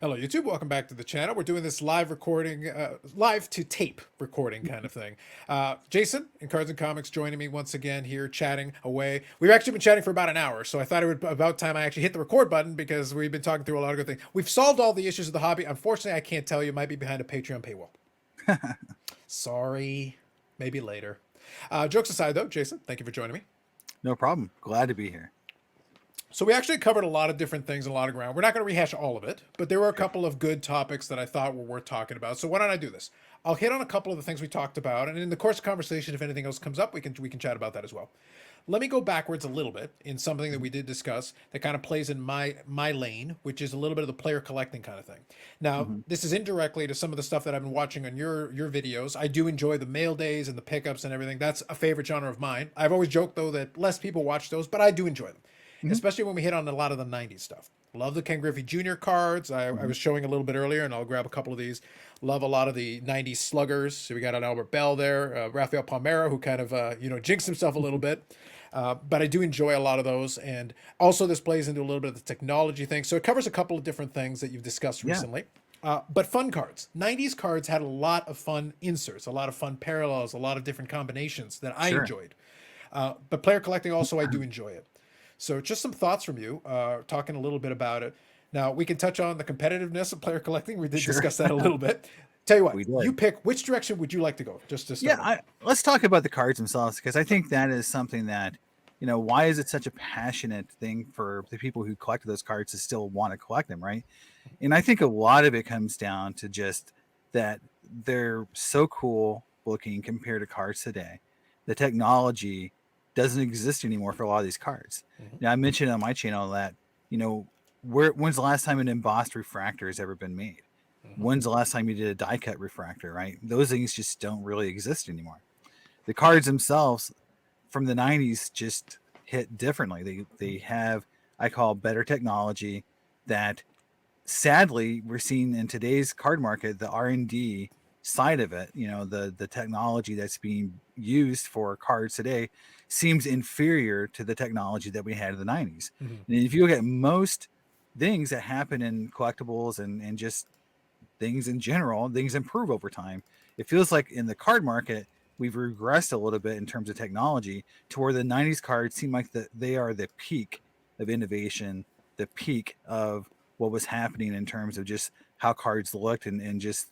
Hello, YouTube. Welcome back to the channel. We're doing this live recording, live to tape recording kind of thing. Jason in Cards and Comics joining me once again here, chatting away. We've actually been chatting for about an hour, so I thought it would be about time I actually hit the record button because we've been talking through a lot of good things. We've solved all the issues of the hobby. Unfortunately, I can't tell you. It might be behind a Patreon paywall. Sorry. Maybe later. Jokes aside, though, Jason, thank you for joining me. No problem. Glad to be here. So we actually covered a lot of different things and a lot of ground. We're not going to rehash all of it, but there were a Sure. couple of good topics that I thought were worth talking about. So why don't I do this? I'll hit on a couple of the things we talked about, and in the course of conversation, if anything else comes up, we can chat about that as well. Let me go backwards a little bit in something that we did discuss that kind of plays in my lane, which is a little bit of the player collecting kind of thing. Now, Hmm. this is indirectly to some of the stuff that I've been watching on your videos. I do enjoy the mail days and the pickups and everything. That's a favorite genre of mine. I've always joked though that less people watch those, but I do enjoy them, Hmm. especially when we hit on a lot of the 90s stuff. Love the Ken Griffey Jr. cards. I Hmm. was showing a little bit earlier, and I'll grab a couple of these. Love a lot of the 90s sluggers. So we got an Albert Bell there, Rafael Palmeira, who kind of, jinxed himself a little bit. But I do enjoy a lot of those. And also, this plays into a little bit of the technology thing. So it covers a couple of different things that you've discussed Yeah, recently. But fun cards. 90s cards had a lot of fun inserts, a lot of fun parallels, a lot of different combinations that I sure. enjoyed. But player collecting also, I do enjoy it. So just some thoughts from you, talking a little bit about it. Now we can touch on the competitiveness of player collecting. We did Sure. discuss that a little bit. Tell you what, We you did. pick which direction would you like to go, just to Yeah, start off. let's talk about the cards themselves because I think that is something that, why is it such a passionate thing for the people who collect those cards to still want to collect them, right? And I think a lot of it comes down to just that they're so cool looking compared to cards today. The technology doesn't exist anymore for a lot of these cards. Mm-hmm. Now, I mentioned on my channel that, you know, when's the last time an embossed refractor has ever been made? Mm-hmm. When's the last time you did a die cut refractor, right? Those things just don't really exist anymore. The cards themselves from the 90s just hit differently. They have, I call, better technology that sadly we're seeing in today's card market. The R&D side of it, the technology that's being used for cards today seems inferior to the technology that we had in the 90s. Mm-hmm. And if you look at most things that happen in collectibles and just things in general, things improve over time. It feels like in the card market we've regressed a little bit in terms of technology to where the 90s cards seem like they are the peak of innovation, the peak of what was happening in terms of just how cards looked and just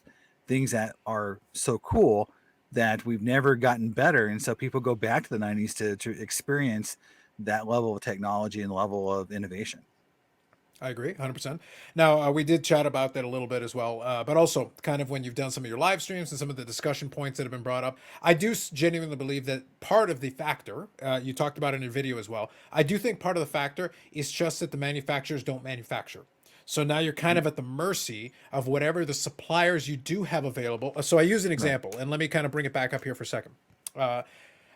things that are so cool that we've never gotten better. And so people go back to the 90s to experience that level of technology and level of innovation. I agree, 100%. Now, we did chat about that a little bit as well, but also kind of when you've done some of your live streams and some of the discussion points that have been brought up, I do genuinely believe that part of the factor, you talked about in your video as well, I do think part of the factor is just that the manufacturers don't manufacture. So now you're kind of at the mercy of whatever the suppliers you do have available. So I use an Right. example, and let me kind of bring it back up here for a second. Uh,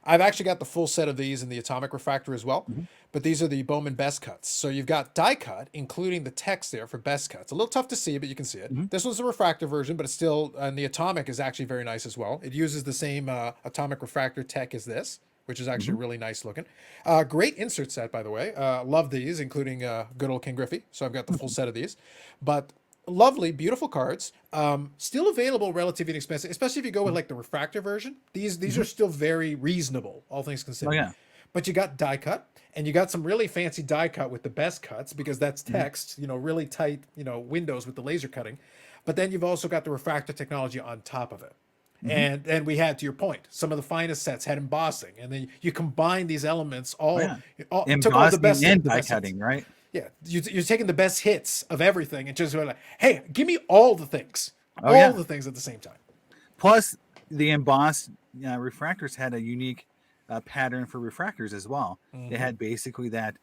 I've actually got the full set of these in the atomic refractor as well, Mm-hmm. but these are the Bowman best cuts. So you've got die cut, including the text there for best cuts. A little tough to see, but you can see it. Mm-hmm. This one's a refractor version, but it's still, and the atomic is actually very nice as well. It uses the same atomic refractor tech as this, which is actually Mm-hmm. really nice looking. Great insert set, by the way. Love these, including good old King Griffey. So I've got the full set of these. But lovely, beautiful cards. Still available, relatively inexpensive, especially if you go with like the refractor version. These Mm-hmm. are still very reasonable, all things Oh considered. yeah. But you got die cut, and you got some really fancy die cut with the best cuts because that's Mm-hmm. text. Really tight, windows with the laser cutting. But then you've also got the refractor technology on top of it. Mm-hmm. And we had, to your point, some of the finest sets had embossing, and then you combine these elements, Oh yeah. all took all Embossing and the die best hits. cutting, right? Yeah, you're taking the best hits of everything and just like, hey, give me Oh all yeah. the things at the same time. Plus, the embossed refractors had a unique pattern for refractors as well. They Mm-hmm. had basically that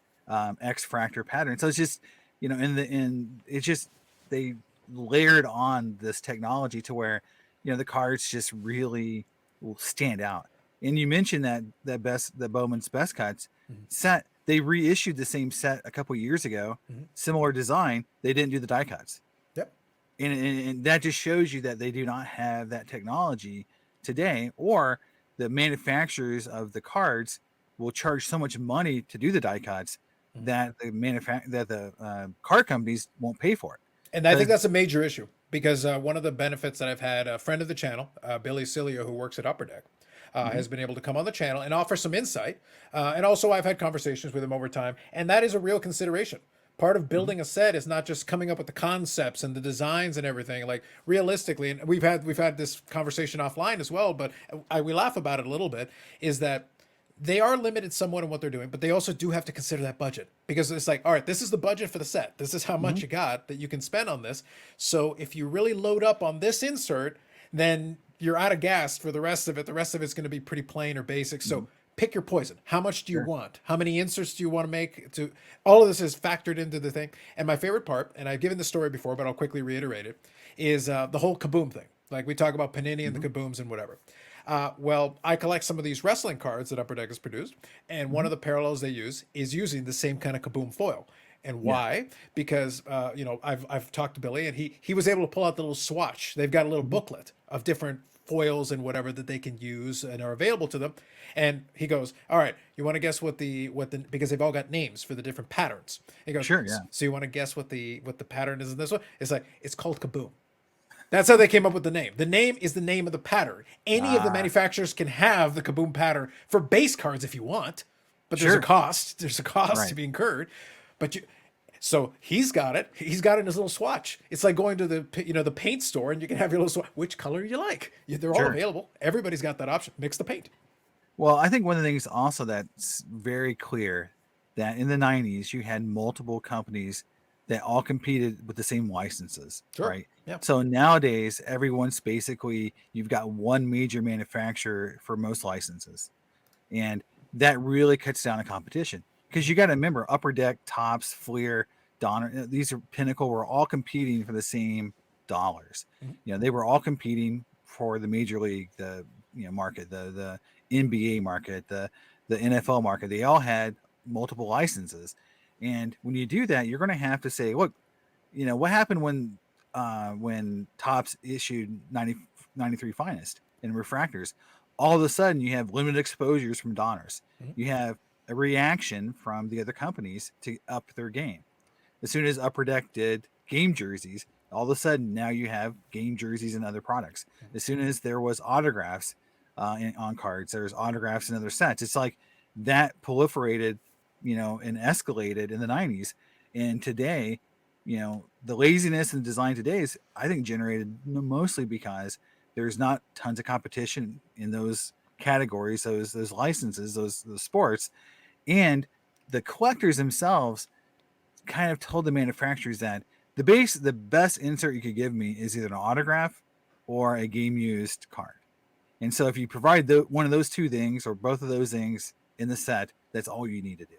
X fractor pattern. So it's just in it's just they layered on this technology to where the cards just really will stand out. And you mentioned that Bowman's best cuts Mm-hmm. set. They reissued the same set a couple years ago, Mm-hmm. similar design. They didn't do the die cuts. Yep. And that just shows you that they do not have that technology today, or the manufacturers of the cards will charge so much money to do the die cuts Mm-hmm. that the card companies won't pay for it. And I think Because that's a major issue because one of the benefits that I've had, a friend of the channel, Billy Cilio, who works at Upper Deck, has been able to come on the channel and offer some insight. And also, I've had conversations with him over time, and that is a real consideration. Part of building a set is not just coming up with the concepts and the designs and everything. Like realistically, and we've had this conversation offline as well, but we laugh about it a little bit. Is that they are limited somewhat in what they're doing, but they also do have to consider that budget because it's like, all right, this is the budget for the set. This is how much you got that you can spend on this. So if you really load up on this insert, then you're out of gas for the rest of it. The rest of it's going to be pretty plain or basic. So pick your poison. How much do you sure, want? How many inserts do you want to make? To all of this is factored into the thing. And my favorite part, and I've given the story before, but I'll quickly reiterate it, is the whole kaboom thing. Like we talk about Panini and the kabooms and whatever. Well, I collect some of these wrestling cards that Upper Deck has produced, and one of the parallels they use is using the same kind of kaboom foil. And yeah, why? Because I've talked to Billy, and he was able to pull out the little swatch. They've got a little booklet of different foils and whatever that they can use and are available to them. And he goes, "All right, you want to guess what the because they've all got names for the different patterns." He goes, sure, yeah, "So you want to guess what the pattern is in this one?" It's like it's called kaboom. That's how they came up with the name. The name is the name of the pattern. Any of the ah, manufacturers can have the Kaboom pattern for base cards if you want, but there's a sure, cost. There's a cost to right, be incurred. But so he's got it. He's got it in his little swatch. It's like going to the paint store and you can have your little swatch. Which color you like? They're all sure. available. Everybody's got that option. Mix the paint. Well, I think one of the things also that's very clear that in the 90s you had multiple companies that all competed with the same licenses, Sure. right? Yeah. So nowadays everyone's basically you've got one major manufacturer for most licenses. And that really cuts down the competition because you got to remember Upper Deck, Tops, Fleer, Donner, these are Pinnacle were all competing for the same dollars. Mhm. They were all competing for the major league, the market, the NBA market, the NFL market. They all had multiple licenses, and when you do that, you're going to have to say, look, what happened when Tops issued 93 Finest and refractors, all of a sudden you have limited exposures from Donners. Mhm. You have a reaction from the other companies to up their game. As soon as Upper Deck did game jerseys, all of a sudden now you have game jerseys and other products. As soon as there was autographs on cards, there's autographs in other sets. It's like that proliferated, and escalated in the 90s. And today, the laziness in design today is, I think, generated mostly because there's not tons of competition in those categories, those licenses, those sports, and the collectors themselves kind of told the manufacturers that the best insert you could give me is either an autograph or a game used card. And so if you provide one of those two things or both of those things in the set, that's all you need to do.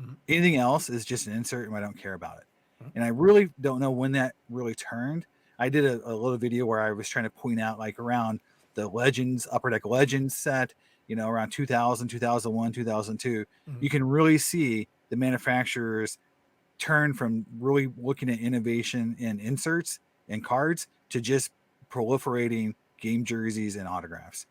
Mhm. Anything else is just an insert and I don't care about it. Mhm. And I really don't know when that really turned. I did a little video where I was trying to point out like around the Legends, Upper Deck Legends set, around 2000, 2001, 2002, Mhm. you can really see the manufacturers turn from really looking at innovation in inserts and cards to just proliferating game jerseys and autographs.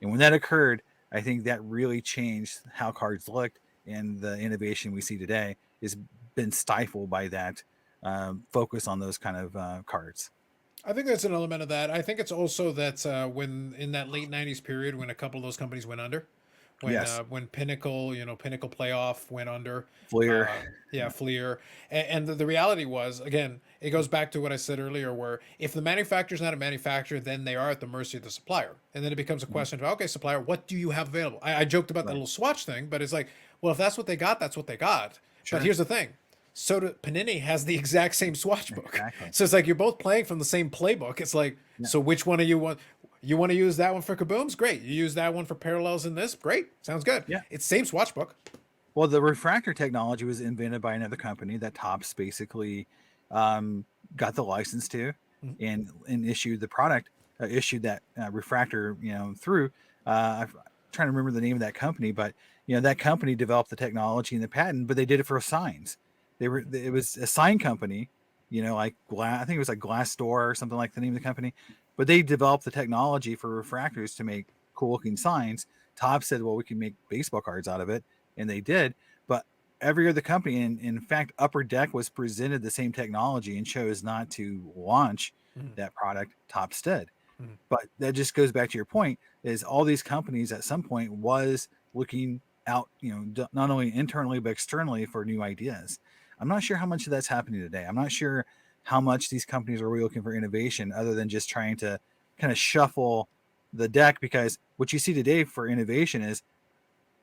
And when that occurred, I think that really changed how cards looked, and the innovation we see today has been stifled by that focus on those kind of cards. I think that's an element of that. I think it's also that when in that late '90s period, when a couple of those companies went under, Yes, when Pinnacle, Pinnacle Playoff went under, Flair. yeah, Fleer, and the reality was again, it goes back to what I said earlier, where if the manufacturer's not a manufacturer, then they are at the mercy of the supplier, and then it becomes a question of okay, supplier, what do you have available? I joked about that Right. little swatch thing, but it's like, well, if that's what they got, that's what they got. But Sure. here's the thing. Panini has the exact same swatch book. Exactly. So it's like you're both playing from the same playbook. It's like, Yeah. so which one of you want? You want to use that one for kabooms? Great. You use that one for parallels in this? Great. Sounds good. Yeah. It's same swatch book. Well, the refractor technology was invented by another company that Topps basically um, got the license to, Mhm. and issued the product, issued that refractor, through. I'm trying to remember the name of that company, but that company developed the technology and the patent, but they did it for signs. It was a sign company, like I think it was like Glass Door or something like the name of the company, but they developed the technology for refractors to make cool looking signs. Topps said, well, we can make baseball cards out of it, and they did. But every other company, and in fact, Upper Deck was presented the same technology and chose not to launch Mhm. that product. Tops did. Mhm. But that just goes back to your point: is all these companies at some point was looking out, not only internally but externally for new ideas. I'm not sure how much of that's happening today. I'm not sure how much these companies are really looking for innovation, other than just trying to kind of shuffle the deck. Because what you see today for innovation is,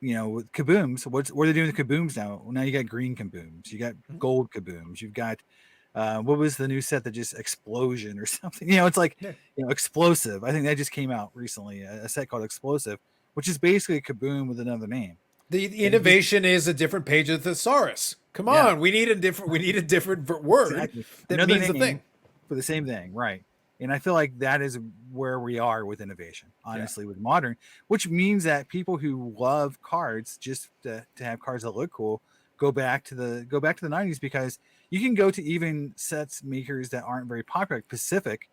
with kabooms, what are they doing with kabooms now? Well, now you got green kabooms, you got Mhm. gold kabooms, you've got what was the new set that just explosion or something? It's like, Yeah. explosive. I think that just came out recently, a set called Explosive, which is basically a kaboom with another name. The And it just, innovation is a different page of the thesaurus. Come yeah, on, we need a different word exactly, that another means the name thing. for the same thing, right? And I feel like that is where we are with innovation, Yeah. honestly, with modern, which means that people who love cards just to have cards that look cool go back to the 90s, because you can go to even sets makers that aren't very popular, like Pacific,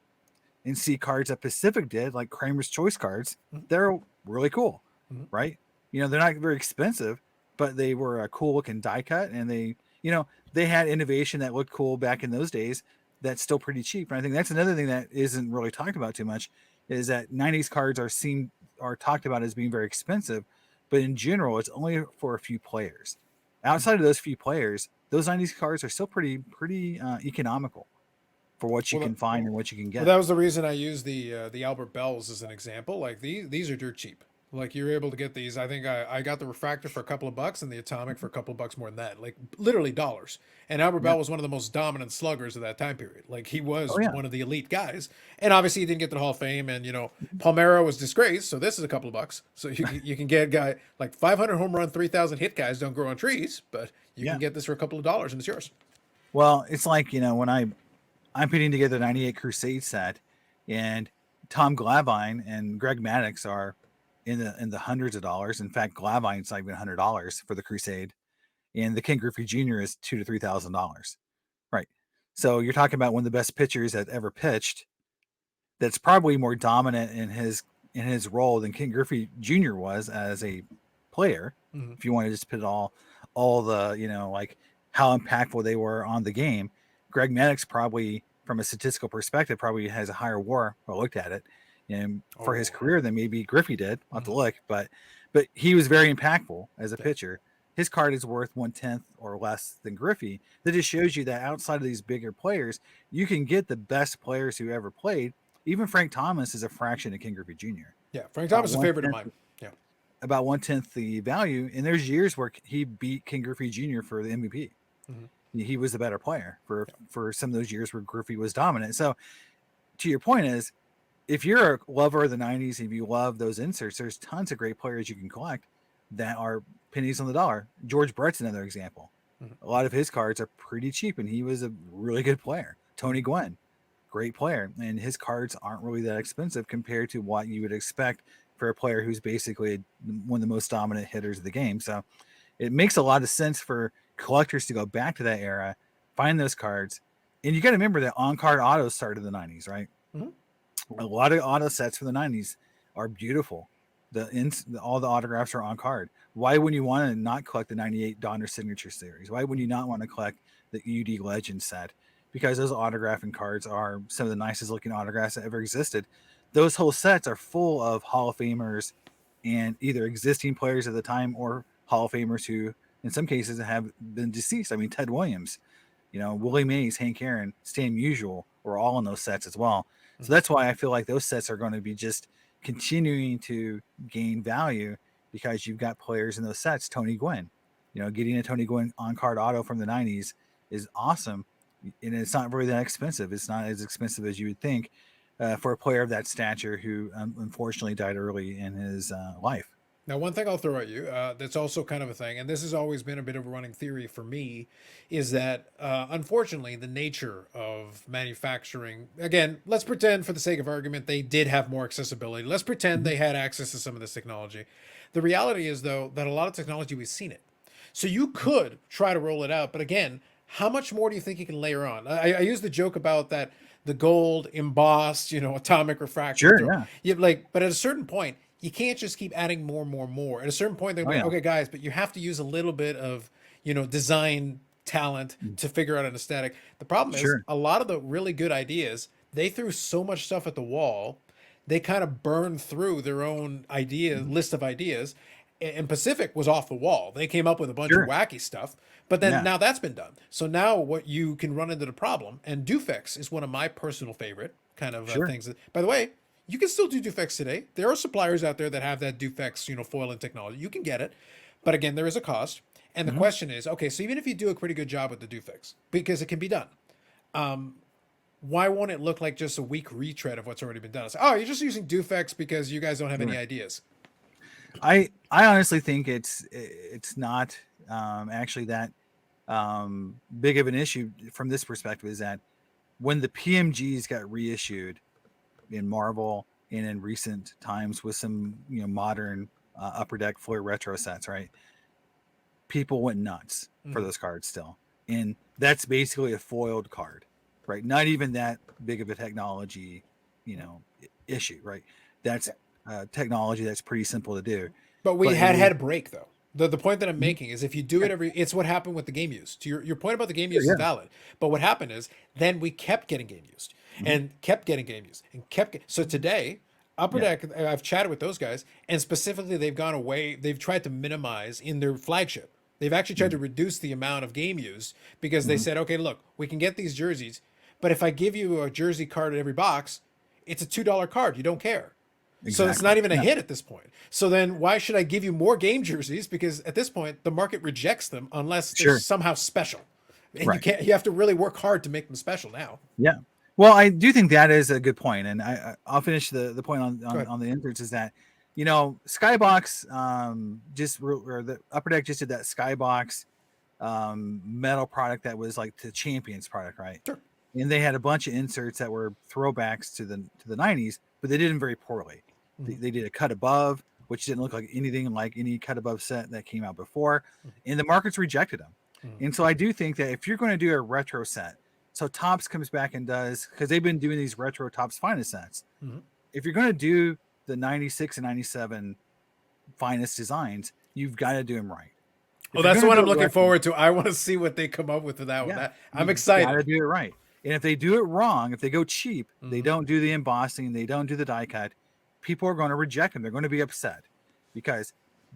and see cards that Pacific did, like Kramer's Choice cards. Mhm. They're really cool, Mhm. right? They're not very expensive, but they were a cool looking die cut, and they had innovation that looked cool back in those days. That's still pretty cheap, and I think that's another thing that isn't really talked about too much, is that 90s cards are talked about as being very expensive, but in general, it's only for a few players. Outside of those few players, those 90s cards are still pretty economical for what you Well, can find and what you can well, get. that was the reason I used the Albert Bells as an example. Like these are dirt cheap. Like you're able to get these. I think I got the refractor for a couple of bucks and the atomic for a couple of bucks more than that. Like literally dollars. And Albert Yeah. Bell was one of the most dominant sluggers of that time period. Like he was Oh yeah. one of the elite guys. And obviously he didn't get to the Hall of Fame. And Palmero was disgraced. So this is a couple of bucks. So you can get a guy like 500 home run, 3,000 hit guys don't grow on trees, but you can Yeah. get this for a couple of dollars and it's yours. Well, it's like, when I'm putting together the 98 Crusade set, and Tom Glavine and Greg Maddox are in the hundreds of dollars. In fact, Glavine's not even $100 for the Crusade, and the Ken Griffey Jr. is $2,000 to $3,000. Right. So you're talking about one of the best pitchers that ever pitched. That's probably more dominant in his role than Ken Griffey Jr. was as a player. Mm-hmm. If you want to just put it all the, like how impactful they were on the game. Greg Maddox probably, from a statistical perspective, probably has a higher WAR. I looked at it, and for his Oh. career than maybe Griffey did. I'll have to Mm-hmm. look, but he was very impactful as a Yeah. pitcher. His card is worth 1/10 or less than Griffey. That just shows you that outside of these bigger players, you can get the best players who ever played. Even Frank Thomas is a fraction of King Griffey Jr. Yeah. Frank About Thomas is a one favorite of tenth mine. Yeah. about 1/10 the value. And there's years where he beat King Griffey Jr. for the MVP. Mm-hmm. He was the better player for Yeah. for some of those years where Griffey was dominant. So to your point is, if you're a lover of the 90s, if you love those inserts, there's tons of great players you can collect that are pennies on the dollar. George Brett's another example. Mm-hmm. A lot of his cards are pretty cheap, and he was a really good player. Tony Gwynn, great player, and his cards aren't really that expensive compared to what you would expect for a player who's basically one of the most dominant hitters of the game. So it makes a lot of sense for collectors to go back to that era, find those cards. And you got to remember that on-card autos started in the 90s, right? Mm-hmm. A lot of auto sets from the 90s are beautiful. All the autographs are on card. Why would you want to not collect the 98 Donner Signature Series? Why would you not want to collect the UD Legend set? Because those autographing cards are some of the nicest looking autographs that ever existed. Those whole sets are full of Hall of Famers and either existing players at the time or Hall of Famers who, in some cases, have been deceased. I mean, Ted Williams, Willie Mays, Hank Aaron, Stan Musial were all in those sets as well. So Mm-hmm. that's why I feel like those sets are going to be just continuing to gain value, because you've got players in those sets. Tony Gwynn, getting a Tony Gwynn on card auto from the 90s is awesome. And it's not really that expensive. It's not as expensive as you would think for a player of that stature who unfortunately died early in his life. Now, one thing I'll throw at you that's also kind of a thing, and this has always been a bit of a running theory for me, is that unfortunately the nature of manufacturing, again, let's pretend for the sake of argument they did have more accessibility. Let's pretend they had access to some of this technology. The reality is, though, that a lot of technology, we've seen it. So you could try to roll it out, but again, how much more do you think you can layer on? I use the joke about that the gold embossed, atomic refractor. Sure, yeah. But at a certain point, you can't just keep adding more, more, more. At a certain point, they're Oh like, yeah. okay, guys, but you have to use a little bit of, design talent to figure out an aesthetic. The problem is Sure. a lot of the really good ideas, they threw so much stuff at the wall, they kind of burned through their own idea Mhm. list of ideas. And Pacific was off the wall. They came up with a bunch of Sure. wacky stuff, but then Yeah. now that's been done. So now what you can run into the problem, and Dufix is one of my personal favorite kind of Sure. things. By the way, you can still do Dufix today. There are suppliers out there that have that Dufix, foiling technology. You can get it, but again, there is a cost. And the Mhm. question is, okay, so even if you do a pretty good job with the Dufix, because it can be done, why won't it look like just a weak retread of what's already been done? It's, oh, you're just using Dufix because you guys don't have any Sure. ideas. I honestly think it's not actually that big of an issue from this perspective. Is that when the PMGs got reissued in Marvel and in recent times with some modern Upper Deck Flare retro sets, right? People went nuts for Mm-hmm. those cards still, and that's basically a foiled card, right? Not even that big of a technology, issue, right? That's technology that's pretty simple to do, But we but it had was. a break though. The point that I'm Mhm. making is if you do Yeah, it it's what happened with the game use. To your point about the game sure, use is yeah. valid. But what happened is then we kept getting game used Mhm. and kept getting game used and so today Upper Yeah. Deck, I've chatted with those guys, and specifically they've gone away. They've tried to minimize in their flagship. They've actually tried to Mhm. reduce the amount of game used because they Mhm. said, okay, look, we can get these jerseys, but if I give you a jersey card at every box, it's a $2 card. You don't care. So it's Exactly. not even a Yeah. hit at this point. So then why should I give you more game jerseys? Because at this point, the market rejects them unless they're Sure. somehow special. And Right. you have to really work hard to make them special now. Yeah. Well, I do think that is a good point, and I'll finish the point on Go on, ahead. on the inserts is that Skybox or the Upper Deck just did that Skybox metal product that was like the Champions product, right? Sure. And they had a bunch of inserts that were throwbacks to the 90s, but they did them very poorly. They, Mhm. they did a cut above, which didn't look like anything like any cut above set that came out before, Mhm. and the markets rejected them. Mhm. And so I do think that if you're going to do a retro set, so Tops comes back and does, because they've been doing these retro Tops finest sets. Mhm. If you're going to do the 96 and 97 finest designs, you've got to do them right. Oh, If you're that's the going to one do I'm it looking retro, forward to. I want to see what they come up with that one. yeah, I'm you've got to excited. do it right. And if they do it wrong, if they go cheap, they Mhm. don't do the embossing, they don't do the die cut, people are going to reject them. They're going to be upset because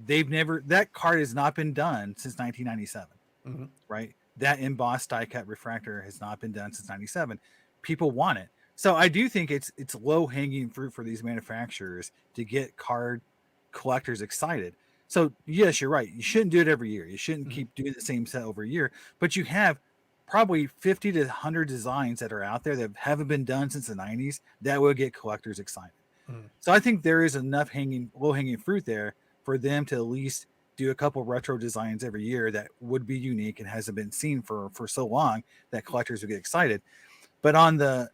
that card has not been done since 1997, Mhm. right? That embossed die cut refractor has not been done since 97. People want it. So I do think it's low hanging fruit for these manufacturers to get card collectors excited. So yes, you're right. You shouldn't do it every year. You shouldn't Mhm. keep doing the same set over a year. But you have probably 50 to 100 designs that are out there that haven't been done since the 90s that will get collectors excited. Mhm. So I think there is enough low hanging fruit there for them to at least do a couple retro designs every year that would be unique and hasn't been seen for so long that collectors would get excited. But on the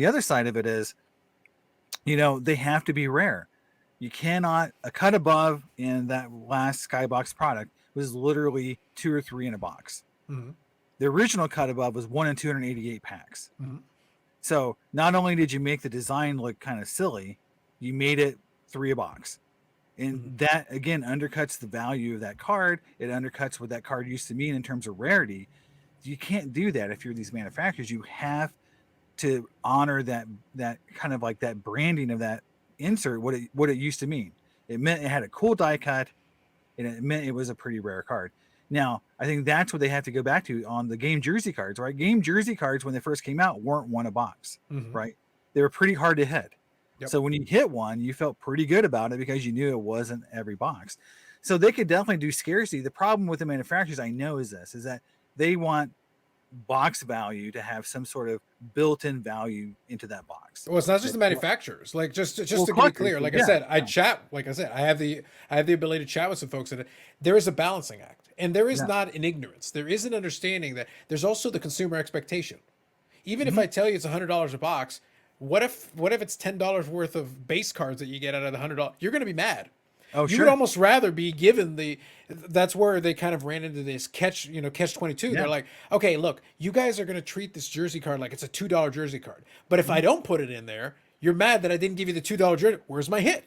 other side of it is, they have to be rare. You cannot a cut above in that last Skybox product was literally 2 or 3 in a box. Mhm. The original cut above was 1 in 288 packs. Mhm. So not only did you make the design look kind of silly, you made it 3 a box. And Mhm. that again undercuts the value of that card. It undercuts what that card used to mean in terms of rarity. You can't do that if you're these manufacturers. You have to honor that kind of like that branding of that insert, what it used to mean. It meant it had a cool die cut, and it meant it was a pretty rare card. Now, I think that's what they have to go back to on the game jersey cards, right? Game jersey cards when they first came out weren't one a box, Mhm. right? They were pretty hard to hit. Yep. So when you hit one, you felt pretty good about it because you knew it wasn't every box. So they could definitely do scarcity. The problem with the manufacturers I know is that they want box value to have some sort of built-in value into that box. Well, it's not just That- the manufacturers. Like just Well, to be collectors, clear, like I yeah, said, I yeah, chat. Like I said, I have the ability to chat with some folks, and there is a balancing act, and there is yeah. not an ignorance. There is an understanding that there's also the consumer expectation. Even if Mhm. I tell you it's $100 a box, what if it's $10 worth of base cards that you get out of the $100? You're going to be mad. Oh, You would sure. almost rather be given the. That's where they kind of ran into this catch 22. Yeah. They're like, okay, look, you guys are going to treat this jersey card like it's a $2 jersey card, but if I Mhm. don't put it in there, you're mad that I didn't give you the $2 jersey. Where's my hit?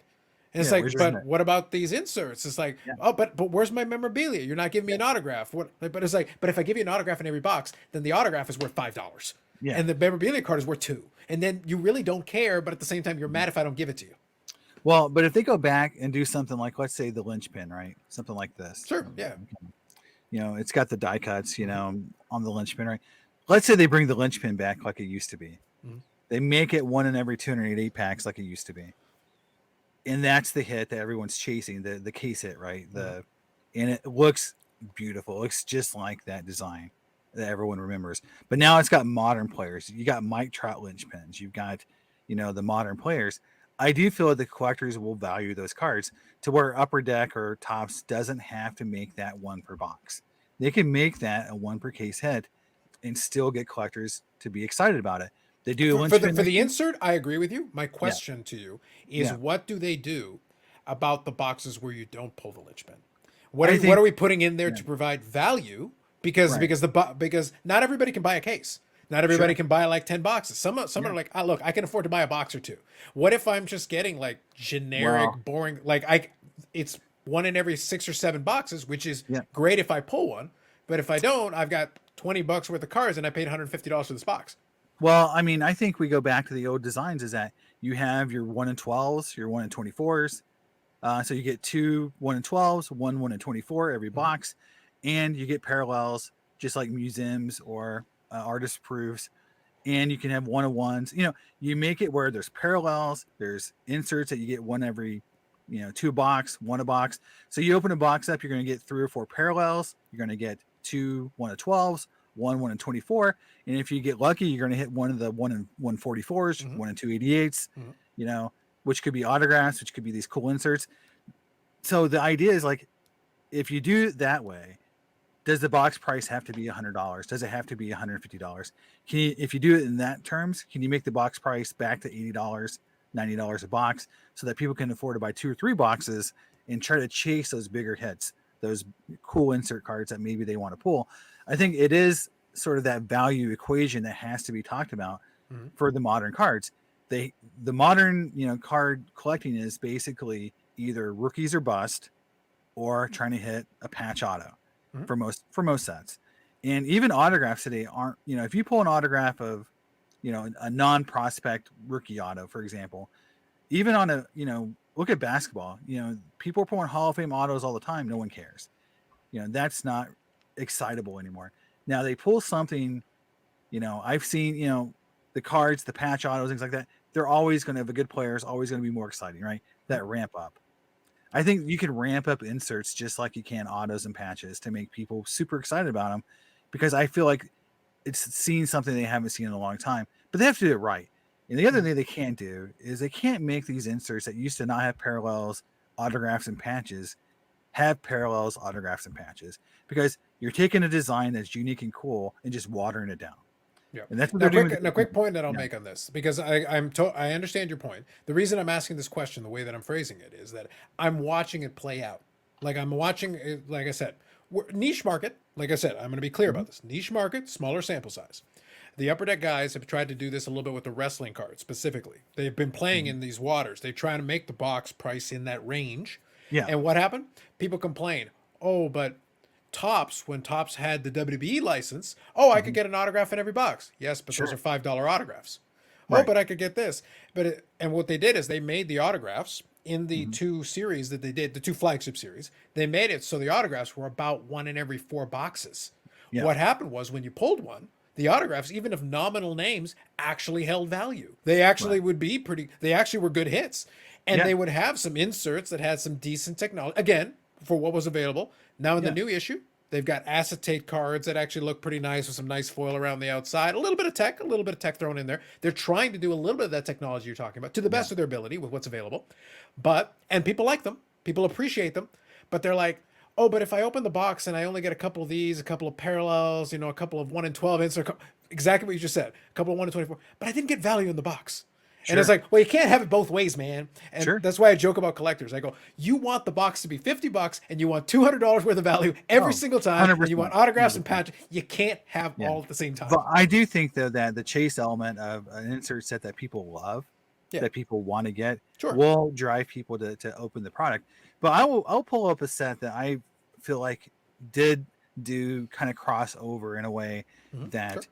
And it's Yeah, where's like, your but head? what about these inserts? It's like, Yeah, oh, but where's my memorabilia? You're not giving me yeah, an autograph. What? But it's like, but if I give you an autograph in every box, then the autograph is worth $5, yeah. and the memorabilia card is worth two. And then you really don't care, but at the same time, you're Mhm. mad if I don't give it to you. Well, but if they go back and do something like, let's say, the linchpin, right? Something like this. Sure, yeah. You know, it's got the die cuts, you Hmm. know, on the linchpin, right? Let's say they bring the linchpin back like it used to be. Hmm. They make it one in every 288 packs like it used to be. And that's the hit that everyone's chasing, the case hit, right? Hmm. And it looks beautiful. It looks just like that design that everyone remembers. But now it's got modern players. You got Mike Trout linchpins. You've got, you know, the modern players. I do feel that the collectors will value those cards to where Upper Deck or Tops doesn't have to make that one per box. They can make that a one per case hit and still get collectors to be excited about it. They do a linchpin For next the year. insert, I agree with you. My Yeah, question to you is, yeah. what do they do about the boxes where you don't pull the linchpin? I What think, are we putting in there yeah, to provide value? right. Because not everybody can buy a case. Not everybody Sure. can buy like 10 boxes. Some Yeah. are like, oh, look, I can afford to buy a box or two. What if I'm just getting like Well, generic, boring, it's one in every 6 or 7 boxes, which is yeah. great if I pull one. But if I don't, I've got $20 worth of cards and I paid $150 for this box. Well, I mean, I think we go back to the old designs is that you have your 1 in 12s, your 1 in 24s. So you get two 1 in 12s, one in 24 every Mhm. box, and you get parallels just like museums or artist proofs. And you can have 1 in ones. You know, you make it where there's parallels, there's inserts that you get one every, you know, two box, one a box. So you open a box up, you're going to get 3 or 4 parallels. You're going to get two 1 in 12s, one in 24. And if you get lucky, you're going to hit one of the 1 in 144s, Mhm. 1 in 288s, Mhm. you know, which could be autographs, which could be these cool inserts. So the idea is like, if you do it that way, does the box price have to be $100? Does it have to be $150? Can you, if you do it in that terms, can you make the box price back to $80, $90 a box so that people can afford to buy 2 or 3 boxes and try to chase those bigger hits, those cool insert cards that maybe they want to pull? I think it is sort of that value equation that has to be talked about Mhm. for the modern cards. The modern, you know, card collecting is basically either rookies or bust or trying to hit a patch auto Mhm. for most sets. And even autographs today aren't, you know, if you pull an autograph of, you know, a non-prospect rookie auto, for example, even on a, you know, look at basketball, you know, people are pulling Hall of Fame autos all the time. No one cares. You know, that's not excitable anymore. Now they pull something, you know, I've seen, you know, the cards, the patch autos, things like that. They're always going to have a good players, always going to be more exciting, right? That ramp up. I think you can ramp up inserts just like you can autos and patches to make people super excited about them because I feel like it's seeing something they haven't seen in a long time, but they have to do it right. And the other Mhm. thing they can't do is they can't make these inserts that used to not have parallels, autographs, and patches have parallels, autographs, and patches because you're taking a design that's unique and cool and just watering it down. Yeah. And that's what they're doing with Now, the quick point that I'll yeah. make on this, because I understand your point. The reason I'm asking this question, the way that I'm phrasing it, is that I'm watching it play out. Like I'm watching, like I said, niche market. Like I said, I'm going to be clear Mhm. about this. Niche market, smaller sample size. The upper deck guys have tried to do this a little bit with the wrestling cards specifically. They've been playing Mhm. in these waters. They try to make the box price in that range. Yeah, And what happened? People complain, oh, but Tops, when Tops had the WWE license, oh, I could mhm. get an autograph in every box. Yes, but those are Sure, $5 autographs. Oh, right. but I could get this. And what they did is they made the autographs in the Mhm. two series that they did, the two flagship series. They made it so the autographs were about one in every 4 boxes. Yeah, What happened was when you pulled one, the autographs, even of nominal names, actually held value. They actually right. would be pretty. They actually were good hits, and Yeah, they would have some inserts that had some decent technology. Again, for what was available. Now in the yeah, new issue, they've got acetate cards that actually look pretty nice with some nice foil around the outside. A little bit of tech thrown in there. They're trying to do a little bit of that technology you're talking about to the yeah. best of their ability with what's available. And people like them, people appreciate them, but they're like, oh, but if I open the box and I only get a couple of these, a couple of parallels, a couple of 1 in 12 inserts, exactly what you just said, a couple of 1 in 24, but I didn't get value in the box. And it's Sure, like, well, you can't have it both ways, man. And sure. that's why I joke about collectors. I go, you want the box to be $50 and you want $200 worth of value every Oh, single time, and you 100%, want autographs and 100%. patches. You can't have Yeah. all at the same time. But I do think though that the chase element of an insert set that people love Yeah. that people want to get Sure. will drive people to open the product. But I'll pull up a set that I feel like did do kind of crossover in a way Sure. that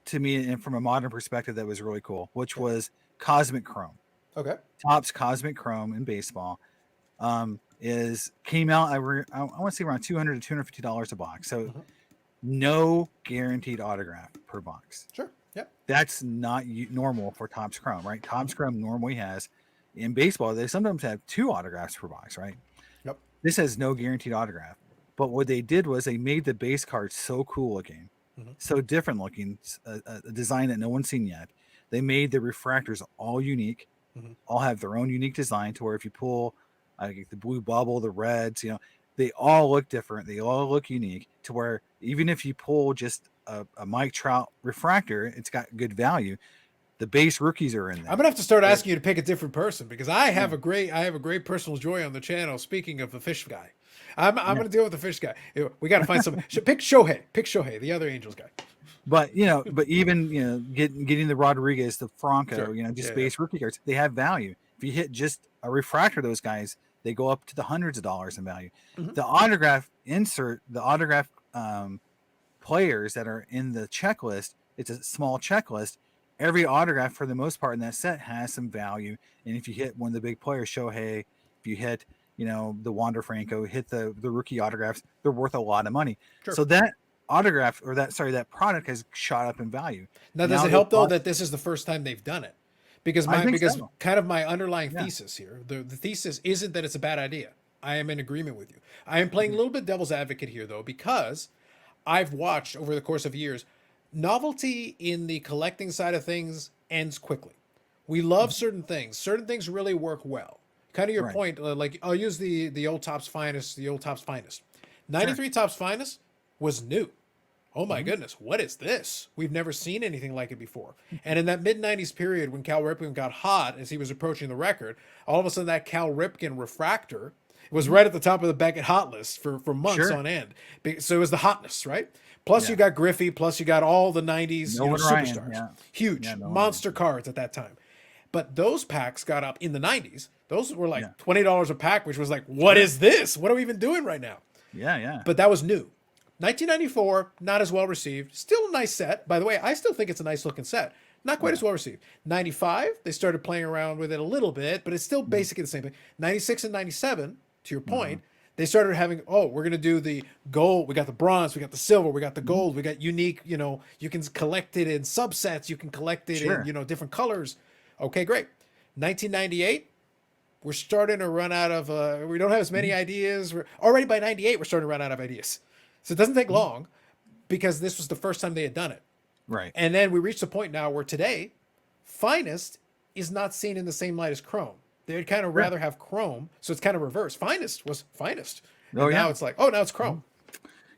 to me and from a modern perspective that was really cool, which Yeah. was Cosmic Chrome. Okay. Topps Cosmic Chrome in baseball is came out. I want to say around $200 to $250 a box. So hmm no guaranteed autograph per box. Sure. Yep. That's not normal for Topps Chrome, right? hmm Topps Chrome normally has in baseball. They sometimes have 2 autographs per box, right? Yep. This has no guaranteed autograph. But what they did was they made the base card so cool looking, hmm so different looking, a design that no one's seen yet. They made the refractors all unique, hmm all have their own unique design to where if you pull the blue bubble, the reds, they all look different. They all look unique to where even if you pull just a Mike Trout refractor, it's got good value. The base rookies are in I'm there. gonna have to start They're- asking you to pick a different person because yeah, I have a great personal joy on the channel. Speaking of the fish guy, I'm yeah. gonna deal with the fish guy. We got to find some. Pick Shohei. Pick Shohei, the other Angels guy. But but even getting the Rodriguez, the Franco, Sure. just Yeah. base rookie cards, they have value. If you hit just a refractor, those guys they go up to the hundreds of dollars in value. hmm The autograph players that are in the checklist, it's a small checklist. Every autograph for the most part in that set has some value. And if you hit one of the big players, Shohei, if you hit, the Wander Franco, hit the rookie autographs, they're worth a lot of money. Sure. So that autograph or that product has shot up in value. Now, does Now it they help though bought, that this is the first time they've done it? Because I think because so. kind of my underlying Yeah. thesis here, the thesis isn't that it's a bad idea. I am in agreement with you. I am playing a Mhm. little bit devil's advocate here though, because I've watched over the course of years, novelty in the collecting side of things ends quickly. We love Mhm. certain things. Certain things really work well. Kind of your Right. point, like I'll use the old Topps finest, the old Topps finest. Sure. 93 Topps finest was new. Oh my Mhm. goodness, what is this? We've never seen anything like it before. And in that mid 90s period when Cal Ripken got hot as he was approaching the record, all of a sudden that Cal Ripken refractor was Mhm. right at the top of the Beckett hot list for months Sure. on end. So it was the hotness, right? Plus you Yeah. got Griffey, plus you got all the 90s, Nolan Ryan. superstars. Yeah. Yeah. Huge, Nolan Ryan. monster cards at that time. But those packs got up in the 90s. Those were Yeah. like $20 a pack, which was like, what Sure. is this? What are we even doing right now? Yeah. Yeah. But that was new. 1994, not as well received. Still a nice set. By the way, I still think it's a nice looking set. Not quite Yeah. as well received. 95, they started playing around with it a little bit, but it's still Mhm. basically the same thing. 96 and 97, to your Mhm. point, they started having, oh, we're going to do the gold. We got the bronze, we got the silver, we got the Mhm. gold, we got unique, you can collect it in subsets, you can collect it in, Sure. different colors. Okay, great. 1998, we're starting to run out of we don't have as many Mhm. ideas. We're already by 98 we're starting to run out of ideas. So it doesn't take Mhm. long because this was the first time they had done it. Right. And then we reached a point now where today finest is not seen in the same light as chrome. They'd kind of Sure. rather have chrome, so it's kind of reverse. Finest was finest. Oh And now yeah. it's like, oh, now it's Mhm. chrome.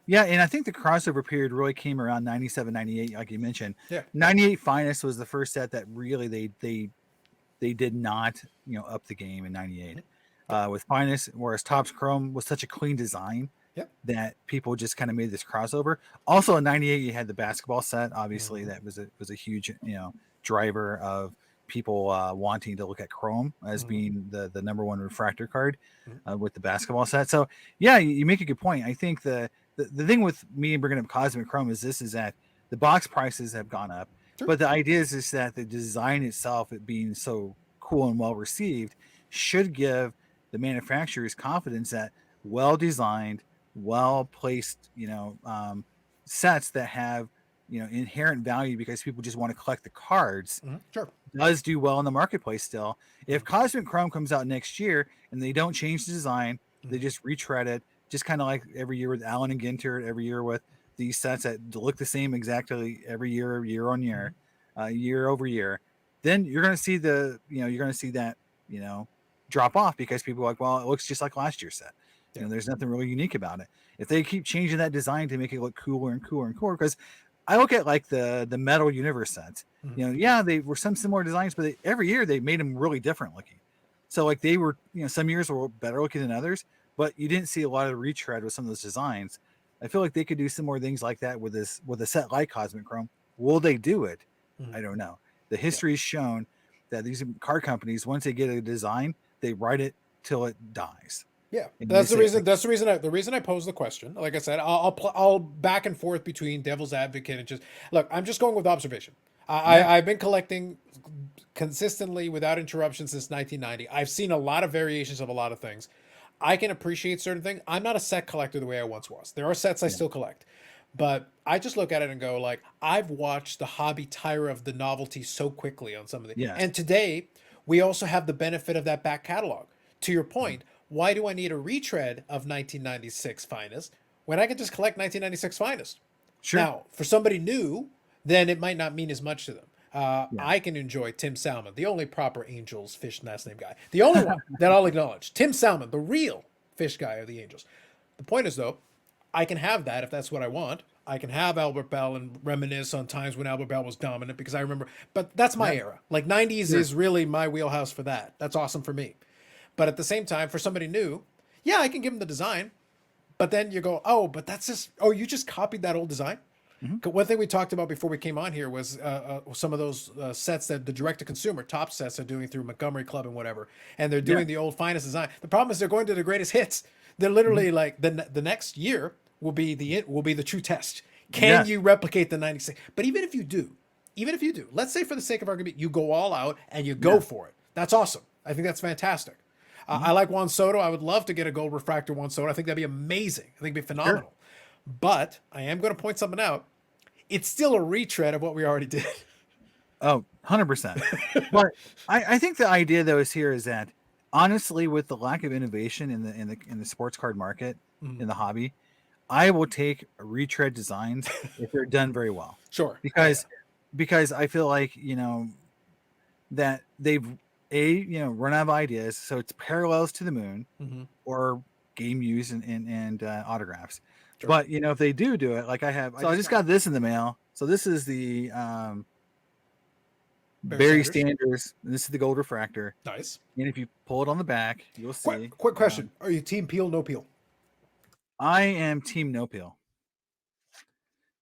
Yeah, and I think the crossover period really came around 97, 98, like you mentioned. Yeah. 98 Finest was the first set that really they did not, up the game in 98. Yep. With Finest, whereas Topps Chrome was such a clean design Yep. that people just kind of made this crossover. Also in 98 you had the basketball set, obviously Mhm. that was a huge, driver of people wanting to look at Chrome as Mhm. being the number one refractor card Mhm. with the basketball set. So yeah, you make a good point. I think the thing with me bringing up Cosmic Chrome is that the box prices have gone up, Sure. but the idea is that the design itself, it being so cool and well received, should give the manufacturers confidence that well designed, well placed, sets that have inherent value because people just want to collect the cards Sure. does do well in the marketplace still. If Mhm. Cosmic Chrome comes out next year and they don't change the design, they Mhm. just retread it, just kind of like every year with Allen and Ginter, every year with these sets that look the same exactly every year, year on year, Mhm. year over year, then you're going to see you're going to see that, drop off because people are like, well, it looks just like last year's set. Yeah. There's nothing really unique about it. If they keep changing that design to make it look cooler and cooler and cooler, because I look at like the Metal Universe sets. Mhm. Yeah, they were some similar designs, but every year they made them really different looking. So like they were, some years were better looking than others, but you didn't see a lot of retread with some of those designs. I feel like they could do some more things like that with a set like Cosmic Chrome. Will they do it? Mhm. I don't know. The Yeah. history's shown that these card companies, once they get a design, they write it till it dies. Yeah, And they that's the say, reason. That's the reason. The reason I posed the question. Like I said, I'll back and forth between devil's advocate and just look. I'm just going with observation. yeah, I've been collecting consistently without interruption since 1990. I've seen a lot of variations of a lot of things. I can appreciate certain things. I'm not a set collector the way I once was. There are sets I yeah, still collect, but I just look at it and go like, I've watched the hobby tire of the novelty so quickly on some of the. yes, And today we also have the benefit of that back catalog. To your mhm, point, why do I need a retread of 1996 finest when I can just collect 1996 finest? sure, Now, for somebody new, then it might not mean as much to them. yeah, I can enjoy Tim Salmon, the only proper Angels fish last name guy, the only one that I'll acknowledge. Tim Salmon, the real fish guy of the Angels. The point is, though, I can have that if that's what I want. I can have Albert Bell and reminisce on times when Albert Bell was dominant because I remember, but that's my yeah, era. Like 90s sure, is really my wheelhouse for that. That's awesome for me. But at the same time, for somebody new, yeah, I can give them the design, but then you go, oh, but that's just, oh, you just copied that old design? hmm, One thing we talked about before we came on here was some of those sets that the direct to consumer top sets are doing through Montgomery Club and whatever, and they're yeah, doing the old finest design. The problem is they're going to the greatest hits. They're hmm, literally like the next year will be the true test. Can yes, you replicate the 96? But even if you do, let's say for the sake of argument, you go all out and you go yeah, for it. That's awesome. I think that's fantastic. hmm, I like Juan Soto. I would love to get a gold refractor Juan Soto. I think that'd be amazing. I think it'd be sure. phenomenal. But I am going to point something out. It's still a retread of what we already did. Oh, 100%. But I think the idea though is here is that honestly, with the lack of innovation in the sports card market, Mhm. in the hobby, I will take retread designs if they're done very well. Sure. Yeah, yeah. Because because I feel like, that they've run out of ideas. So it's parallels to the moon Hmm. or game use and autographs. Sure. But if they do it, like I have, so I just got this in the mail. So this is the Barry Barry Sanders. Sanders. And this is the gold refractor. Nice. And if you pull it on the back, you'll see. Quick question. Are you team peel, no peel? I am team no peel.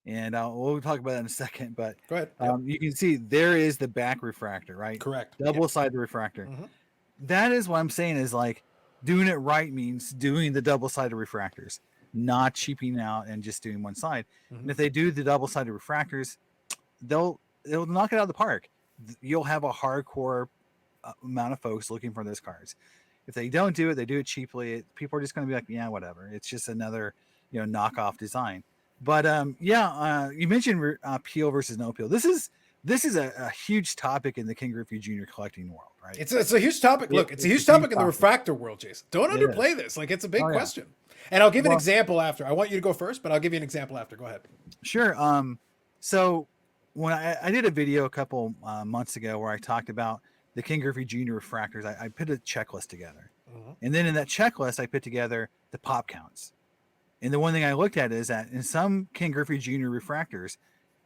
And we'll talk about that in a second. But Go ahead. Yep. you can see there is the back refractor, right? Correct. Yep. Double-sided refractor. Hmm. That is what I'm saying is like doing it right means doing the double-sided refractors, not cheaping out and just doing one side. Hmm. And if they do the double-sided refractors, they'll knock it out of the park. You'll have a hardcore amount of folks looking for those cards. If they don't do it, they do it cheaply. People are just going to be like, yeah, whatever. It's just another, knockoff design. But you mentioned peel versus no peel. This is a huge topic in the King Griffey Jr. collecting world, right? It's a huge topic. Look, it's a huge It's a huge topic in the topic. refractor world, Jason. Don't It is. underplay this. Like it's a big Oh yeah. question. And I'll give an Well, example after. I want you to go first, but I'll give you an example after. Go ahead. sure. So when I did a video a couple months ago where I talked about the King Griffey Jr. refractors, I put a checklist together, Hmm. and then in that checklist I put together the pop counts. And the one thing I looked at is that in some King Griffey Jr. refractors,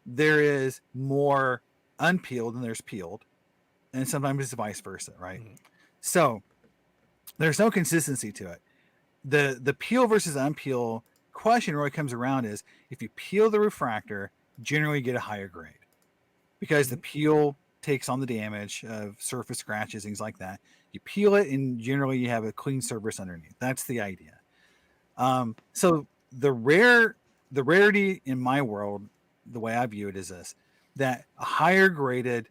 there is more unpeeled than there's peeled, and sometimes it's vice versa, right? Hmm. So there's no consistency to it. The peel versus unpeel question really comes around is if you peel the refractor, generally you get a higher grade because the Hmm. peel takes on the damage of surface scratches, things like that. You peel it, and generally you have a clean surface underneath. That's the idea. So the rarity in my world, the way I view it is this: that a higher graded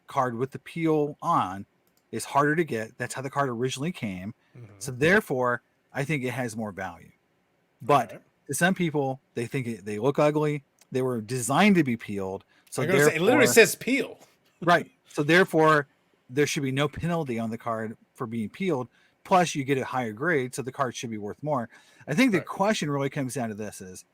card with the peel on is harder to get. That's how the card originally came. Hmm. So therefore, I think it has more value. All But right. to some people, they think they look ugly. They were designed to be peeled. So I'm gonna say it literally therefore, says peel. right. So therefore, there should be no penalty on the card for being peeled. Plus, you get a higher grade, so the card should be worth more. I think the Right. question really comes down to this: is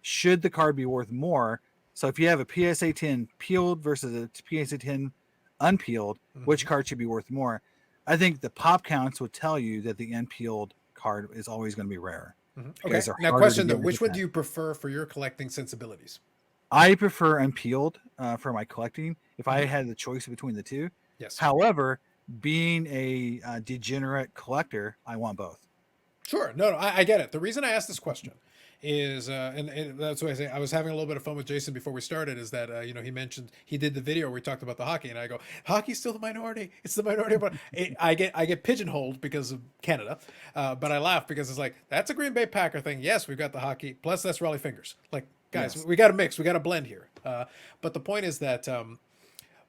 should the card be worth more? So if you have a PSA 10 peeled versus a PSA 10 unpeeled, which Hmm. card should be worth more? I think the pop counts would tell you that the unpeeled card is always going to be rarer Hmm. because Okay. they're Now, harder to question though: get which into one do that. you prefer for your collecting sensibilities? I prefer unpeeled for my collecting if I Hmm. had the choice between the two. Yes. However, being a degenerate collector, I want both. Sure. No, I get it. The reason I asked this question is, and that's why I say I was having a little bit of fun with Jason before we started. Is that he mentioned he did the video where we talked about the hockey, and I go, hockey's still the minority. It's the minority, but I get pigeonholed because of Canada, but I laugh because it's like that's a Green Bay Packer thing. Yes, we've got the hockey, plus that's Raleigh fingers. Like guys, Yes. we got to mix, we got to blend here. But the point is that.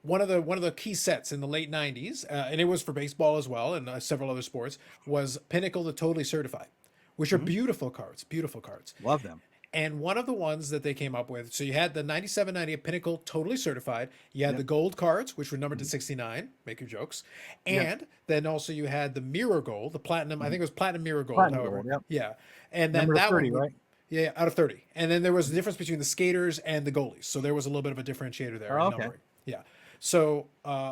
One of the key sets in the late '90s, and it was for baseball as well, and several other sports, was Pinnacle the Totally Certified, which are Mhm. beautiful cards, beautiful cards. Love them. And one of the ones that they came up with, so you had the 97 Pinnacle Totally Certified, you had Yep. the gold cards, which were numbered to Mhm. 69, make your jokes, Yep. and then also you had the Mirror Gold, the Platinum, I Mhm. think it was Platinum Mirror Gold, Platinum however, gold. Yep. yeah, and then Number that one 30, would. right? Yeah, out of 30. And then there was a Mhm. difference between the skaters and the goalies. So there was a little bit of a differentiator there Oh, in okay. numbering. Yeah. So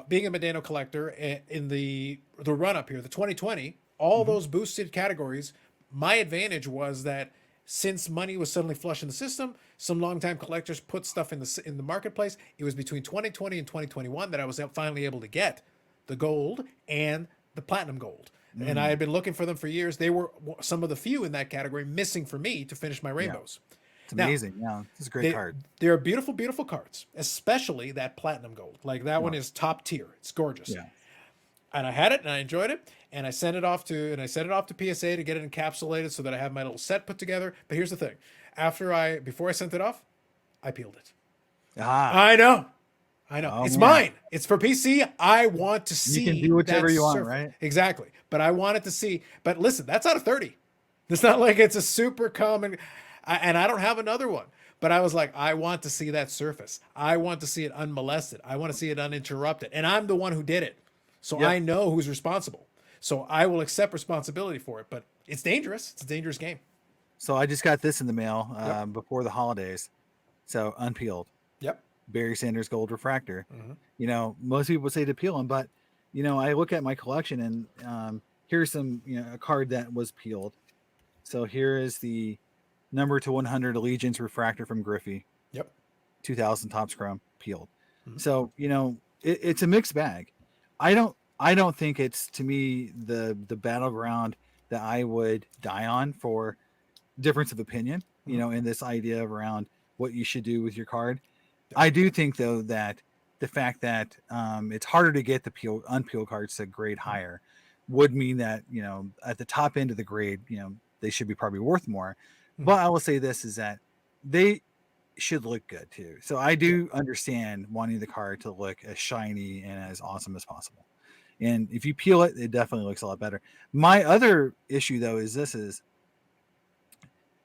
being a Medano collector in the run up here, the 2020, all Mhm. those boosted categories, my advantage was that since money was suddenly flush in the system, some longtime collectors put stuff in the marketplace. It was between 2020 and 2021 that I was finally able to get the gold and the platinum gold. And I Mm. had been looking for them for years. They were some of the few in that category missing for me to finish my Yeah. rainbows. It's Now, amazing. Yeah. It's a great they card. they're beautiful, beautiful cards, especially that platinum gold. Like that Yeah. one is top tier. It's gorgeous. Yeah. And I had it and I enjoyed it. And I sent it off to PSA to get it encapsulated so that I have my little set put together. But here's the thing. Before I sent it off, I peeled it. Ah. I know. I know. Oh It's man. mine. It's for PC. I want to You can see do that whatever you want, surface. right? Exactly. But I wanted to see. But listen, that's out of 30. It's not like it's a super common. And I don't have another one. But I was like, I want to see that surface. I want to see it unmolested. I want to see it uninterrupted. And I'm the one who did it. So Yep. I know who's responsible. So I will accept responsibility for it. But it's dangerous. It's a dangerous game. So I just got this in the mail Yep. before the holidays. So unpeeled. Yep. Barry Sanders Gold Refractor. Hmm. Most people say to peel them, but I look at my collection and here's a card that was peeled. So here is the number to 100 Allegiance Refractor from Griffey, Yep. 2000 Topps Chrome peeled. Hmm. So it's a mixed bag. I don't think it's, to me, the battleground that I would die on for difference of opinion. In this idea around what you should do with your card. I do think, though, that the fact that it's harder to get the unpeeled cards to grade higher would mean that at the top end of the grade, they should be probably worth more. But I will say this is that they should look good too. So I Yeah. do understand wanting the card to look as shiny and as awesome as possible. And if you peel it, it definitely looks a lot better. My other issue, though, is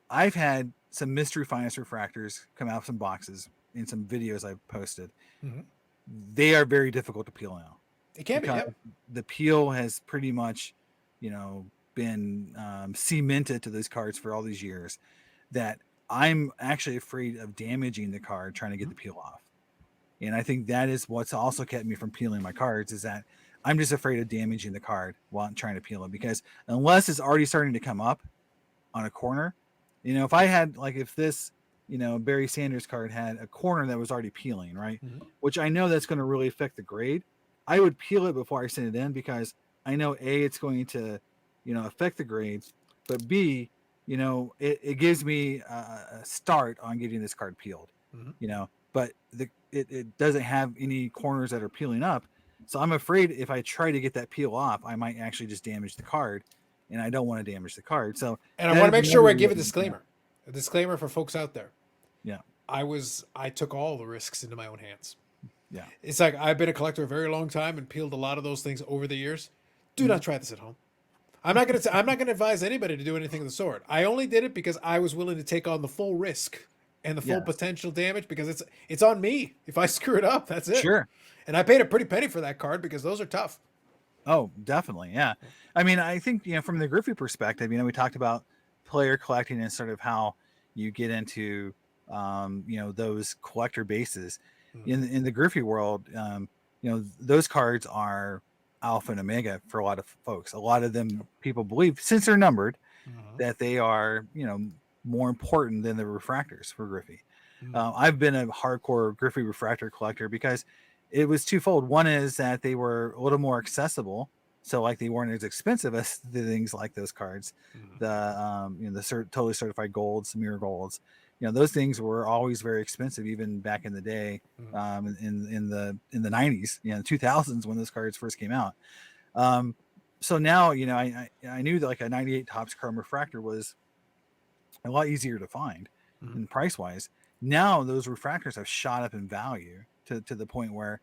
I've had some mystery finest refractors come out of some boxes in some videos I've posted. Hmm. They are very difficult to peel now It can be. because Yep. the peel has pretty much, been cemented to those cards for all these years that I'm actually afraid of damaging the card trying to get the peel off. And I think that is what's also kept me from peeling my cards, is that I'm just afraid of damaging the card while I'm trying to peel it, because unless it's already starting to come up on a corner, if this, Barry Sanders card had a corner that was already peeling, right? Hmm. Which I know that's going to really affect the grade. I would peel it before I send it in, because I know A, it's going to, affect the grade, but B, it gives me a start on getting this card peeled, Hmm. but it doesn't have any corners that are peeling up. So I'm afraid if I try to get that peel off, I might actually just damage the card, and I don't want to damage the card. So And I that want to is make sure another I give a reason. Yeah. disclaimer. A disclaimer for folks out there. Yeah. I took all the risks into my own hands. Yeah. It's like I've been a collector a very long time and peeled a lot of those things over the years. Do Mhm. not try this at home. I'm not gonna advise anybody to do anything of the sort. I only did it because I was willing to take on the full risk and the full Yes. potential damage, because it's on me. If I screw it up, that's it. Sure. And I paid a pretty penny for that card because those are tough. Oh, definitely. Yeah. I mean, I think, from the Griffey perspective, we talked about player collecting and sort of how you get into, those collector bases Mhm. in the Griffey world. Those cards are alpha and omega for a lot of folks. A lot of them, people believe, since they're numbered, Mhm. that they are, more important than the refractors for Griffey. Mhm. I've been a hardcore Griffey refractor collector because it was twofold. One is that they were a little more accessible, so like they weren't as expensive as the things like those cards, Mhm. the totally certified golds, mirror golds. Those things were always very expensive, even back in the day, Mhm. in the 90s, 2000s, when those cards first came out. Um, so now, I knew that like a 98 tops chrome refractor was a lot easier to find Mhm. and price wise. Now those refractors have shot up in value to the point where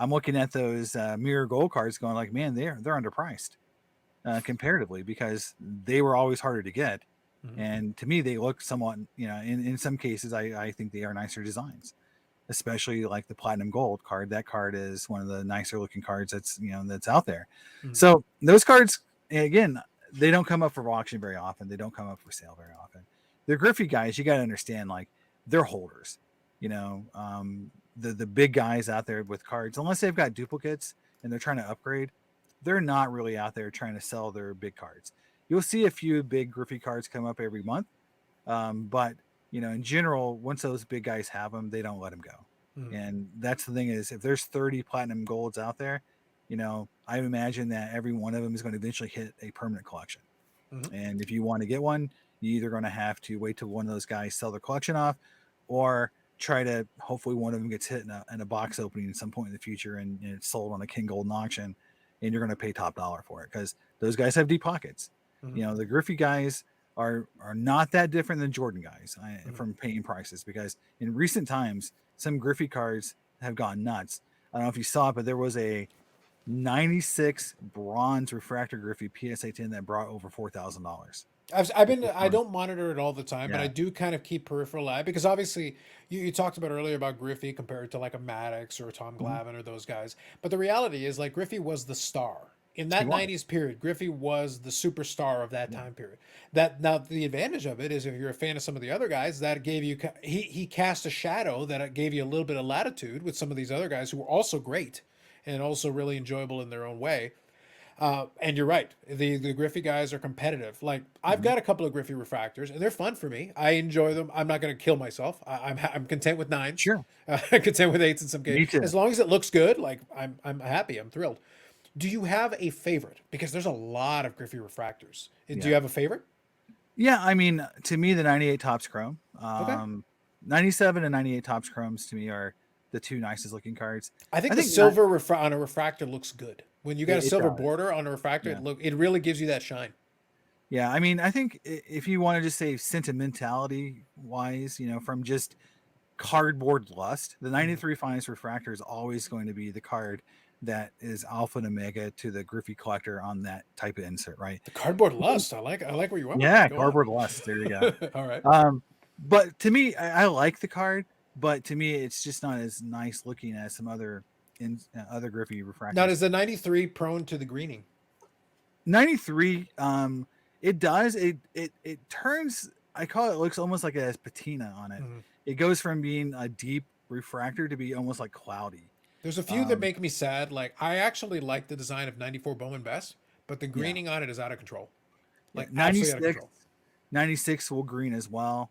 I'm looking at those mirror gold cards going like, man, they're underpriced comparatively, because they were always harder to get. Mhm. And to me, they look somewhat, in some cases, I think they are nicer designs, especially like the platinum gold card. That card is one of the nicer looking cards that's out there. Mhm. So those cards, again, they don't come up for auction very often. They don't come up for sale very often. The Griffey guys, you got to understand, like, they're holders. The big guys out there with cards, unless they've got duplicates and they're trying to upgrade, they're not really out there trying to sell their big cards. You'll see a few big Griffey cards come up every month, but in general, once those big guys have them, they don't let them go. Mhm. And that's the thing, is if there's 30 platinum golds out there, I imagine that every one of them is going to eventually hit a permanent collection. Mhm. And if you want to get one, you're either going to have to wait till one of those guys sell their collection off, or try to, hopefully one of them gets hit in a box opening at some point in the future, and it's sold on a King Golden auction, and you're going to pay top dollar for it, because those guys have deep pockets. Mhm. The Griffey guys are not that different than Jordan guys Mhm. from paying prices, because in recent times some Griffey cards have gone nuts. I don't know if you saw it, but there was a 96 bronze refractor Griffey PSA 10 that brought over $4,000. I don't monitor it all the time, but I Yeah. do kind of keep peripheral eye because obviously you talked about earlier about Griffey compared to like a Maddox or a Tom Mhm. Glavine or those guys. But the reality is like Griffey was the star. In He that was. 90s period, Griffey was the superstar of that Yeah. time period. That now the advantage of it is if you're a fan of some of the other guys, that gave you he cast a shadow that gave you a little bit of latitude with some of these other guys who were also great and also really enjoyable in their own way. And you're right. The Griffey guys are competitive. Like I've Mhm. got a couple of Griffey refractors, and they're fun for me. I enjoy them. I'm not going to kill myself. I'm content with nines. Sure. Content with eights in some cases. Me too. As long as it looks good, like I'm happy. I'm thrilled. Do you have a favorite? Because there's a lot of Griffey refractors. Do you Yeah. have a favorite? Yeah. I mean, to me, the 98 tops chrome, Okay. 97 and 98 tops chromes to me are the two nicest looking cards. I think I the think not, silver on a refractor looks good. When you got a it silver does. border on a refractor, Yeah. it really gives you that shine. Yeah. I mean, I think if you want to just say sentimentality wise, from just cardboard lust, the Mhm. 93 finest refractor is always going to be the card that is alpha and omega to the Griffey collector on that type of insert, right? The cardboard lust. I like where you went with that. Yeah, Go on. cardboard lust. There you go. All right. But to me, I like the card, but to me, it's just not as nice looking as some other Griffey Now, refractors. does the 93 prone to the greening? 93, it does. It turns. I call it, looks almost like it has patina on it. Mhm. It goes from being a deep refractor to be almost like cloudy. There's a few that Um, make me sad. Like, I actually like the design of 94 Bowman best, but the yeah, greening on it is out of control. yeah. Like, absolutely out of 96, control. 96 will green as well.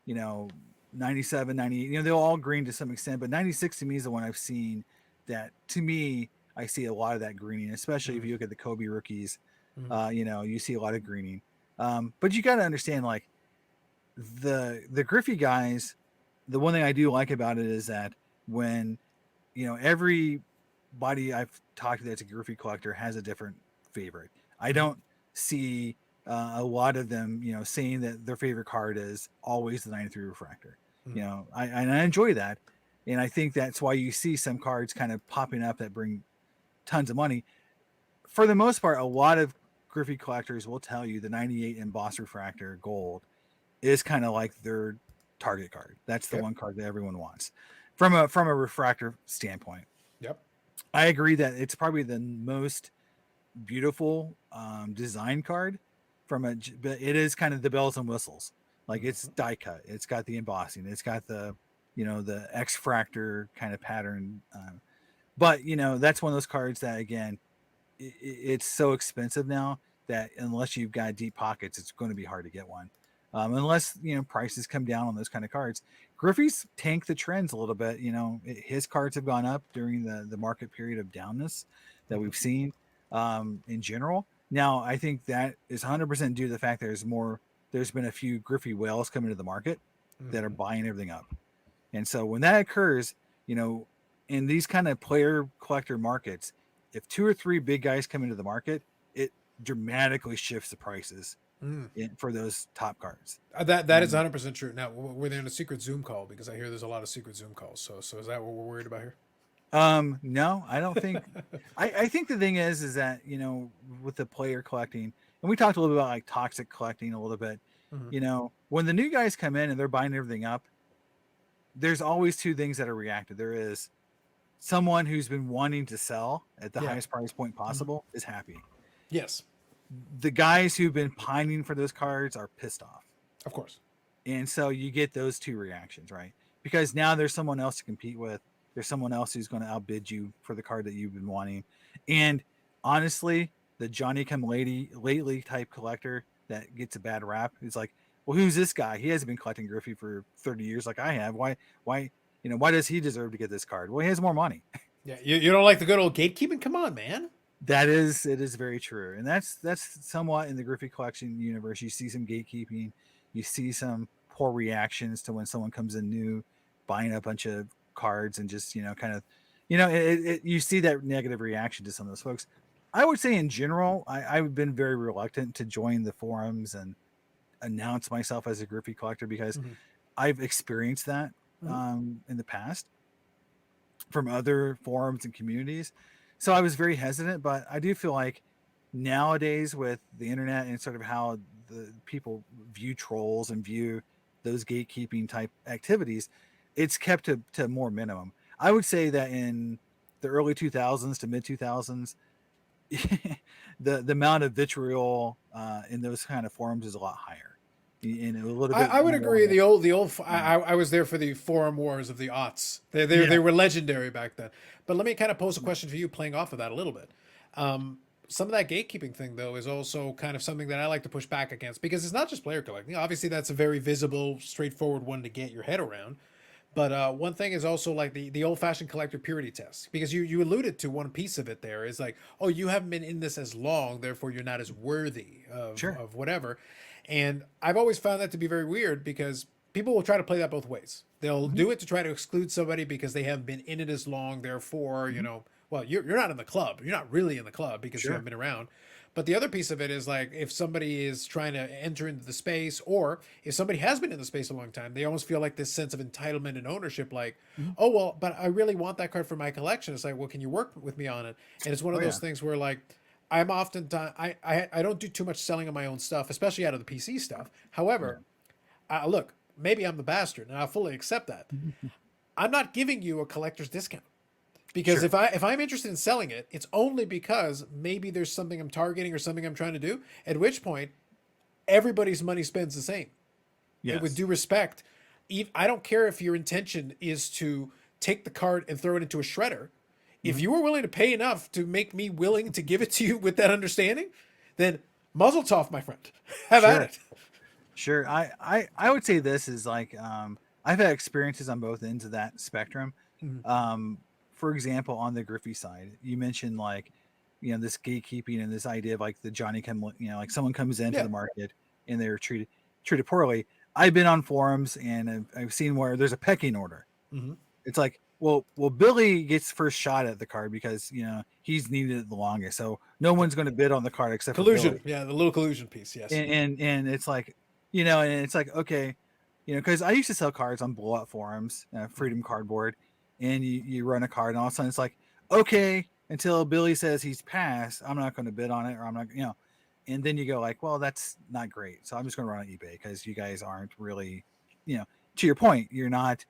You know, 97, 98, they'll all green to some extent, but 96 to me is the one I've seen that, to me, I see a lot of that greening, especially if Mhm. you look at the Kobe rookies. Mhm. You see a lot of greening. But you got to understand, like, the Griffey guys, the one thing I do like about it is that when, everybody I've talked to that's a Griffey collector has a different favorite. I Mhm. don't see a lot of them, saying that their favorite card is always the 93 refractor. Mhm. I enjoy that. And I think that's why you see some cards kind of popping up that bring tons of money. For the most part, a lot of Griffey collectors will tell you the 98 embossed refractor gold is kind of like their target card. That's the Okay. one card that everyone wants from a refractor standpoint. Yep. I agree that it's probably the most beautiful design card but it is kind of the bells and whistles. Like, it's Mhm. die cut. It's got the embossing. It's got the X fractor kind of pattern. But that's one of those cards that, again, it's so expensive now that unless you've got deep pockets, it's going to be hard to get one. Unless prices come down on those kind of cards. Griffey's tanked the trends a little bit. His cards have gone up during the market period of downness that Mhm. we've seen. in general. Now, I think that is 100% due to the fact there's been a few Griffey whales coming to the market that are Hmm. buying everything up. And so when that occurs, you know, in these kind of player collector markets, if two or three big guys come into the market, it dramatically shifts the prices for those top cards. That is Um, 100% true. Now, we're there in a secret Zoom call because I hear there's a lot of secret Zoom calls. So is that what we're worried about here? no, I don't think. I think the thing is that with the player collecting, and we talked a little bit about like toxic collecting a little bit. Hmm. When the new guys come in and they're buying everything up, there's always two things that are reacted. There is someone who's been wanting to sell at the Yeah. highest price point Hmm. possible is happy. Yes, The guys who've been pining for those cards are pissed off. of course. And so you get those two reactions, right? Because now there's someone else to compete with. There's someone else who's going to outbid you for the card that you've been wanting. And honestly, the Johnny come lately type collector that gets a bad rap is like, well, who's this guy? He hasn't been collecting Griffey for 30 years like I have. Why does he deserve to get this card? Well, he has more money. Yeah, you don't like the good old gatekeeping? Come on, man. It is very true, and that's somewhat in the Griffey collection universe. You see some gatekeeping, you see some poor reactions to when someone comes in new, buying a bunch of cards and just kind of, you see that negative reaction to some of those folks. I would say in general, I've been very reluctant to join the forums and announce myself as a Griffey collector because Hmm. I've experienced that Hmm. in the past from other forums and communities. So I was very hesitant, but I do feel like nowadays with the internet and sort of how the people view trolls and view those gatekeeping type activities, it's kept to more minimum. I would say that in the early 2000s to mid 2000s, the amount of vitriol in those kind of forums is a lot higher and a little bit I would agree. more. The old. Yeah, I was there for the forum wars of the aughts. They yeah, were legendary back then. But let me kind of pose a question for you, playing off of that a little bit. Some of that gatekeeping thing, though, is also kind of something that I like to push back against because it's not just player collecting. Obviously, that's a very visible, straightforward one to get your head around. But one thing is also like the old fashioned collector purity test, because you alluded to one piece of it there is like, oh, you haven't been in this as long, therefore you're not as worthy sure. of whatever. And I've always found that to be very weird because people will try to play that both ways. They'll Hmm. do it to try to exclude somebody because they haven't been in it as long, therefore, Hmm. well, you're not in the club. You're not really in the club because you haven't Sure. been around. But the other piece of it is like if somebody is trying to enter into the space, or if somebody has been in the space a long time, they almost feel like this sense of entitlement and ownership, like, Mhm. oh well, but I really want that card for my collection. It's like, well, can you work with me on it? And it's one Oh of yeah. those things where like I'm often I don't do too much selling of my own stuff, especially out of the PC stuff. Yeah. However, look, maybe I'm the bastard, and I fully accept that. Mhm. I'm not giving you a collector's discount. Because Sure. if I'm interested in selling it, it's only because maybe there's something I'm targeting or something I'm trying to do. At which point, everybody's money spends the same. With Yes. due respect, I don't care if your intention is to take the card and throw it into a shredder. If Mhm. you are willing to pay enough to make me willing to give it to you with that understanding, then muzzle tough, my friend. Have at Sure. it. Sure. I would say this is like I've had experiences on both ends of that spectrum. Mhm. Um, for example, on the Griffey side, you mentioned like this gatekeeping and this idea of like the Johnny come like someone comes into Yeah. the market and they're treated poorly. I've been on forums and I've seen where there's a pecking order. Hmm. It's like, well, Billy gets first shot at the card because he's needed it the longest, so no Yeah. one's going to bid on the card except for Collusion. Billy. Yeah, the little collusion piece. Yes. And it's like, and it's like, okay, because I used to sell cards on blowout forums, Hmm. Freedom Cardboard, and you run a card, and all of a sudden it's like, okay, until Billy says he's passed, I'm not going to bid on it, or I'm not, and then you go like, well, that's not great, so I'm just going to run on eBay because you guys aren't really, to your point, you're not.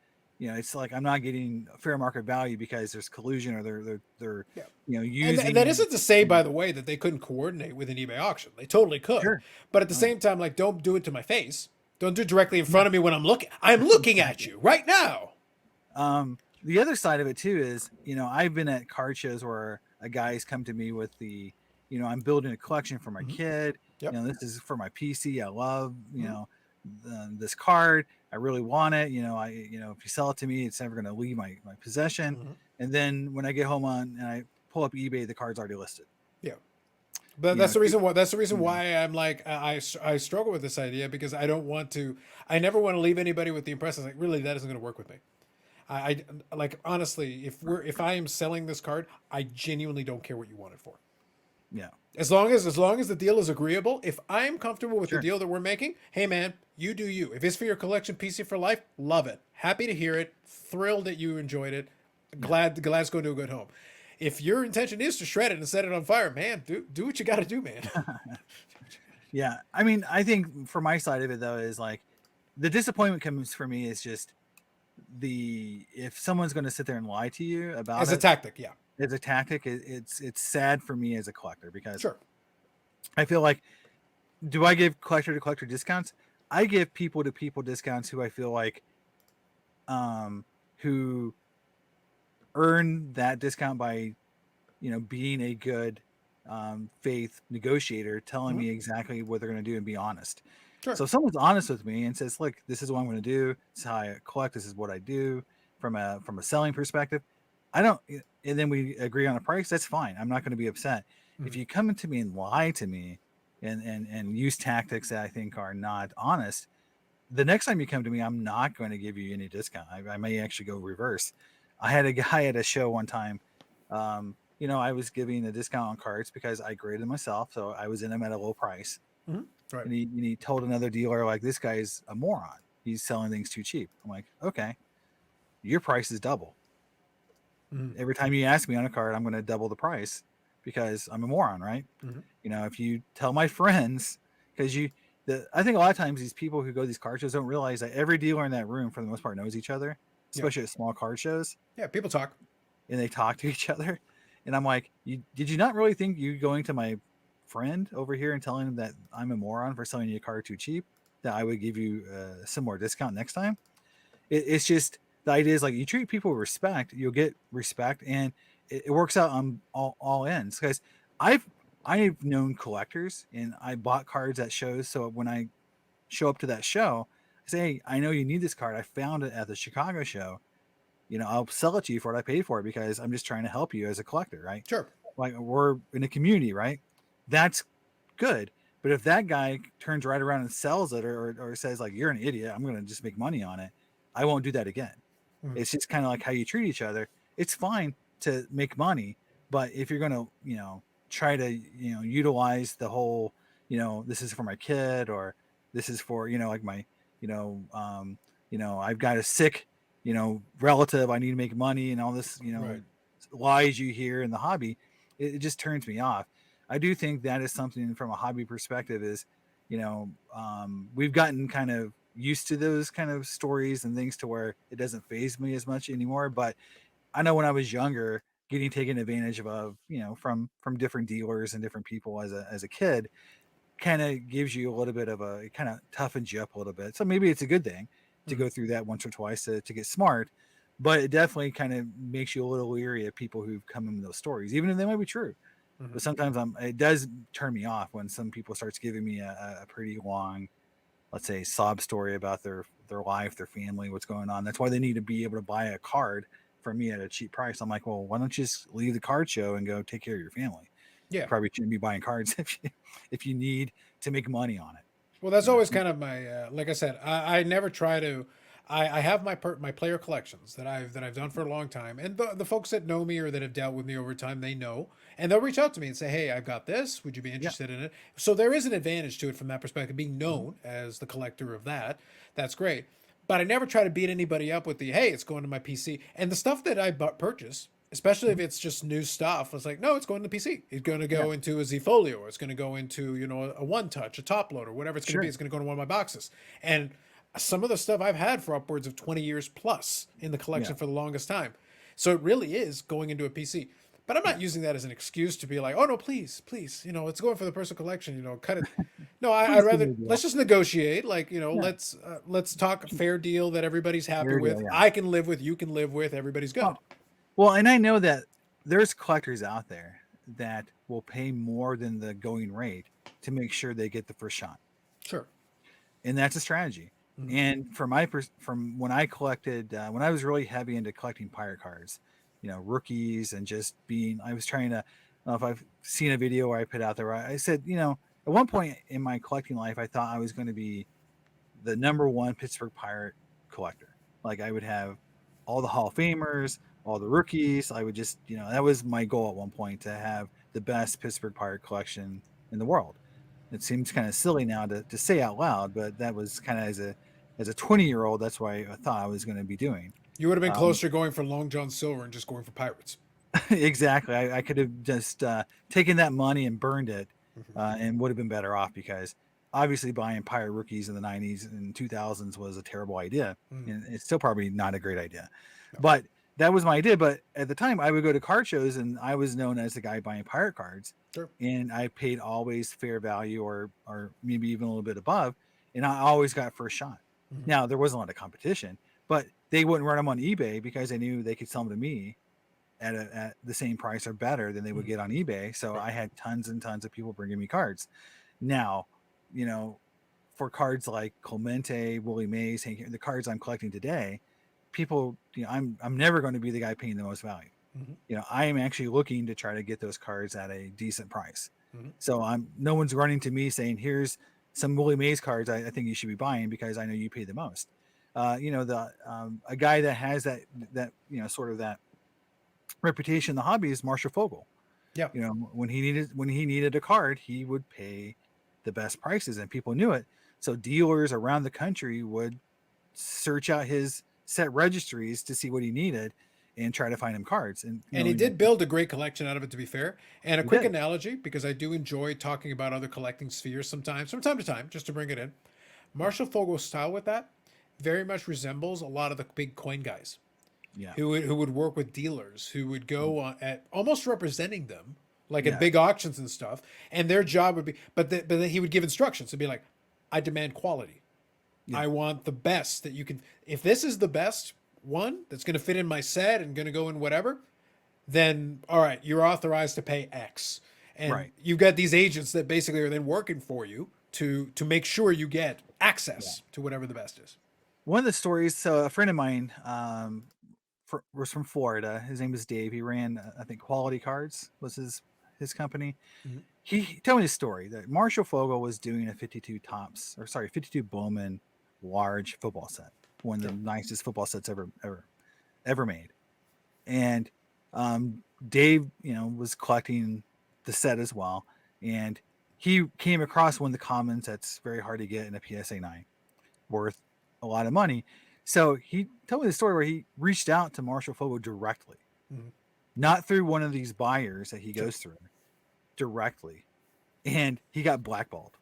It's like I'm not getting fair market value because there's collusion or they're Yeah. And that using. isn't to say, by the way, that they couldn't coordinate with an eBay auction. They totally could. Sure. But at the Oh, yeah. same time, like, don't do it to my face. Don't do it directly in front of me when I'm looking. I'm looking at Exactly. you right now. The other side of it too is, I've been at card shows where a guy's come to me with I'm building a collection for my Hmm. kid. Yep. This is for my PC. I love, Hmm. this card. I really want it. If you sell it to me, it's never going to leave my possession. Hmm. And then when I get home and I pull up eBay, the card's already listed. Yeah. But You know, that's the reason you know, why I'm like I struggle with this idea because I don't want to. I never want to leave anybody with the impression like really that isn't going to work with me. I like honestly, if I am selling this card, I genuinely don't care what you want it for. yeah, As long as the deal is agreeable, if I'm comfortable with the sure, deal that we're making, hey man, you do you. If it's for your collection PC for life, love it. Happy to hear it. Thrilled that you enjoyed it. yeah. Glad it's going to a good home. If your intention is to shred it and set it on fire, man, do what you got to do, man. Yeah, I mean, I think for my side of it though is like the disappointment comes for me is just the if someone's going to sit there and lie to you about As a it tactic, yeah, as a tactic, it's sad for me as a collector because sure. I feel like do I give collector to collector discounts? I give people to people discounts who I feel like who earn that discount by being a good faith negotiator, telling Hmm. me exactly what they're going to do and be honest. Sure. So if someone's honest with me and says, "Look, this is what I'm going to do. This is how I collect. This is what I do from a selling perspective," I don't, and then we agree on a price. That's fine. I'm not going to be upset. If Hmm. you come to me and lie to me and use tactics that I think are not honest, the next time you come to me, I'm not going to give you any discount. I may actually go reverse. I had a guy at a show one time. I was giving a discount on cards because I graded myself, so I was in them at a low price. Hmm. Right. And he told another dealer like, "This guy's a moron. He's selling things too cheap." I'm like, "Okay, your price is double. Hmm. Every time you ask me on a card, I'm going to double the price because I'm a moron, right?" Hmm. If you tell my friends, because I think a lot of times these people who go to these card shows don't realize that every dealer in that room, for the most part, knows each other, Yeah. especially at small card shows, Yeah. People talk. and they talk to each other. And I'm like, did you not really think you going to my friend over here and telling him that I'm a moron for selling you a card too cheap, that I would give you a similar discount next time? It's just the idea is like you treat people with respect, you'll get respect, and it works out on all ends. Because I've I've known collectors and I bought cards at shows. So when I show up to that show, I say, "Hey, I know you need this card. I found it at the Chicago show. I'll sell it to you for what I paid for it because I'm just trying to help you as a collector, right? Sure. Like we're in a community, right? That's good. But if that guy turns right around and sells it or says like you're an idiot, I'm gonna just make money on it, I won't do that again. Hmm. It's just kind of like how you treat each other. It's fine to make money, but if you're gonna, try to, utilize the whole, this is for my kid or this is for, like my, you know, I've got a sick, relative, I need to make money and all this, Right. lies you hear in the hobby, it just turns me off. I do think that is something from a hobby perspective is, we've gotten kind of used to those kind of stories and things to where it doesn't phase me as much anymore. But I know when I was younger, getting taken advantage of, from different dealers and different people as a kid, kind of gives you a little bit of it kind of toughens you up a little bit. So maybe it's a good thing to Hmm. go through that once or twice to get smart, but it definitely kind of makes you a little leery of people who've come in with those stories, even if they might be true. Hmm. But sometimes it does turn me off when some people starts giving me a pretty long, let's say, sob story about their life, their family, what's going on. That's why they need to be able to buy a card from me at a cheap price. I'm like, well, why don't you just leave the card show and go take care of your family? You Yeah. probably shouldn't be buying cards if you need to make money on it. Well, that's You know, always kind of my like I said. I never try to. I have my player collections that I've done for a long time, and the folks that know me or that have dealt with me over time, they know, and they'll reach out to me and say, "Hey, I've got this. Would you be yeah, interested in it?" So there is an advantage to it from that perspective, being mhm, known as the collector of that. That's great, but I never try to beat anybody up with the, "Hey, it's going to my PC," and the stuff that I purchase. Especially if mhm, it's just new stuff, it's like, no, it's going to the PC. It's going to yeah, go into a Zfolio, or it's going to go into a one touch, a top load, or whatever it's going to be. sure, It's going to go into one of my boxes. And some of the stuff I've had for upwards of 20 years plus in the yeah, collection for the longest time. So it really is going into a PC. But I'm yeah. not using that as an excuse to be like, oh no, please, please, it's going for the personal collection. Cut it. No, I'd Please give rather me a deal. let's just negotiate. Like, Yeah, let's talk a fair deal that everybody's happy fair with. deal. Yeah. I can live with, you can live with, everybody's good. Well, well, and I know that there's collectors out there that will pay more than the going rate to make sure they get the first shot, Sure. and that's a strategy. Mhm. And from when I collected, when I was really heavy into collecting pirate cards, rookies and just being, I was trying to. know if I've seen a video where I put out there. Where I said, at one point in my collecting life, I thought I was going to be the number one Pittsburgh Pirate collector. Like I would have all the Hall of Famers, all the rookies. I would just, that was my goal at one point, to have the best Pittsburgh Pirate collection in the world. It seems kind of silly now to say out loud, but that was kind of as a 20-year-old, that's what I thought I was going to be doing. You would have been Um, closer going for Long John Silver and just going for Pirates. exactly. I could have just taken that money and burned it, Mm-hmm. and would have been better off, because obviously buying Pirate rookies in the 90s and 2000s was a terrible idea. Mm, And it's still probably not a great idea. no. But that was my idea. But at the time, I would go to card shows and I was known as the guy buying Pirate cards. Sure. And I paid always fair value, or maybe even a little bit above. And I always got first shot. Mm-hmm. Now, there wasn't a lot of competition, but they wouldn't run them on eBay because they knew they could sell them to me at the same price or better than they would get on eBay. So Right. I had tons and tons of people bringing me cards. Now, you know, for cards like Clemente, Willie Mays, the cards I'm collecting today, people, I'm never going to be the guy paying the most value. Mm-hmm. I am actually looking to try to get those cards at a decent price. Mm-hmm. So no one's running to me saying, here's some Willie Mays cards I think you should be buying because I know you pay the most. A guy that has that sort of that reputation in the hobby is Marshall Fogel. Yeah. When he needed a card, he would pay the best prices, and people knew it. So dealers around the country would search out his set registries to see what he needed and try to find him cards. And And he did build a great collection out of it, to be fair. And a he quick did. analogy, because I do enjoy talking about other collecting spheres sometimes, from time to time, just to bring it in. Marshall Fogel's style with that very much resembles a lot of the big coin guys Yeah. who would work with dealers, who would go at almost representing them, like at Yeah. big auctions and stuff. And their job would be, but then he would give instructions to be like, I demand quality. Yeah. I want the best that you can. If this is the best one that's going to fit in my set and going to go in whatever, then all right, you're authorized to pay X. And Right. you've got these agents that basically are then working for you to make sure you get access to whatever the best is. One of the stories, so a friend of mine was from Florida. His name is Dave. He ran, I think, Quality Cards was his company. Mm-hmm. He told me a story that Marshall Fogel was doing a 52 Bowman large football set, one of the nicest football sets ever made. And Dave, was collecting the set as well, and he came across one of the commons that's very hard to get in a PSA 9, worth a lot of money. So he told me the story where he reached out to Marshall Fogel directly, Mm-hmm. not through one of these buyers that he goes through, directly, and he got blackballed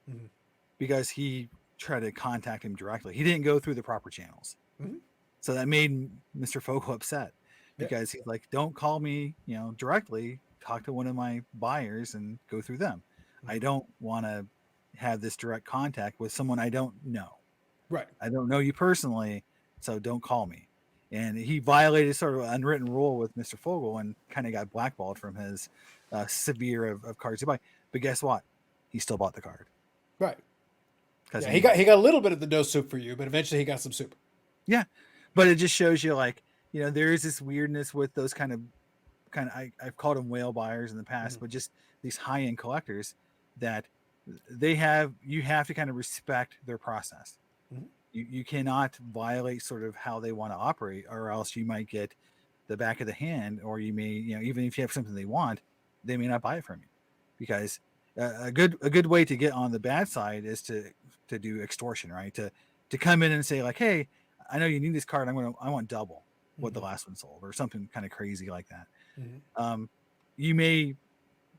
Mm-hmm. because he tried to contact him directly. He didn't go through the proper channels. Mm-hmm. So that made Mr. Fogel upset Yeah. because he's like, don't call me, directly. Talk to one of my buyers and go through them. Mm-hmm. I don't want to have this direct contact with someone I don't know. Right. I don't know you personally, so don't call me. And he violated sort of an unwritten rule with Mr. Fogel and kind of got blackballed from his severe of cards to buy. But guess what? He still bought the card. Right. Because Yeah, he got a little bit of the no soup for you, but eventually he got some soup. Yeah, but it just shows you, like, there is this weirdness with those kind of I've called them whale buyers in the past, Mm-hmm. but just these high end collectors that you have to kind of respect their process. Mm-hmm. You cannot violate sort of how they want to operate, or else you might get the back of the hand, or you may, even if you have something they want, they may not buy it from you, because a good way to get on the bad side is to do extortion, right? To come in and say, like, hey, I know you need this card. I want double what the last one sold, or something kind of crazy like that. Mm-hmm. You may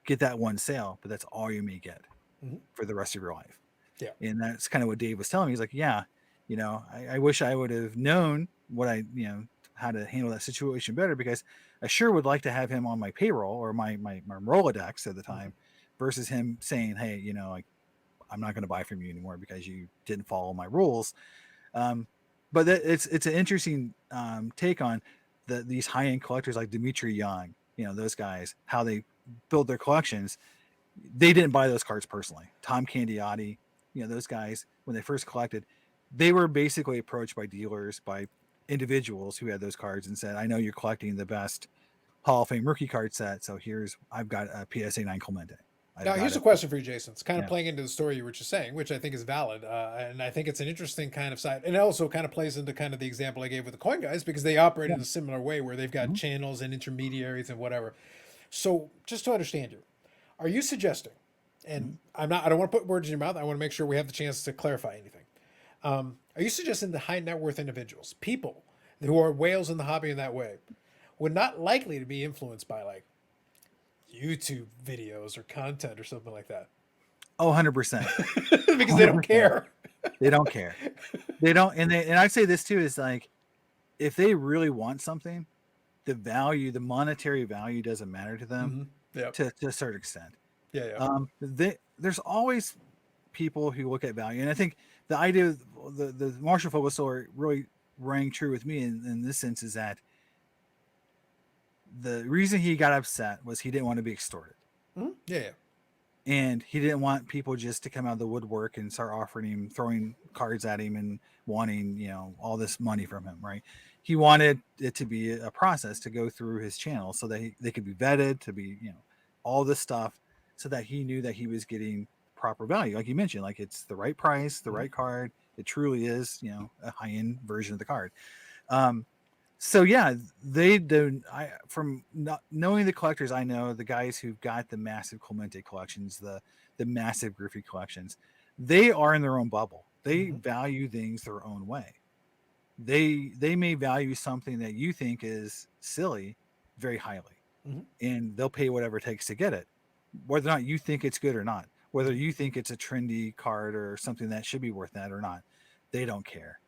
get that one sale, but that's all you may get Mm-hmm. for the rest of your life. Yeah. And that's kind of what Dave was telling me. He's like, yeah, I wish I would have known how to handle that situation better, because I sure would like to have him on my payroll or my Rolodex at the time, versus him saying, hey, like, I'm not going to buy from you anymore because you didn't follow my rules. But it's an interesting take on these high-end collectors like Dimitri Young, those guys, how they build their collections. They didn't buy those cards personally. Tom Candiotti, those guys, when they first collected, they were basically approached by dealers, by individuals who had those cards and said, I know you're collecting the best Hall of Fame rookie card set. So I've got a PSA 9 Clemente. I've Now, got here's a it. question for you, Jason. It's kind of Yeah. playing into the story you were just saying, which I think is valid, and I think it's an interesting kind of side, and it also kind of plays into kind of the example I gave with the coin guys because they operate Yeah. in a similar way where they've got Mhm. channels and intermediaries and whatever. So, just to understand you, are you suggesting? And Mhm. I don't want to put words in your mouth. I want to make sure we have the chance to clarify anything. Are you suggesting the high net worth individuals, people who are whales in the hobby in that way, would not likely to be influenced by like YouTube videos or content or something like that? Oh, 100%. Because they don't 100%. care. They don't care. They don't. And I'd say this too is like, if they really want something, the monetary value doesn't matter to them Mm-hmm. Yeah. to a certain extent. Yeah. Yeah. There's always people who look at value. And I think the idea of the Marshall Phobos story really rang true with me in this sense is that the reason he got upset was he didn't want to be extorted. Mm-hmm. Yeah. Yeah. And he didn't want people just to come out of the woodwork and start offering him, throwing cards at him and wanting, all this money from him, right? He wanted it to be a process to go through his channel so that they could be vetted, to be, all this stuff, so that he knew that he was getting proper value. Like you mentioned, like it's the right price, the Mm-hmm. right card. It truly is, a high end version of the card. Um, so yeah, they do. From not knowing the collectors, I know the guys who've got the massive Clemente collections, the massive Griffey collections. They are in their own bubble. They Mm-hmm. value things their own way. They may value something that you think is silly very highly, Mm-hmm. and they'll pay whatever it takes to get it, whether or not you think it's good or not, whether Mm-hmm. you think it's a trendy card or something that should be worth that or not. They don't care.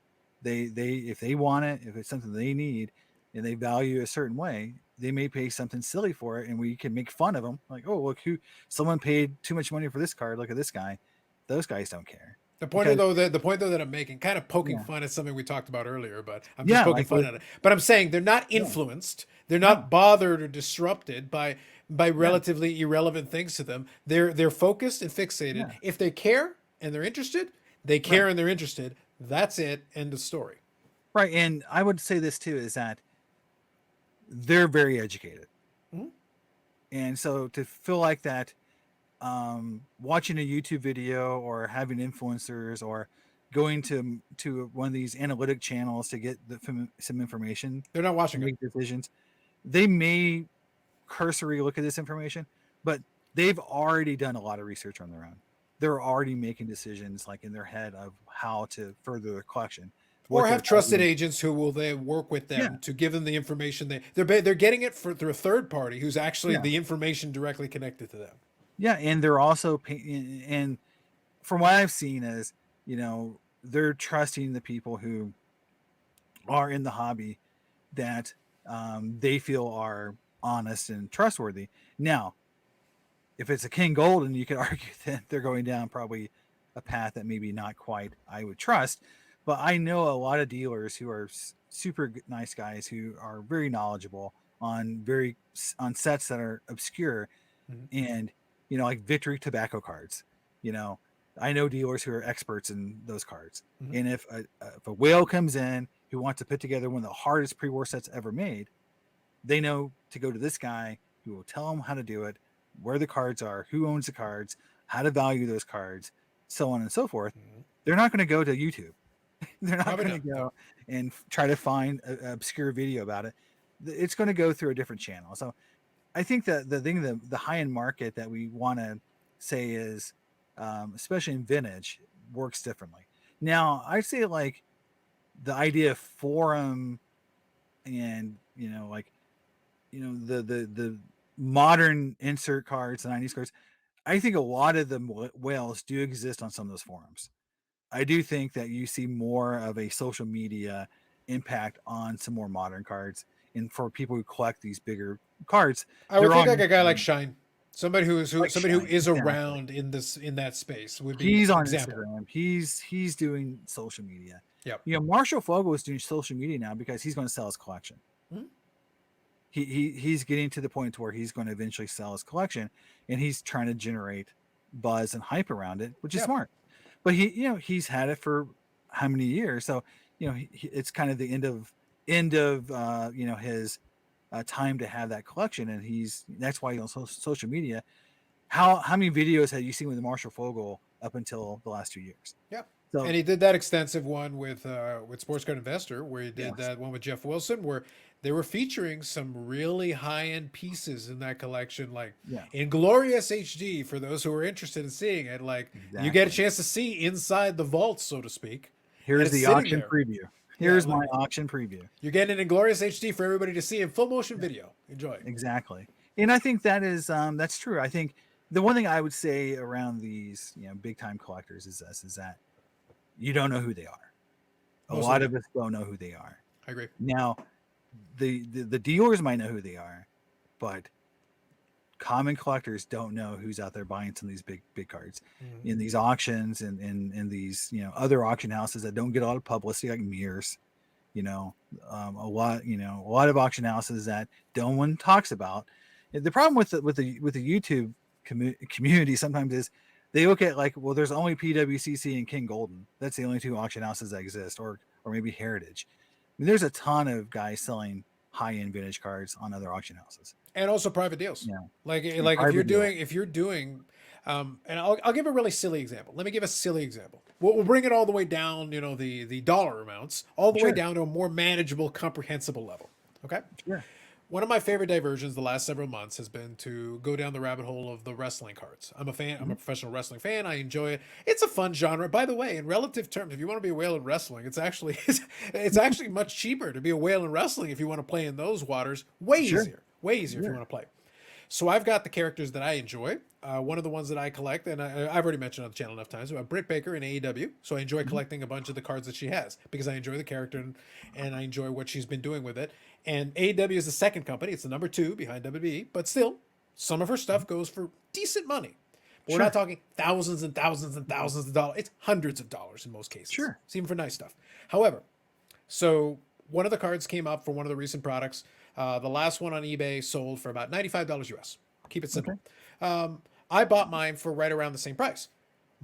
They if they want it, if it's something they need and they value a certain way, they may pay something silly for it, and we can make fun of them like, oh, look, who someone paid too much money for this card, look at this guy. Those guys don't care because The point though that I'm making, kind of poking yeah, fun at something we talked about earlier, but I'm just yeah, poking like fun with at it. But I'm saying they're not yeah, influenced. They're no, not bothered or disrupted by yeah, relatively irrelevant things to them. They're focused and fixated. yeah, If they care and they're interested, they right, care and they're interested. That's it. End of story. right. And I would say this too is that they're very educated, Mhm. and so to feel like that, watching a YouTube video or having influencers or going to one of these analytic channels to get some information They're not to watching it. make decisions, they may cursory look at this information, but they've already done a lot of research on their own. They're already making decisions like in their head of how to further their collection, Or what their have trusted value. agents who will then work with Yeah, them to give them the information they're getting it through a third party who's actually yeah, the information directly connected to them. yeah, and they're also and from what I've seen is, they're trusting the people who are in the hobby that they feel are honest and trustworthy. Now, if it's a King Golden, you could argue that they're going down probably a path that maybe not quite I would trust. But I know a lot of dealers who are super nice guys who are very knowledgeable on sets that are obscure Mhm. and like Victory tobacco cards. You know, I know dealers who are experts in those cards. Mhm. And if a whale comes in who wants to put together one of the hardest pre-war sets ever made, they know to go to this guy who will tell them how to do it, where the cards are, who owns the cards, how to value those cards, so on and so forth. Mhm. They're not going to go to YouTube. They're not Probably going to not. No. go and try to find an obscure video about it. It's going to go through a different channel. So I think that the high end market that we want to say is, especially in vintage, works differently. Now, I say like the idea of forum and like the modern insert cards, the 90s cards. I think a lot of the whales do exist on some of those forums. I do think that you see more of a social media impact on some more modern cards, and for people who collect these bigger cards, I would they're think on like a guy like Instagram, Shine, like somebody who Shine. is Exactly. around in that space would be He's on example. Instagram. He's doing social media. Yep. Marshall Fogel is doing social media now because he's going to sell his collection. Mhm. He's getting to the point where he's going to eventually sell his collection, and he's trying to generate buzz and hype around it, which is Yep. smart. But he's had it for how many years? So it's kind of the end of his time to have that collection, and that's why he's on social media. How many videos have you seen with Marshall Fogel up until the last 2 years? Yeah. So And he did that extensive one with Sports Card Investor, where he did yes, that one with Jeff Wilson, where they were featuring some really high end pieces in that collection, like yeah, in glorious HD for those who are interested in seeing it. Like you get a exactly. chance to see inside the vault, so to speak, and Here's it's the sitting auction there. preview. Yeah, Here's look, my auction preview. you're getting it in glorious HD for everybody to see in full motion Yeah, video. Enjoy. exactly. And I think that's true. I think the one thing I would say around these big time collectors is that you don't know who they are. A Most of lot them of don't. us don't know who they are. I agree. Now, the dealers might know who they are, but common collectors don't know who's out there buying some of these big cards Mhm. in these auctions and in these other auction houses that don't get a lot of publicity, like Mirrors. A lot of auction houses that no one talks about. The problem with the YouTube community sometimes is they look at, like, well, there's only PWCC and King Golden. That's the only two auction houses that exist, or maybe Heritage. I mean, there's a ton of guys selling high end vintage cards on other auction houses. And also private deals. Yeah, and Like private deals. if you're doing, and I'll give a really silly example. Let me give a silly example. We'll bring it all the way down, the dollar amounts, all the way Sure, down to a more manageable, comprehensible level. Okay. sure. One of my favorite diversions the last several months has been to go down the rabbit hole of the wrestling cards. I'm a fan. I'm Mm-hmm. a professional wrestling fan. I enjoy it. It's a fun genre. By the way, in relative terms, if you want to be a whale in wrestling, it's actually much cheaper to be a whale in wrestling if you want to play in those waters. Sure, Way easier if you sure. want to play. So I've got the characters that I enjoy. One of the ones that I collect, and I've already mentioned on the channel enough times, Britt Baker in AEW. So I enjoy Mm-hmm. collecting a bunch of the cards that she has because I enjoy the character and I enjoy what she's been doing with it. And AEW is the second company; it's the number two behind WWE. But still, some of her stuff goes for decent money. But we're not Sure, talking thousands and thousands and thousands of dollars. It's hundreds of dollars in most cases. sure. It's even for nice stuff. However, so one of the cards came up for one of the recent products. The last one on eBay sold for about $95 US. Keep it Okay. simple. I bought mine for right around the same price,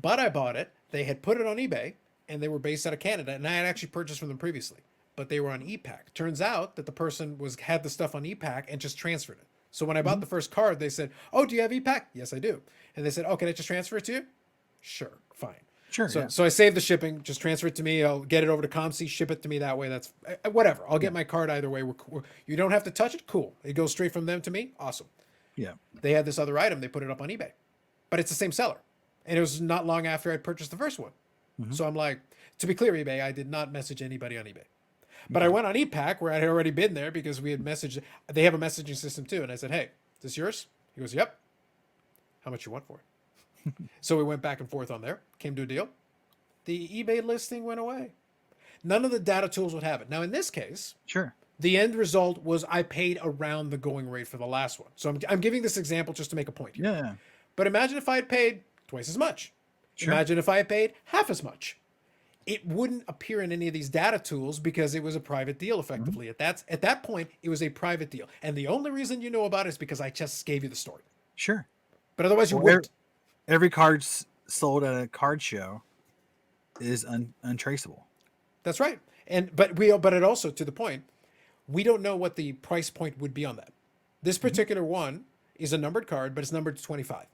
but I bought it. They had put it on eBay, and they were based out of Canada, and I had actually purchased from them previously, but they were on ePack. Turns out that the person had the stuff on ePack and just transferred it. So when I bought Mm-hmm. the first card, they said, "Oh, do you have ePack?" Yes, I do. And they said, "Oh, can I just transfer it to you?" Sure, fine. Sure, So yeah. so I saved the shipping. Just transfer it to me. I'll get it over to ComC, ship it to me that way. That's whatever. I'll Yeah, get my card either way. You don't have to touch it. Cool. It goes straight from them to me. Awesome. yeah. They had this other item. They put it up on eBay, but it's the same seller, and it was not long after I'd purchased the first one. Mm-hmm. So I'm like, to be clear, eBay, I did not message anybody on eBay. But I Okay. went on ePack where I had already been there because we had messaged. They have a messaging system too, and I said, "Hey, is this yours?" He goes, "Yep." How much you want for it? So we went back and forth on there. Came to a deal. The eBay listing went away. None of the data tools would have it. Now in this case, Sure. the end result was I paid around the going rate for the last one. So I'm giving this example just to make a point here. Yeah. But imagine if I had paid twice as much. Sure. Imagine if I had paid half as much. It wouldn't appear in any of these data tools because it was a private deal Mm-hmm. effectively. At that point, it was a private deal. And the only reason you know about it is because I just gave you the story. Sure. But otherwise you Well, wouldn't. every card sold at a card show is untraceable. That's right. But it also, to the point, we don't know what the price point would be on that. This Mm-hmm. particular one is a numbered card, but it's numbered to 25.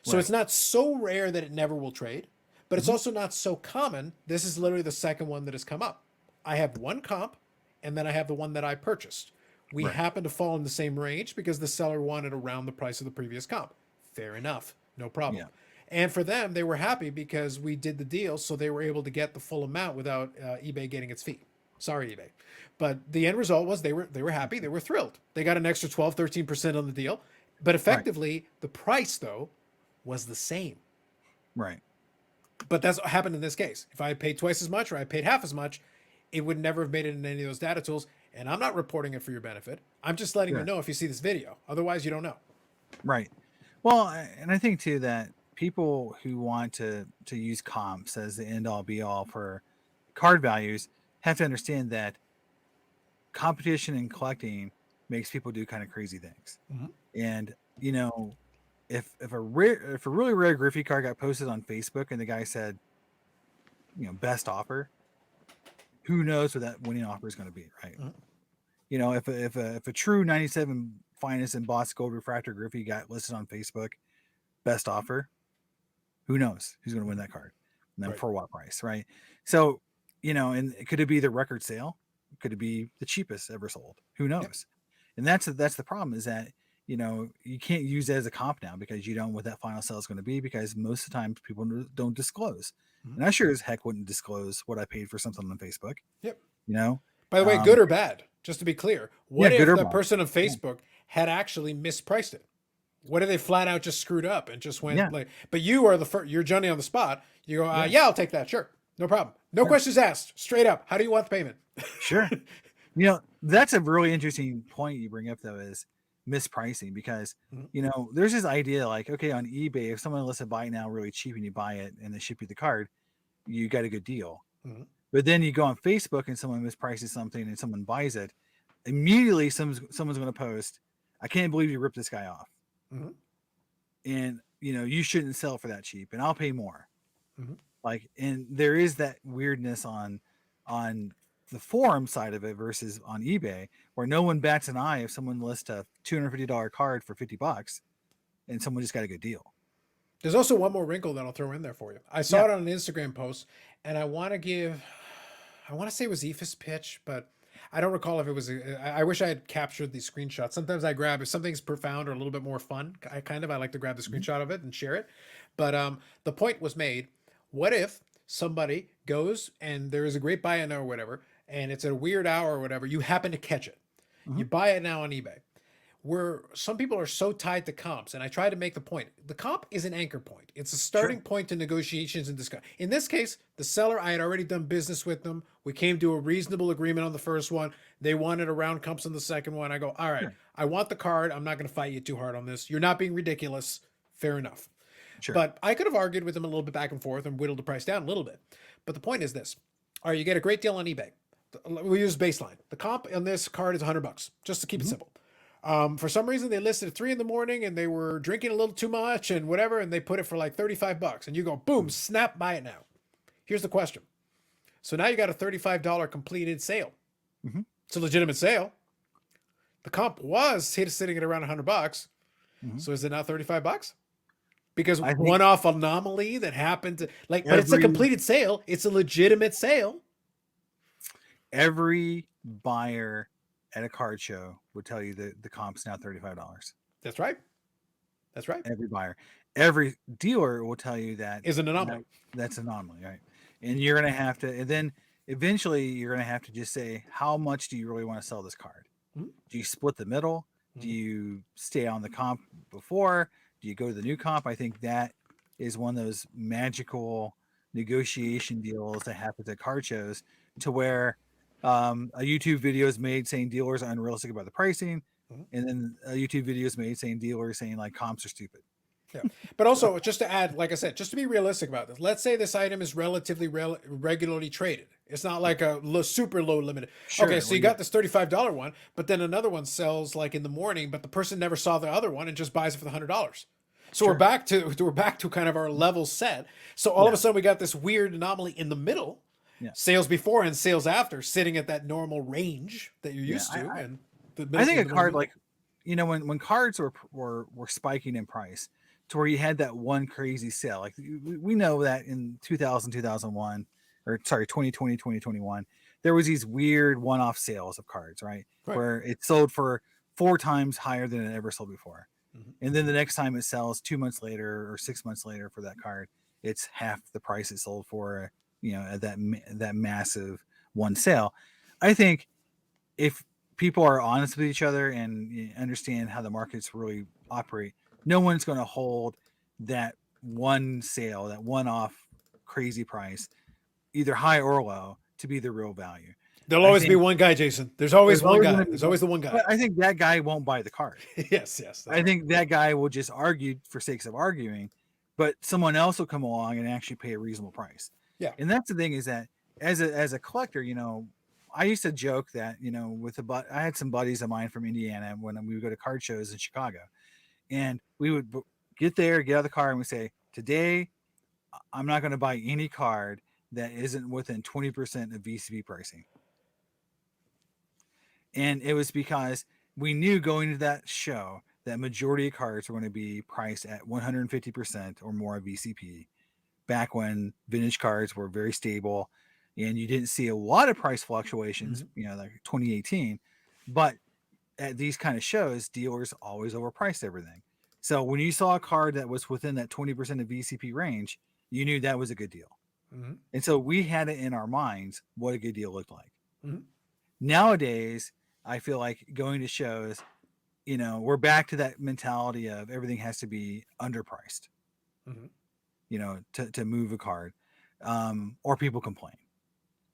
So Right. it's not so rare that it never will trade, but it's Mm-hmm. also not so common. This is literally the second one that has come up. I have one comp, and then I have the one that I purchased. We Right. happen to fall in the same range because the seller wanted around the price of the previous comp. Fair enough. No problem. Yeah. And for them, they were happy because we did the deal, so they were able to get the full amount without eBay getting its fee. Sorry, eBay. But the end result was they were happy. They were thrilled. They got an extra 12, 13% on the deal. But Right. effectively, the price, though, was the same. Right. But that's what happened in this case. If I had paid twice as much or I paid half as much, it would never have made it in any of those data tools. And I'm not reporting it for your benefit. I'm just letting you Sure. know if you see this video. Otherwise, you don't know. Right. Well, and I think too that people who want to use comps as the end all be all for card values have to understand that competition and collecting makes people do kind of crazy things. Mhm. And if a really rare Griffey card got posted on Facebook and the guy said, best offer, who knows what that winning offer is going to be, right? Mhm. if a true 97 finest embossed gold refractor Griffey got listed on Facebook, best offer, who knows who's going to win that card, and then Right. for what price, right? So, and could it be the record sale? Could it be the cheapest ever sold? Who Yep. knows? And that's the problem, is that you can't use it as a comp now, because you don't know what that final sale is going to be, because most of the time people don't disclose. Mhm. And I sure as heck wouldn't disclose what I paid for something on Facebook. Yep. You know, By the way, good or bad, just to be clear, yeah, what good if or the bad. person on Yeah. Facebook had actually mispriced it? What if they flat out just screwed up and just went Yeah. like, but you are the first, you're Johnny on the spot. You go, Yeah. yeah, I'll take that. Sure. No problem. No Sure. questions asked. Straight up. How do you want the payment? Sure. That's a really interesting point you bring up, though, is mispricing, because Mhm. there's this idea like, okay, on eBay, if someone lets it buy it now really cheap and you buy it and they ship you the card, you got a good deal. Mhm. But then you go on Facebook and someone misprices something and someone buys it, immediately someone's going to post, I can't believe you ripped this guy off, Mhm. and you shouldn't sell for that cheap, and I'll pay more. Mhm. Like, and there is that weirdness on the forum side of it versus on eBay, where no one bats an eye if someone lists a $250 card for $50 and someone just got a good deal. There's also one more wrinkle that I'll throw in there for you. I Yeah. saw it on an Instagram post, and I want to say it was Aoife's pitch, but I don't recall if it was. I wish I had captured the screenshot. Sometimes I grab if something's profound or a little bit more fun. I like to grab the Mhm. screenshot of it and share it. But the point was made. What if somebody goes and there is a great buy-in or whatever, and it's at a weird hour or whatever, you happen to catch it. Mhm. You buy it now on eBay. Where some people are so tied to comps, and I try to make the point, the comp is an anchor point. It's a starting Sure. point to negotiations and discussion. In this case, the seller, I had already done business with them. We came to a reasonable agreement on the first one. They wanted a round comps on the second one. I go, all right, Sure. I want the card. I'm not going to fight you too hard on this. You're not being ridiculous. Fair enough. Sure. But I could have argued with them a little bit back and forth and whittled the price down a little bit. But the point is this. All right, you get a great deal on eBay. We use baseline. The comp on this card is $100, just to keep it Mhm. simple. For some reason, they listed at 3 in the morning and they were drinking a little too much and whatever, and they put it for like $35. And you go, boom, snap, buy it now. Here's the question. So now you got a $35 completed sale. Mhm. It's a legitimate sale. The comp was sitting at around $100. Mhm. So is it now $35? Because I think one-off anomaly that happened to but it's a every completed sale. It's a legitimate sale. every buyer at a card show would tell you that the comp's now $35. That's right. That's right. Every buyer, every dealer will tell you that, Is an anomaly. that's an anomaly, right? And you're gonna have to, and then eventually you're gonna have to just say, how much do you really want to sell this card? Mhm. Do you split the middle? Do Mhm. you stay on the comp before? Do you go to the new comp? I think that is one of those magical negotiation deals that happens at card shows, to where a YouTube video is made saying dealers are unrealistic about the pricing, Mhm. and then a YouTube video is made saying dealers saying like comps are stupid. Yeah. But So also, just to add, like I said, just to be realistic about this, let's say this item is relatively regularly traded. It's not like a super low limited. Okay, sure, so well, you yeah, got this $35 one, but then another one sells like in the morning, but the person never saw the other one and just buys it for the $100. So we're sure, back to kind of our level set. So all of yeah, a sudden we got this weird anomaly in the middle, yeah, sales before and sales after, sitting at that normal range that you're yeah. used to, and the I middle think the a middle of the card middle. like, when cards were spiking in price, to where you had that one crazy sale, like we know that in 2000, 2001, or sorry, 2020, 2021, there was these weird one-off sales of cards, right, Right. where it sold for 4 times higher than it ever sold before, Mhm. and then the next time it sells 2 months later or 6 months later for that card, it's half the price it sold for, at that massive one sale. I think if people are honest with each other and understand how the markets really operate, no one's going to hold that one sale, that one off crazy price, either high or low, to be the real value. There'll I always be think one guy, Jason. There's always there's one always going guy. to be There's one, always the one but guy. I think that guy won't buy the card. Yes, that's I right. think that guy will just argue for sakes of arguing, but someone else will come along and actually pay a reasonable price. Yeah. And that's the thing, is that as a collector, I used to joke that, I had some buddies of mine from Indiana when we would go to card shows in Chicago, and we would get there, get out of the car, and we say, today I'm not going to buy any card that isn't within 20% of VCB pricing. And it was because we knew going to that show that majority of cards were going to be priced at 150% or more of VCP back when vintage cards were very stable and you didn't see a lot of price fluctuations, Mm-hmm. like 2018. But at these kind of shows, dealers always overpriced everything. So when you saw a card that was within that 20% of VCP range, you knew that was a good deal. Mm-hmm. And so we had it in our minds what a good deal looked like. Mm-hmm. Nowadays, I feel like going to shows, we're back to that mentality of everything has to be underpriced, Mm-hmm. to move a card, or people complain.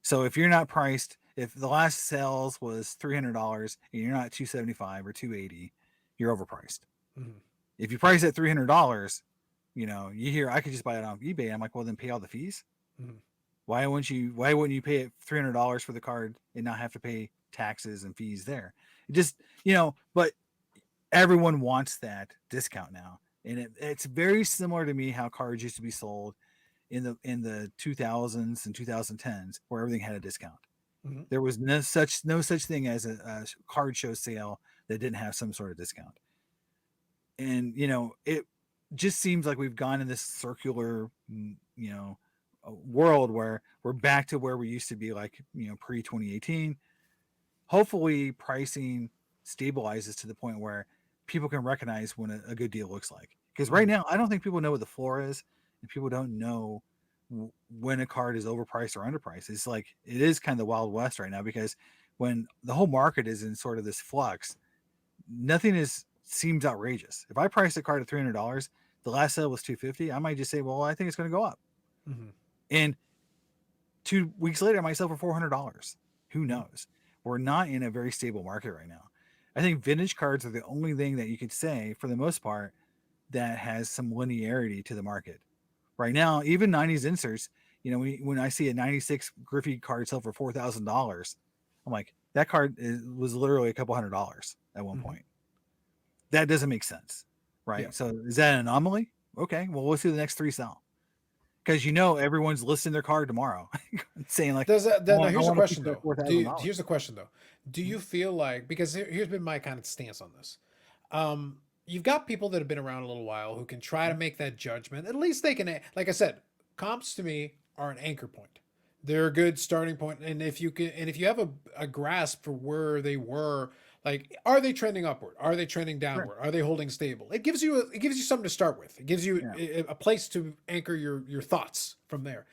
So if you're not priced, if the last sales was $300 and you're not 275 or 280, you're overpriced. Mm-hmm. If you price at $300, you hear I could just buy it off eBay. I'm like, well, then pay all the fees. Mm-hmm. Why wouldn't you pay $300 for the card and not have to pay taxes and fees there? It just, but everyone wants that discount now. And it's very similar to me how cards used to be sold in the 2000s and 2010s where everything had a discount. Mm-hmm. There was no such thing as a card show sale that didn't have some sort of discount. And it just seems like we've gone in this circular world where we're back to where we used to be, like pre 2018. Hopefully pricing stabilizes to the point where people can recognize when a good deal looks like, because right Mm-hmm. now I don't think people know what the floor is, and people don't know when a card is overpriced or underpriced. It's like it is kind of the wild west right now, because when the whole market is in sort of this flux, nothing seems outrageous. If I price a card at $300, the last sale was $250, I might just say, well, I think it's going to go up. Mm-hmm. And 2 weeks later, I might sell for $400. Who Mm-hmm. knows? We're not in a very stable market right now. I think vintage cards are the only thing that you could say, for the most part, that has some linearity to the market. Right now, even 90s inserts, when I see a 96 Griffey card sell for $4,000, I'm like, that card was literally a couple $100 at one Mm-hmm. point. That doesn't make sense, Yeah. right? So is that an anomaly? Okay, well, we'll see the next three sell, because everyone's listing their card tomorrow, saying like, Does that, I now want, I here's a want a piece question of that though. $4,000. Here's the question though. Do you feel like, because here's been my kind of stance on this. You've got people that have been around a little while who can try to make that judgment. At least they can, like I said, comps to me are an anchor point. They're a good starting point, and if you have a grasp for where they were, like, are they trending upward? Are they trending Sure. downward? Are they holding stable? It gives you something to start with. It gives you Yeah. a place to anchor your thoughts from there.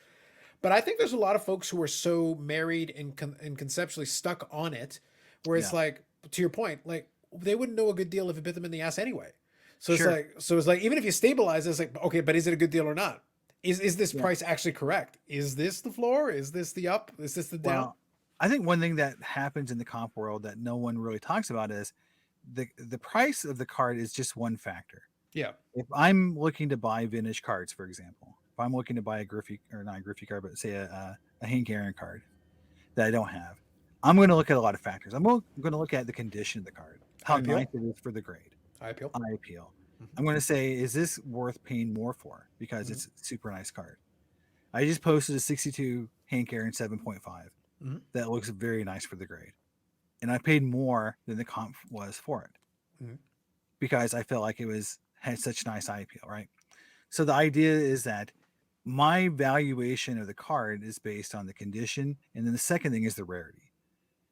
But I think there's a lot of folks who are so married and conceptually stuck on it, where it's Yeah. like, to your point, like they wouldn't know a good deal if it bit them in the ass anyway. Sure. So it's like even if you stabilize, it's like, okay, but is it a good deal or not? Is this Yeah. price actually correct? Is this the floor? Is this the up? Is this the down? Well, I think one thing that happens in the comp world that no one really talks about is the price of the card is just one factor. Yeah. If I'm looking to buy vintage cards, for example, if I'm looking to buy a Griffey, or not a Griffey card, but say a Hank Aaron card that I don't have, I'm going to look at a lot of factors. I'm going to look at the condition of the card, how High nice appeal. it is for the grade, High appeal. eye appeal. Mm-hmm. I'm going to say, is this worth paying more for because Mm-hmm. it's a super nice card? I just posted a 62 Hank Aaron 7.5 Mm-hmm. that looks very nice for the grade, and I paid more than the comp was for it Mm-hmm. because I felt like it had such nice eye appeal, right? So the idea is that my valuation of the card is based on the condition, and then the second thing is the rarity.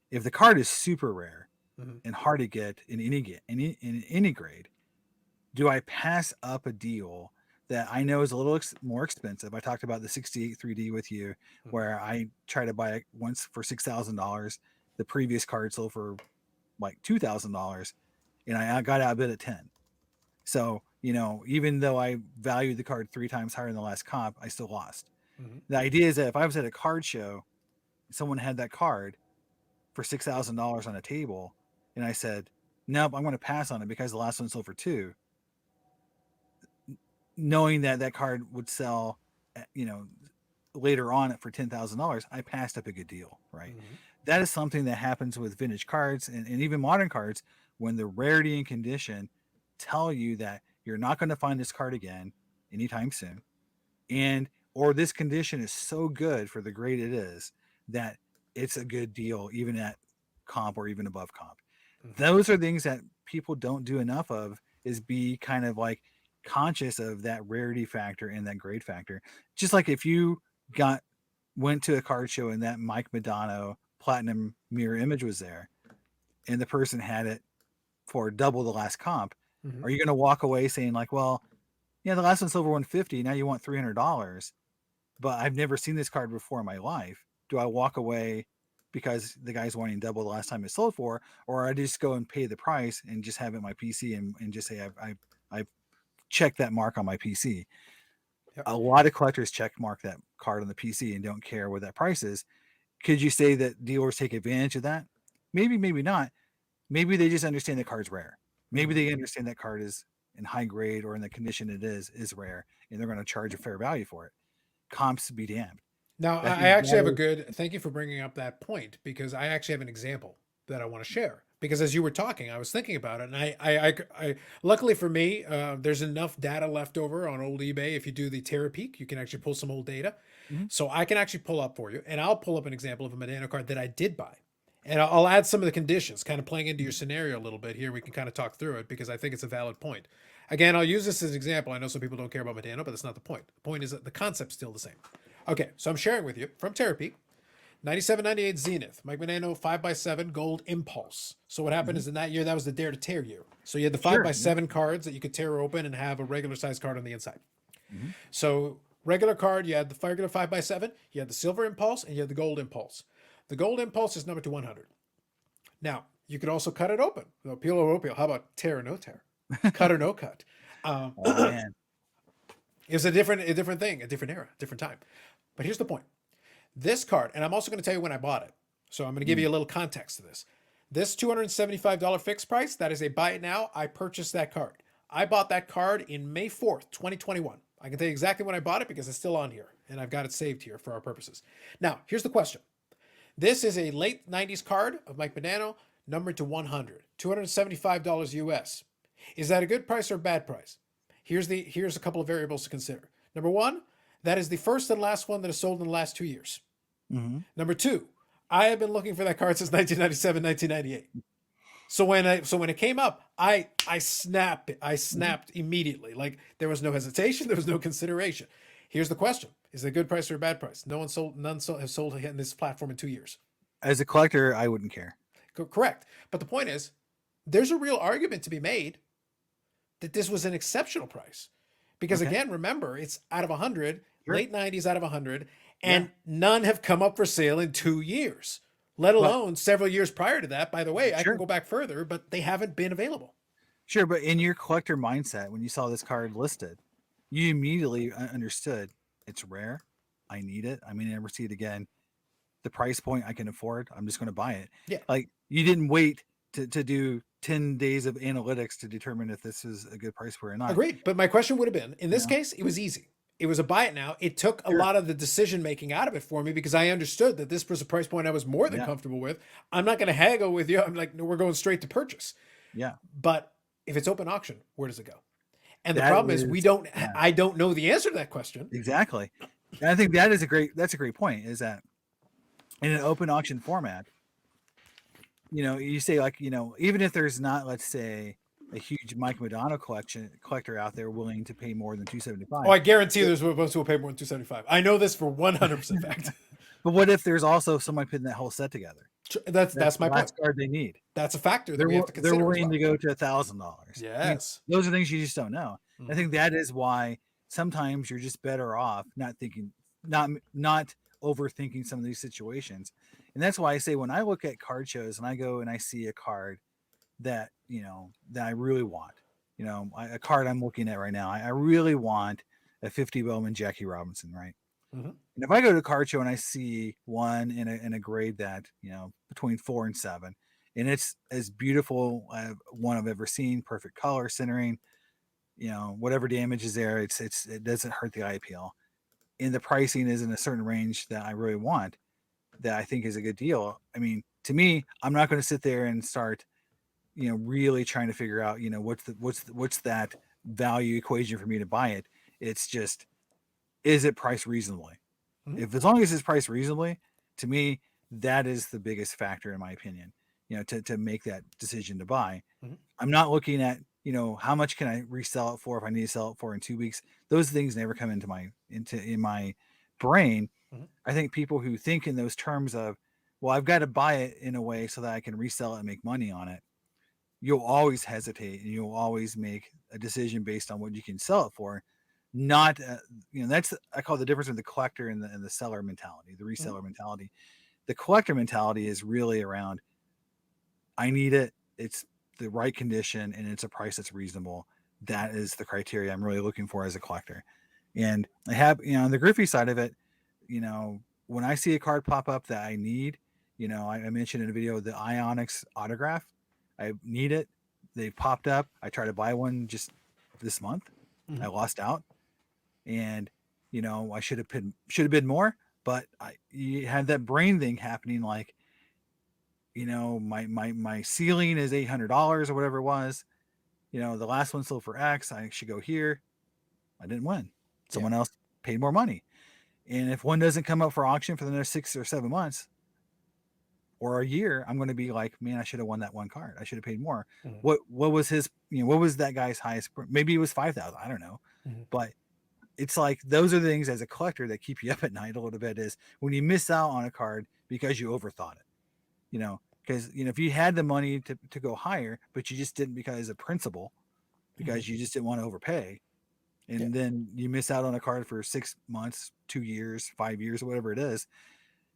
If the card is super rare Mm-hmm. and hard to get in any grade, do I pass up a deal that I know is a little more expensive? I talked about the 68 3D with you, Mm-hmm. where I tried to buy it once for $6,000. The previous card sold for like $2,000, and I got outbid at 10. So, even though I valued the card 3 times higher in the last comp, I still lost. Mm-hmm. The idea is that if I was at a card show, someone had that card for $6,000 on a table, and I said, nope, I'm going to pass on it because the last one sold for 2, knowing that that card would sell, later on for $10,000, I passed up a good deal, right? Mm-hmm. That is something that happens with vintage cards and even modern cards, when the rarity and condition tell you that you're not going to find this card again anytime soon, and or this condition is so good for the grade it is that it's a good deal even at comp or even above comp. Mhm. Those are things that people don't do enough of, is be kind of like conscious of that rarity factor and that grade factor. Just like if you got went to a card show and that Mike Madonna platinum mirror image was there and the person had it for double the last comp, Mhm. are you going to walk away saying like, well, yeah, the last one's over 150, now you want $300, but I've never seen this card before in my life. Do I walk away because the guy's wanting double the last time it sold for, or I just go and pay the price and just have it in my PC and just say I've checked that mark on my PC. Yep. A lot of collectors check mark that card on the PC and don't care what that price is. Could you say that dealers take advantage of that? Maybe, maybe not. Maybe they just understand the card's rare. Maybe Mhm. they understand that card is in high grade or in the condition it is rare, and they're going to charge a fair value for it. Comps be damned. Now, I I think actually have a that good thank you for bringing up that point because I actually have an example that I want to share. Because as you were talking, I was thinking about it, and luckily for me, there's enough data left over on old eBay. If you do the Terra Peak, you can actually pull some old data, is. so I can actually pull up for you, and I'll pull up an example of a Medano card that I did buy, and I'll add some of the conditions, kind of playing into your scenario a little bit here. We can kind of talk through it because I think it's a valid point. Again, I'll use this as an example. I know some people don't care about Medano, but that's not the point. The point is that the concept's still the same. Okay, so I'm sharing with you from Therapy, 97-98 Zenith, Mike Manano 5x7 Gold Impulse. So what happened Mm-hmm. is in that year, that was the Dare to Tear year. So you had the Sure. 5x7 cards that you could tear open and have a regular size card on the inside. Mm-hmm. So regular card, you had the regular 5x7, you had the Silver Impulse, and you had the Gold Impulse. The Gold Impulse is number to 100. Now, you could also cut it open. No, peel or no peel. How about tear or no tear? Cut or no cut? Oh man. It was a different thing, a different era, different time. But here's the point. This card, and I'm also going to tell you when I bought it. So I'm going to give Mm. you a little context to this. This $275 fixed price, that is a buy it now. I purchased that card. I bought that card in May 4th, 2021. I can tell you exactly when I bought it because it's still on here and I've got it saved here for our purposes. Now, here's the question. This is a late 90s card of Mike Badano, numbered to 100, $275 US. Is that a good price or a bad price? Here's a couple of variables to consider. Number one, that is the first and last one that is sold in the last 2 years. Mm-hmm. Number two, I have been looking for that card since 1997, 1998. So when it came up, I snapped it. I Mm-hmm. snapped immediately. Like there was no hesitation, there was no consideration. Here's the question: is it a good price or a bad price? None have sold in this platform in 2 years. As a collector, I wouldn't care. Correct. But the point is, there's a real argument to be made that this was an exceptional price. Because Okay. again, remember, it's out of 100, Sure. late 90s out of 100, Yeah. and none have come up for sale in 2 years, let But alone several years prior to that. By the way, I can sure. go back further, but they haven't been available. Sure. But in your collector mindset, when you saw this card listed, you immediately understood it's rare. I need it. I may never see it again. The price point I can afford. I'm just going to buy it. Yeah, Like you didn't wait to do 10 days of analytics to determine if this is a good price for it or not. agreed. But my question would have been in You this know? case, it was easy. It was a buy it now. It took a Sure. lot of the decision making out of it for me because I understood that this was a price point I was more than Yeah. comfortable with. I'm not going to haggle with you. I'm like, no, we're going straight to purchase. Yeah. But if it's open auction, where does it go? And the That problem is is, yeah, I don't know the answer to that question. exactly. And I think that's a great point, is that in an open auction format, you say like, even if there's not, let's say, a huge Mike Madonna collector out there willing to pay more than Oh, 275. I guarantee there's ones who will pay more than 275. I know this for 100% fact. But what if there's also somebody putting that whole set together? That's That's the my point. last card they need. That's a factor that They're we have to they're consider as willing well. to go to $1,000. I mean, Yes. those are things you just don't know. I Mhm. think that is why sometimes you're just better off not thinking, not overthinking some of these situations. And that's why I say when I look at card shows and I go and I see a card that that I really want, a card I'm looking at right now, I really want a 50 Bowman Jackie Robinson, right? Mhm. And if I go to a card show and I see one in a grade that, between 4 and 7, and it's as beautiful as one I've ever seen, perfect color, centering, whatever damage is there, it doesn't hurt the eye appeal. And the pricing is in a certain range that I really want, that I think is a good deal. I mean, to me, I'm not going to sit there and start, really trying to figure out, what's that value equation for me to buy it. It's just, is it priced reasonably? Mhm. If as long as it's priced reasonably, to me, that is the biggest factor in my opinion. to make that decision to buy. Mhm. I'm not looking at, how much can I resell it for if I need to sell it for in 2 weeks. Those things never come in my brain. Mhm. I think people who think in those terms of, well, I've got to buy it in a way so that I can resell it and make money on it, you'll always hesitate and you'll always make a decision based on what you can sell it for. Not, that's, I call the difference in the collector and the seller mentality, the Mhm. reseller mentality. The collector mentality is really around, I need it. It's the right condition and it's a price that's reasonable. That is the criteria I'm really looking for as a collector. And I have, on the Griffey side of it, when I see a card pop up that I need, I mentioned in a video the Ionics autograph. I need it. They popped up. I tried to buy one just this month. I Mhm. lost out, and I should have bid more, but you had that brain thing happening, like, my ceiling is $800 or whatever it was. The last one sold for X. I should go here. I didn't win. Yeah. Someone else paid more money. And if one doesn't come up for auction for the next 6 or 7 months or a year, I'm going to be like, man, I should have won that one card. I should have paid more. Mhm. What was his? What was that guy's highest? Maybe it was 5,000. I don't know. Mhm. But it's like those are the things as a collector that keep you up at night a little bit. Is when you miss out on a card because you overthought it. Because if you had the money to go higher, but you just didn't because of principle, Mhm. because you just didn't want to overpay, Yeah. and then you miss out on a card for 6 months, 2 years, 5 years, or whatever it is.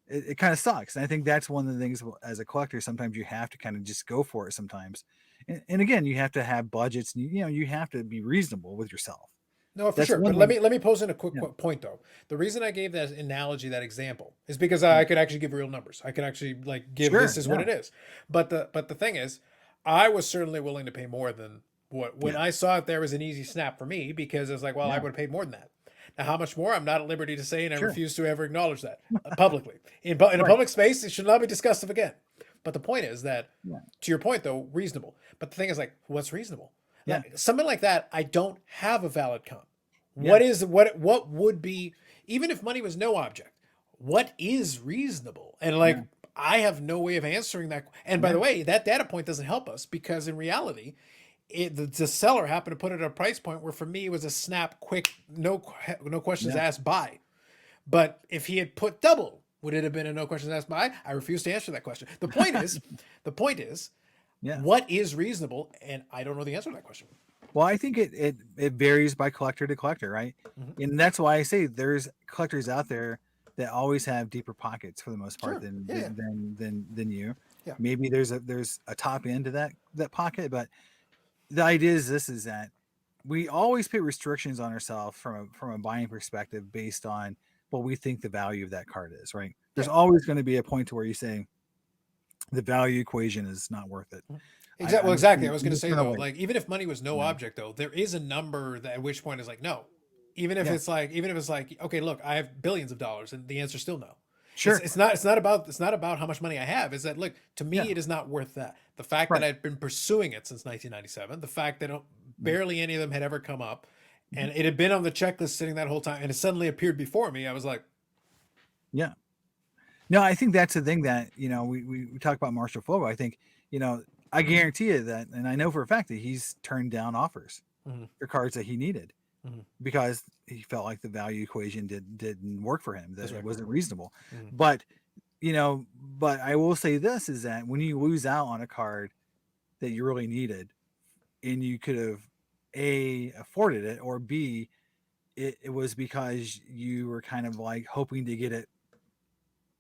It kind of sucks. And I think that's one of the things as a collector, sometimes you have to kind of just go for it sometimes. And again, you have to have budgets, and you have to be reasonable with yourself. No, for That's sure. But one let thing. me let me pose in a quick, Yeah. quick point though. The reason I gave that analogy, that example, is because Yeah. I could actually give real numbers. I could actually like give Sure. this is what Yeah. it is. But the thing is, I was certainly willing to pay more than what when Yeah. I saw it there was an easy snap for me because it's like, well, I Yeah. would have paid more than that. Now, how much more? I'm not at liberty to say, and I Sure. refuse to ever acknowledge that publicly. In a Right. public space, it should not be discussed of again. But the point is that, Yeah. to your point though, reasonable. But the thing is, like, what's reasonable? Yeah. Like something like that, I don't have a valid comp. Yeah. What would be, even if money was no object, what is reasonable? And like Yeah. I have no way of answering that. And by Yeah. the way, that data point doesn't help us because in reality, the seller happened to put it at a price point where for me it was a snap, quick, no questions Yeah. asked buy. But if he had put double, would it have been a no questions asked buy? I refuse to answer that question. The point is, Yeah. what is reasonable? And I don't know the answer to that question. Well, I think it varies by collector to collector, right? Mhm. And that's why I say there's collectors out there that always have deeper pockets for the most part Sure. than Yeah. Yeah. than you. Yeah. Maybe there's a top end to that pocket, but the idea is that we always put restrictions on ourselves from a buying perspective based on what we think the value of that card is, right? There's Yeah. always going to be a point to where you say the value equation is not worth it. Exactly. Well, I'm exactly. I was going to just say gonna though, wait. like even if money was no You know? object, though, there is a number that at which point is like no. Yeah, Even if it's like, okay, look, I have billions of dollars, and the answer's still no. It's sure. it's not it's not about it's not about how much money I have. It's that look to Yeah, me, it is not worth that. The fact that right. I'd been pursuing it since 1997, the fact that Yeah. barely any of them had ever come up, Mhm. and it had been on the checklist sitting that whole time, and it suddenly appeared before me, I was like, Yeah. No, I think that's the thing that, we talk about Marshall Fogo. I think, you know, I guarantee you that, and I know for a fact that he's turned down offers mhm, for cards that he needed mhm, because he felt like the value equation didn't work for him, that that's it right. wasn't reasonable. Mhm, But, but I will say this is that when you lose out on a card that you really needed and you could have A, afforded it, or B, it was because you were kind of like hoping to get it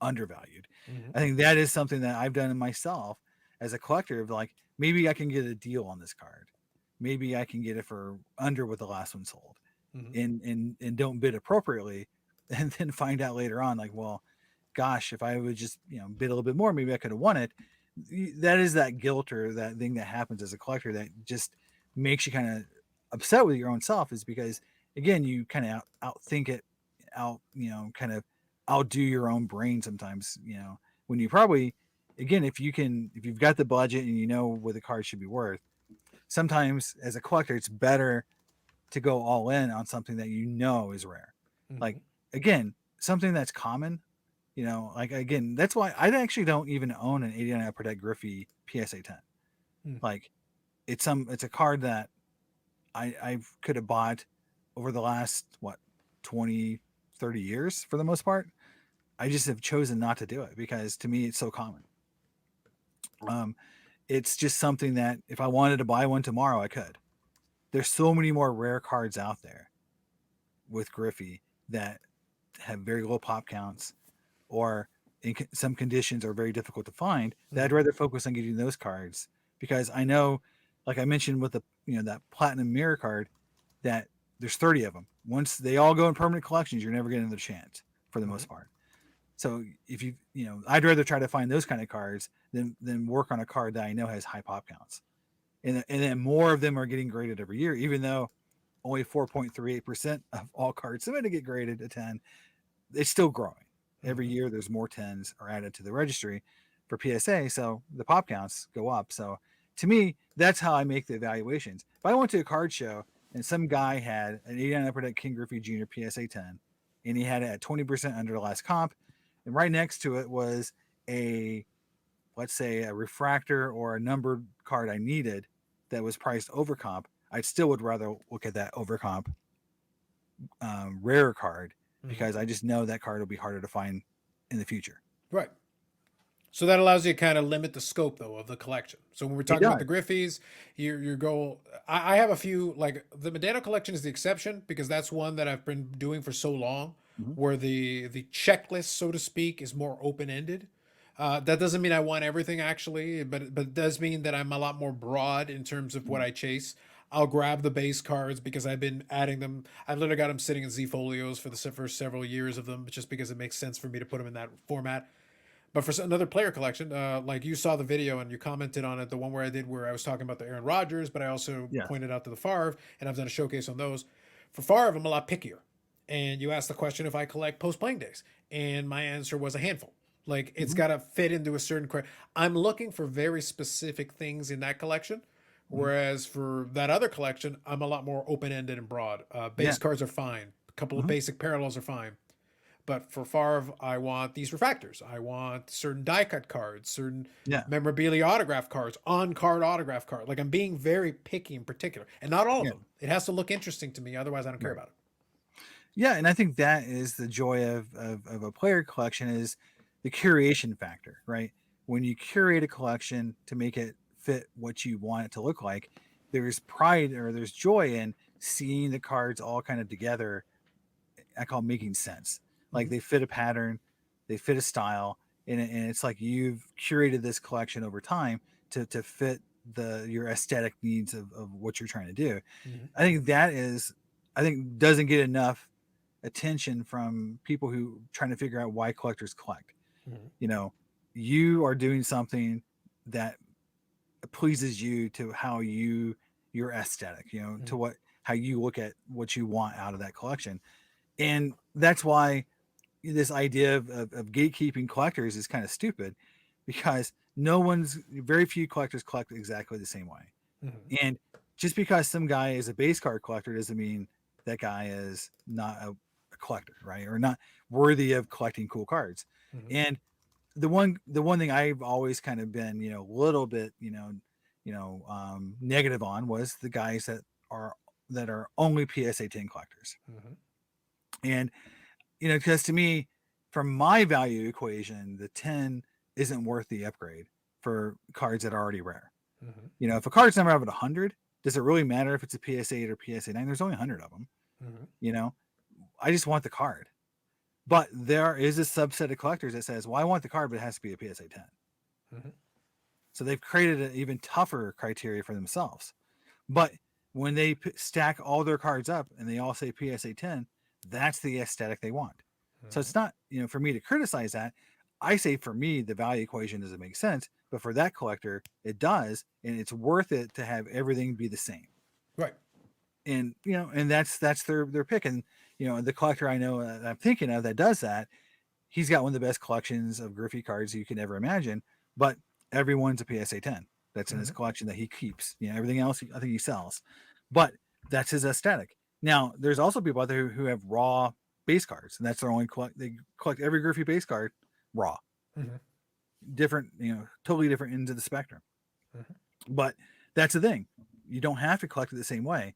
undervalued. mhm, I think that is something that I've done in myself as a collector of like, maybe I can get a deal on this card. Maybe I can get it for under what the last one sold, mhm. and don't bid appropriately, and then find out later on, like, well, gosh, if I would just, bid a little bit more, maybe I could have won it. That is that guilt or that thing that happens as a collector that just makes you kind of upset with your own self, is because again, you kind of outthink it, kind of outdo your own brain sometimes, when you probably, again, if you've got the budget and you know what the card should be worth, sometimes as a collector, it's better to go all in on something that is rare. Like, Mhm. again, something that's common, Like again, that's why I actually don't even own an 89 Upper Deck Griffey PSA 10. Hmm. Like it's a card that I could have bought over the last 20, 30 years for the most part. I just have chosen not to do it because to me it's so common. Um, it's just something that if I wanted to buy one tomorrow, I could. There's so many more rare cards out there with Griffey that have very low pop counts or in some conditions are very difficult to find, that I'd Hmm. rather focus on getting those cards because I know, like I mentioned with the that platinum mirror card, that there's 30 of them. Once they all go in permanent collections, you're never getting another chance for the Hmm. most part. So if I'd rather try to find those kind of cards than work on a card that I know has high pop counts, and then more of them are getting graded every year, even though only 4.38% of all cards submitted get graded a 10. It's still growing. Every Hmm. year, there's more 10s are added to the registry for PSA, so the pop counts go up. So to me, that's how I make the evaluations. If I went to a card show and some guy had an 89 Upper Deck King Griffey Jr. PSA 10, and he had it at 20% under the last comp, and right next to it was a, let's say, a refractor or a numbered card I needed that was priced over comp, I still would rather look at that over comp rare card Hmm. because I just know that card will be harder to find in the future. Right. So that allows you to kind of limit the scope, though, of the collection. So when we're It talking about does. the Griffies, your goal. I have a few, like the Medano collection is the exception because that's one that I've been doing for so long, Mm-hmm. where the checklist, so to speak, is more open ended. That doesn't mean I want everything actually, but it does mean that I'm a lot more broad in terms of what I chase. I'll grab the base cards because I've been adding them. I've literally got them sitting in Z folios for the first several years of them, just because it makes sense for me to put them in that format. But for another player collection, like you saw the video and you commented on it, the one where I did where I was talking about the Aaron Rodgers, but I also Yes. pointed out to the Favre, and I've done a showcase on those. For Favre, I'm a lot pickier. And you asked the question if I collect post playing days, and my answer was a handful. Like it's Mm-hmm. got to fit into a certain. I'm looking for very specific things in that collection, Mm-hmm. whereas for that other collection, I'm a lot more open ended and broad. Yeah. Base cards are fine. A couple of Mm-hmm. basic parallels are fine. But for Favre, I want these refractors. I want certain die cut cards, certain Yeah. memorabilia autograph cards, on card autograph card. Like I'm being very picky in particular, and not all of Yeah. them. It has to look interesting to me, otherwise I don't care Right. about it. Yeah, and I think that is the joy of a player collection is the curation factor, right? When you curate a collection to make it fit what you want it to look like, there's pride or there's joy in seeing the cards all kind of together. I call making sense. Like Mm-hmm. they fit a pattern, they fit a style, and it's like you've curated this collection over time to fit your aesthetic needs of what you're trying to do. Mm-hmm. I think that is, I think doesn't get enough attention from people who trying to figure out why collectors collect. Mm-hmm. You know, you are doing something that pleases you to how your aesthetic, Mm-hmm. to what how you look at what you want out of that collection. And that's why this idea of gatekeeping collectors is kind of stupid because very few collectors collect exactly the same way. Mm-hmm. And just because some guy is a base card collector doesn't mean that guy is not a collector, right? Or not worthy of collecting cool cards. Mm-hmm. And the one thing I've always kind of been, a little bit, negative on was the guys are that are only PSA 10 collectors. Mm-hmm. And because to me, from my value equation, the 10 isn't worth the upgrade for cards that are already rare. Mm-hmm. If a card's number out of 100, does it really matter if it's a PSA 8 or PSA 9? There's only 100 of them. Mm-hmm. You know, I just want the card. But there is a subset of collectors that says, well, I want the card, but it has to be a PSA 10. Mm-hmm. So they've created an even tougher criteria for themselves. But when they stack all their cards up and they all say PSA 10, that's the aesthetic they want. So Mm-hmm. it's not, for me to criticize that. I say for me, the value equation doesn't make sense, but for that collector, it does, and it's worth it to have everything be the same. Right. And and that's their pick. And the collector I know that I'm thinking of that does that, he's got one of the best collections of Griffey cards you can ever imagine. But everyone's a PSA 10 that's in his Mm-hmm. collection that he keeps. Everything else I think he sells, but that's his aesthetic. Now, there's also people out there who have raw base cards, and that's their only collect. They collect every Griffey base card, raw. Mm-hmm. Different, totally different ends of the spectrum. Mm-hmm. But that's the thing. You don't have to collect it the same way.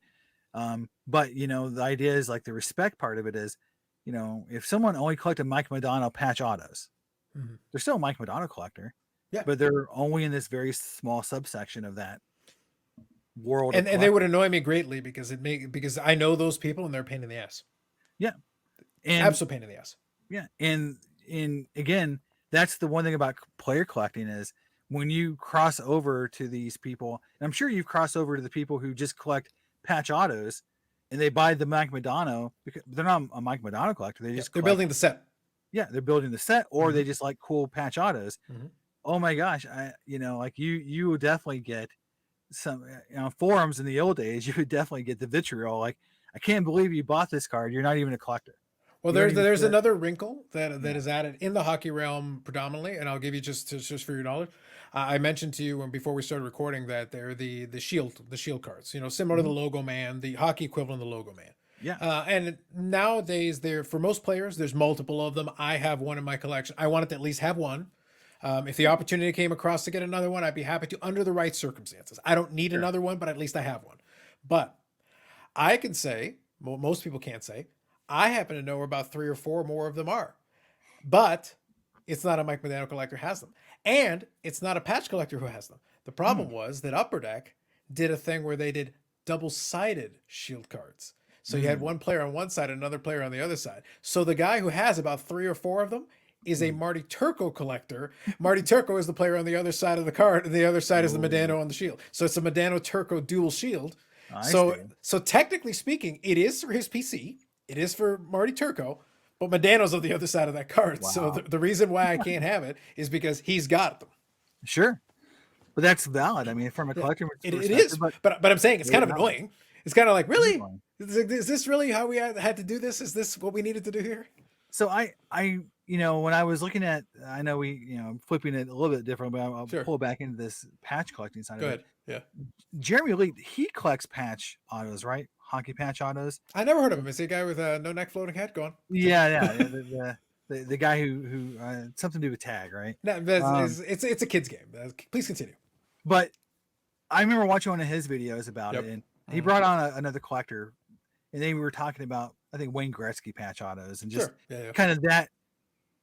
But the idea is like the respect part of it is, if someone only collected Mike Madonna patch autos, Mm-hmm. they're still a Mike Madonna collector, Yeah. but they're only in this very small subsection of that world of And they would collecting. annoy me greatly because I know those people and they're a pain in the ass. Yeah. And Absolute pain in the ass. yeah. And again, that's the one thing about player collecting is when you cross over to these people, and I'm sure you've crossed over to the people who just collect patch autos and they buy the Mike Madonna because they're not a Mike Madonna collector. They Yeah. just They're collect, building the set. yeah, they're building the set or Mm-hmm. they just like cool patch autos. Mm-hmm. Oh my gosh. Like you will definitely get some, forums in the old days, you would definitely get the vitriol. Like, I can't believe you bought this card. You're not even a collector. Well, You don't there's even there's care. another wrinkle that Yeah. is added in the hockey realm predominantly, and I'll give you just for your knowledge. I mentioned to you when before we started recording that they're the shield cards, similar to the Mhm. logo man, the hockey equivalent of the logo man. Yeah. And nowadays, there for most players, there's multiple of them. I have one in my collection. I wanted to at least have one. If the opportunity came across to get another one, I'd be happy to under the right circumstances. I don't need Sure. another one, but at least I have one. But I can say, well, most people can't say, I happen to know where about 3 or 4 more of them are. But it's not a Mike Medano collector who has them. And it's not a patch collector who has them. The Hmm. problem was that Upper Deck did a thing where they did double-sided shield cards. So you had Mm. one player on one side, another player on the other side. So the guy who has about 3 or 4 of them is a Mm. Marty Turco collector. Marty Turco is the player on the other side of the card, and the other side is the Oh, Medano on the shield. So it's a Medano Turco dual shield. I So see. so technically speaking, it is for his PC. It is for Marty Turco, but Medano's on the other side of that card. So Wow. the reason why I can't have it is because he's got them. Sure. But that's valid. I mean, from a Yeah, collector it perspective, is. but But I'm saying it's very kind of valid. annoying. It's kind of like, It is really? valid. Is this really how we had to do this? Is this what we needed to do here? So when I was looking at, I know we, flipping it a little bit different, but I'll Sure. pull back into this patch collecting side Go of it. ahead. Yeah. Jeremy Elite, he collects patch autos, right? Hockey patch autos. I never heard of him. Is he a guy with a no neck floating head? Go on. Continue. Yeah, yeah. The guy who something to do with tag, right? No, Um, it's a kid's game. Please continue. but I remember watching one of his videos about it, Yep. and he Mhm. brought on another collector, and they were talking about I think Wayne Gretzky patch autos and just Sure. Yeah. kind of that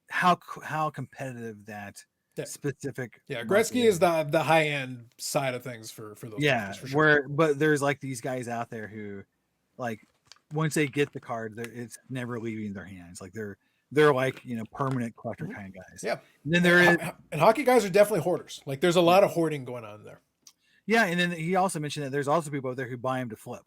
how competitive that Yeah. specific Yeah. market Gretzky is. is the high end side of things for those Yeah, collectors for sure. but there's like these guys out there who like once they get the card, it's never leaving their hands. Like they're like permanent collector Mhm. kind of guys. Yeah. And then there is And hockey guys are definitely hoarders. Like there's a lot of hoarding going on there. yeah, and then he also mentioned that there's also people out there who buy them to flip.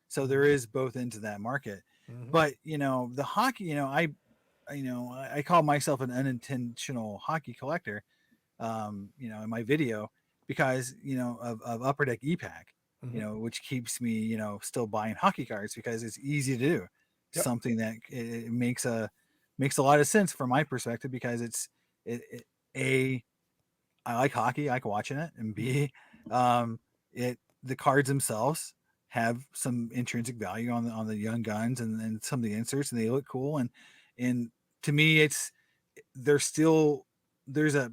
So there is both into that market. Mhm. But the hockey, I call myself an unintentional hockey collector, in my video because of Upper Deck EPAC, Mhm. which keeps me still buying hockey cards because it's easy to do. Yep. Something that it makes a lot of sense from my perspective because a I like hockey, I like watching it, and B, it the cards themselves have some intrinsic value on the young guns and some of the inserts, and they look cool. And to me, there's still there's a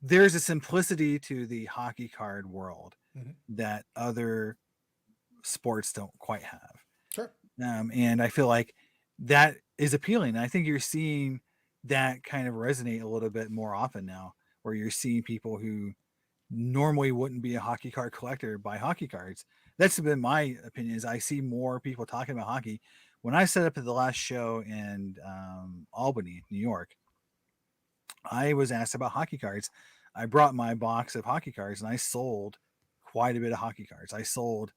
there's a simplicity to the hockey card world Mhm. that other sports don't quite have. Sure. And I feel like that is appealing. I think you're seeing that kind of resonate a little bit more often now, where you're seeing people who normally wouldn't be a hockey card collector buy hockey cards. That's been my opinion. Is I see more people talking about hockey. When I set up at the last show in Albany, New York, I was asked about hockey cards. I brought my box of hockey cards and I sold quite a bit of hockey cards. I sold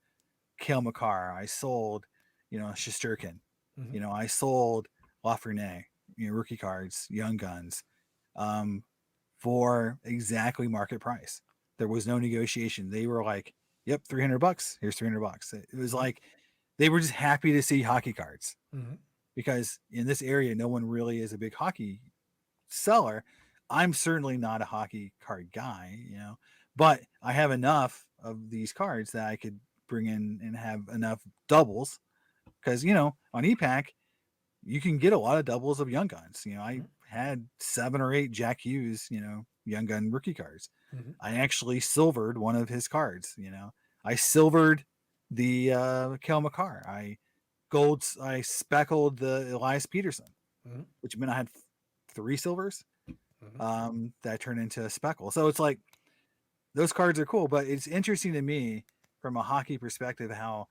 Kale McCarr. I sold, Shesterkin. Mhm. I sold Lafreniere, rookie cards, young guns, um, for exactly market price. There was no negotiation. They were like, "Yep, $300. Here's $300." It was Mhm. like they were just happy to see hockey cards Mhm. because in this area, no one really is a big hockey seller. I'm certainly not a hockey card guy, but I have enough of these cards that I could bring in and have enough doubles because on EPAC you can get a lot of doubles of young guns. I Mhm. had 7 or 8 Jack Hughes, Young Gun rookie cards. Hmm. I actually silvered one of his cards. I silvered the Kel McCarr. I speckled the Elias Peterson, Hmm. which meant I had 3 silvers Hmm. that turned into a speckle. So it's like those cards are cool, but it's interesting to me from a hockey perspective how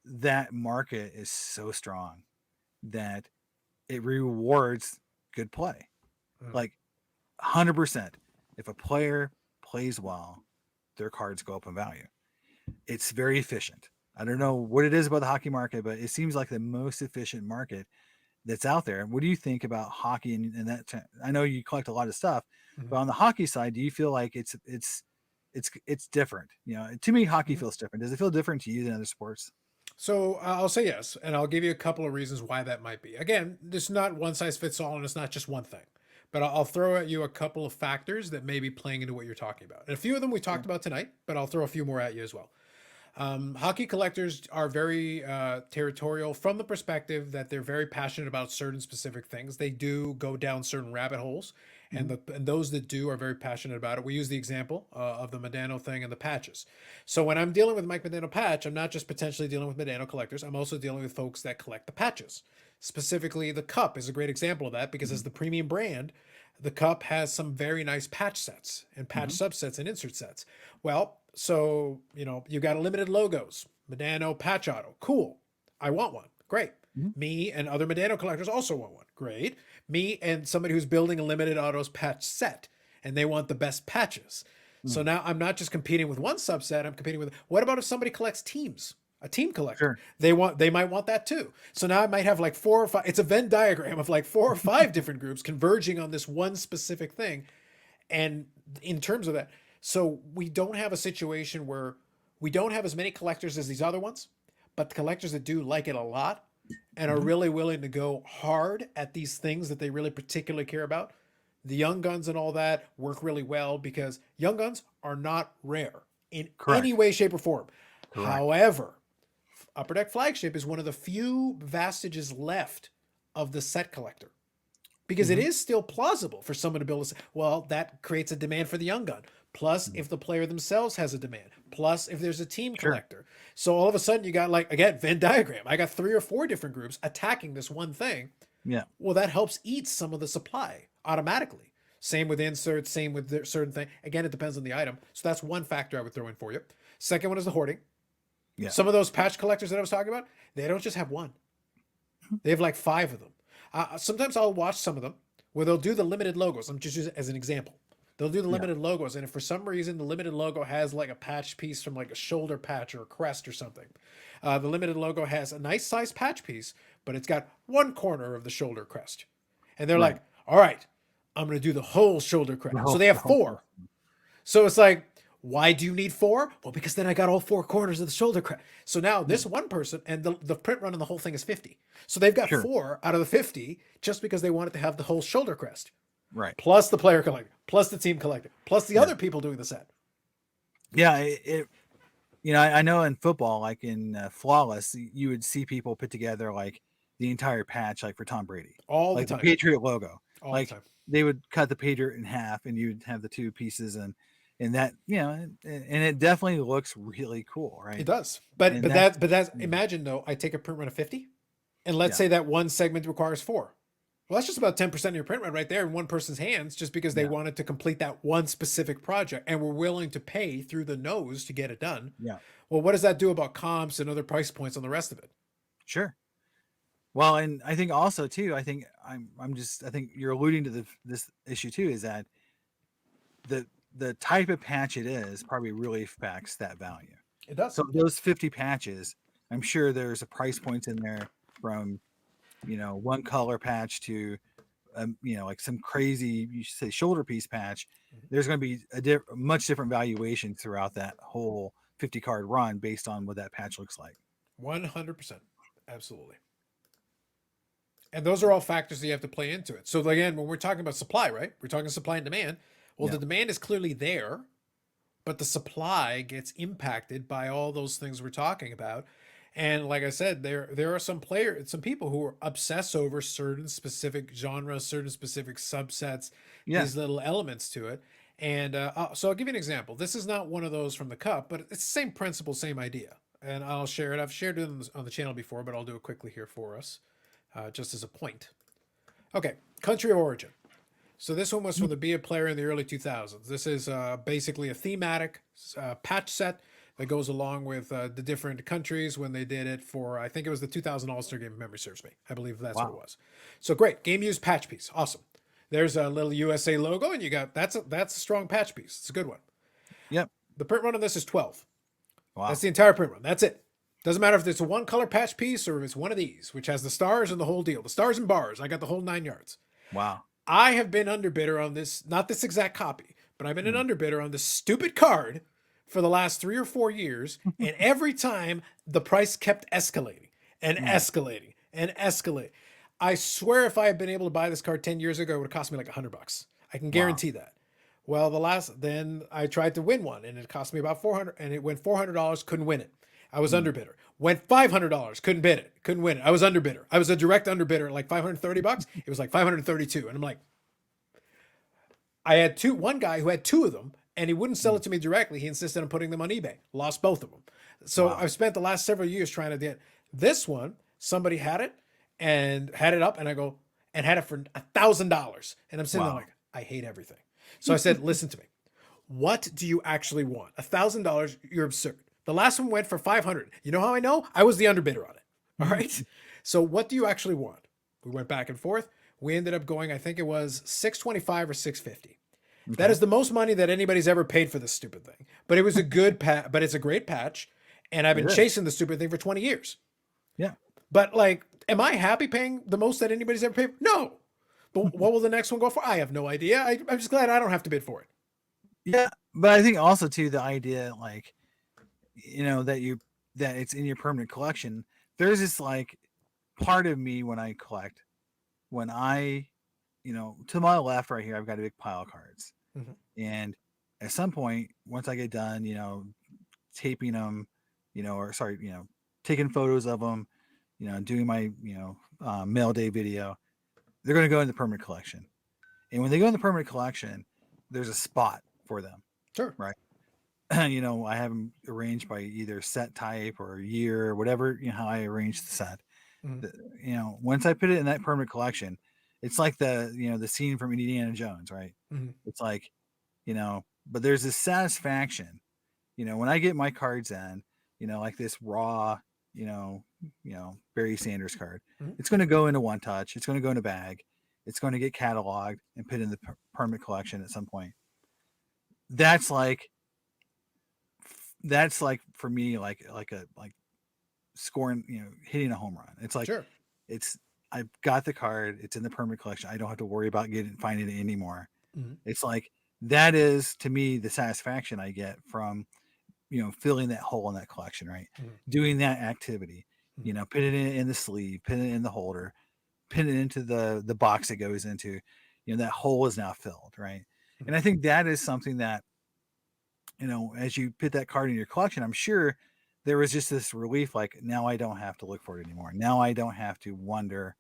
that market is so strong that it rewards good play. Hmm. Like 100%. If a player plays well, their cards go up in value. It's very efficient. I don't know what it is about the hockey market, but it seems like the most efficient market that's out there. What do you think about hockey and that? I know you collect a lot of stuff, but Hmm. on the hockey side, do you feel like it's different? To me, hockey Hmm. feels different. Does it feel different to you than other sports? So I'll say yes, and I'll give you a couple of reasons why that might be. Again, it's not one size fits all, and it's not just one thing. But I'll throw at you a couple of factors that may be playing into what you're talking about. And a few of them we Sure. talked about tonight, but I'll throw a few more at you as well. Hockey collectors are very territorial from the perspective that they're very passionate about certain specific things. They do go down certain rabbit holes, Mm-hmm. and those that do are very passionate about it. We use the example of the Medano thing and the patches. So when I'm dealing with Mike Medano patch, I'm not just potentially dealing with Medano collectors. I'm also dealing with folks that collect the patches. Specifically, the Cup is a great example of that because Mm-hmm. as the premium brand, the Cup has some very nice patch sets and patch Mm-hmm. subsets and insert sets. Well, so, you got a limited logos, Medano patch auto. Cool. I want one. Great. Mm-hmm. Me and other Medano collectors also want one. Great. Me and somebody who's building a limited autos patch set and they want the best patches. So Mm-hmm. now I'm not just competing with one subset, I'm competing with what about if somebody collects teams? A team collector. Sure. They might want that too. So now I might have like 4 or 5, it's a Venn diagram of like 4 or 5 different groups converging on this one specific thing. And in terms of that, so we don't have a situation where we don't have as many collectors as these other ones, but the collectors that do like it a lot and are Mm-hmm. really willing to go hard at these things that they really particularly care about, the young guns and all that work really well because young guns are not rare in any Correct. way, shape, or form. Correct. However, Upper Deck Flagship is one of the few vestiges left of the set collector because it Mm-hmm. is still plausible for someone to build a. Well, that creates a demand for the young gun. Plus, Mm-hmm. if the player themselves has a demand. Plus, if there's a team Sure. collector. So all of a sudden, you got like again Venn diagram. I got 3 or 4 different groups attacking this one thing. Yeah. Well, that helps eat some of the supply automatically. Same with inserts. Same with certain thing. Again, it depends on the item. So that's one factor I would throw in for you. Second one is the hoarding. Yeah. Some of those patch collectors that I was talking about, they don't just have one. They have like 5 of them. Sometimes I'll watch some of them where they'll do the limited logos. I'm just using it as an example. They'll do the Yeah. limited logos, and if for some reason the limited logo has like a patch piece from like a shoulder patch or a crest or something, the limited logo has a nice size patch piece, but it's got one corner of the shoulder crest, and they're Right. like, "All right, I'm gonna do the whole shoulder crest." The So whole they the have whole 4. So it's like, why do you need 4? Well, because then I got all 4 corners of the shoulder crest. So now Yeah. this one person, and the print run on the whole thing is 50. So they've got Sure. 4 out of the 50 just because they wanted to have the whole shoulder crest, Right. plus the player collector, plus the team collector, plus the Yeah. other people doing the set. Yeah. I know in football, like in Flawless, you would see people put together like the entire patch, like for Tom Brady, All the like the time. Patriot logo. All the Like time. they would cut the Patriot in half, and you'd have the 2 pieces, and that and it definitely looks really cool, It right? does. But And but that's that but that's yeah, imagine though, I take a print run of 50, and let's yeah, say that one segment requires 4. Well, that's just about 10% of your print run right there in one person's hands just because they yeah, wanted to complete that one specific project and were willing to pay through the nose to get it done. yeah, Well, what does that do about comps and other price points on the rest of it? sure. Well, and I think also too, I think you're alluding to this issue too, is that the the type of patch it is probably really affects that value. It does. So those 50 patches, I'm sure there's a price points in there from one color patch to like some crazy you should say shoulder piece patch. There's going to be a much different valuation throughout that whole 50 card run based on what that patch looks like. 100%. Absolutely. And those are all factors that you have to play into it. So again, when we're talking about supply, right? We're talking supply and demand. Well, Yeah. the demand is clearly there, but the supply gets impacted by all those things we're talking about. And like I said, there are some people who are obsessed over certain specific genres, certain specific subsets, Yeah. these little elements to it. And so I'll give you an example. This is not one of those from the cup, but it's the same principle, same idea. And I'll share it. I've shared it on the channel before, but I'll do it quickly here for us, just as a point. Okay, country of origin. So this one was from the Be a Player in the early 2000s. This is basically a thematic patch set that goes along with the different countries when they did it for, I think it was the 2000 All-Star Game, if memory serves me. I believe that's what it Wow. was. So great, game used patch piece, awesome. There's a little USA logo, and you got that's a strong patch piece. It's a good one. Yep. The print run on this is 12. That's Wow. the entire print run. That's it. Doesn't matter if it's a one color patch piece or if it's one of these, which has the stars and the whole deal. The stars and bars. I got the whole 9 yards. Wow. I have been underbidder on this, not this exact copy, but I've been an Mm. underbidder on this stupid card for the last 3 or 4 years. And every time the price kept escalating and Mm. escalating and escalating. I swear if I had been able to buy this card 10 years ago, it would have cost me like $100. I can Wow. guarantee that. Well, then I tried to win one and it cost me about 400 and it went $400, couldn't win it. I was Mm. underbidder. Went $500, couldn't bid it, couldn't win it. I was underbidder. I was a direct underbidder at like $530. It was like 532. And I'm like, I had one guy who had two of them and he wouldn't sell it to me directly. He insisted on putting them on eBay. Lost both of them. So Wow. I've spent the last several years trying to get this one. Somebody had it and had it up, and I go and had it for $1,000. And I'm sitting there Wow. like, I hate everything. So I said, listen to me. What do you actually want? $1,000? You're absurd. The last one went for 500. You know how I know? I was the underbidder on it. All right. So what do you actually want? We went back and forth. We ended up going, I think it was 625 or 650. That Okay. is the most money that anybody's ever paid for this stupid thing. But it was a good patch, but it's a great patch. And I've been It is. chasing the stupid thing for 20 years. Yeah. But like, am I happy paying the most that anybody's ever paid? No. But what will the next one go for? I have no idea. I'm just glad I don't have to bid for it. Yeah. But I think also too the idea like that it's in your permanent collection. There's this like part of me when I collect, when I, to my left right here, I've got a big pile of cards. Mhm. And at some point, once I get done, taping them, or sorry, taking photos of them, doing my, mail day video, they're going to go in the permanent collection. And when they go in the permanent collection, there's a spot for them, Sure. right? I have them arranged by either set type or year or whatever, how I arrange the set. Mhm. Once I put it in that permanent collection, it's like the scene from Indiana Jones, right? Mhm. It's like, but there's this satisfaction, when I get my cards in, like this raw, Barry Sanders card, Mhm. it's going to go into One Touch. It's going to go in a bag. It's going to get cataloged and put in the permanent collection at some point. That's like for me, like scoring, hitting a home run. It's like, Sure. I've got the card. It's in the permanent collection. I don't have to worry about finding it anymore. Mhm. It's like, that is to me the satisfaction I get from, filling that hole in that collection, right? Mhm. Doing that activity, Mhm. put it in the sleeve, put it in the holder, pin it into the box it goes into, that hole is now filled, right? Mhm. And I think that is something that, as you put that card in your collection, I'm sure there was just this relief, like, now I don't have to look for it anymore. Now I don't have to wonder,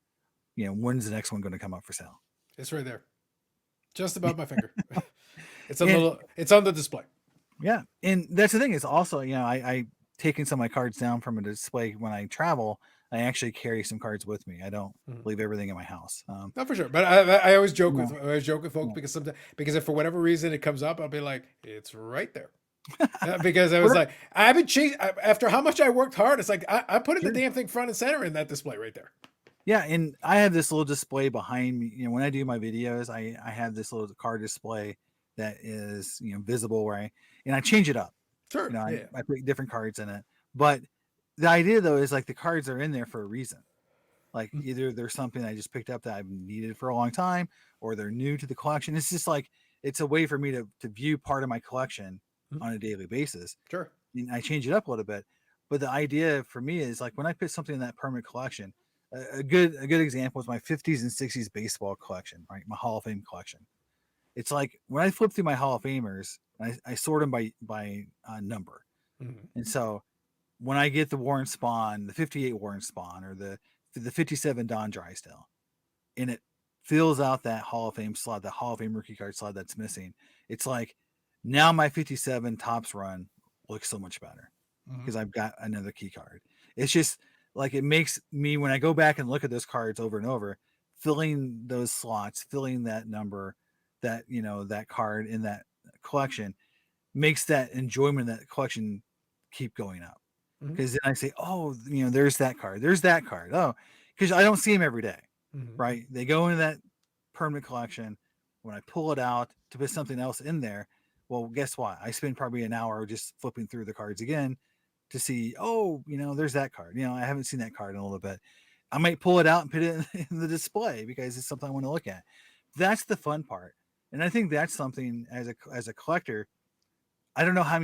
when's the next one going to come up for sale? It's right there. Just above my finger. And It's on the display. yeah, and that's the thing is also, I taking some of my cards down from a display when I travel. I actually carry some cards with me. I don't Mhm. leave everything in my house. Not for sure, but I always joke No, with folks no. because sometimes because if for whatever reason it comes up, I'll be like, it's right there. Because I was Or- like, I've been chasing after how much I worked hard. It's like I put the sure. damn thing front and center in that display right there. Yeah, and I have this little display behind me. When I do my videos, I have this little card display that is visible, right? And I change it up. Sure, yeah. I put different cards in it. But the idea though is like the cards are in there for a reason. Like Mhm. either there's something I just picked up that I've needed for a long time, or they're new to the collection. It's just like it's a way for me to view part of my collection Mhm. on a daily basis. Sure. And I change it up a little bit. But the idea for me is like when I put something in that permanent collection, a good example is my 50s and 60s baseball collection, right? My Hall of Fame collection. It's like when I flip through my Hall of Famers, I sort them by number. Mhm. And so when I get the Warren Spawn, the 58 Warren Spawn, or the 57 Don Drysdale, and it fills out that Hall of Fame slot, the Hall of Fame rookie card slot that's missing, it's like now my 57 tops run looks so much better Mhm. because I've got another key card. It's just like it makes me, when I go back and look at those cards over and over, filling those slots, filling that number, that, you know, that card in that collection makes that enjoyment of that collection keep going up. Mhm. Because then I say, oh, you know, there's that card, there's that card. Oh, because I don't see them every day, Mhm. right? They go into that permanent collection. When I pull it out to put something else in there, well, guess what? I spend probably an hour just flipping through the cards again to see, oh, you know, there's that card. You know, I haven't seen that card in a little bit. I might pull it out and put it in the display because it's something I want to look at. That's the fun part. And I think that's something as a collector, I don't know how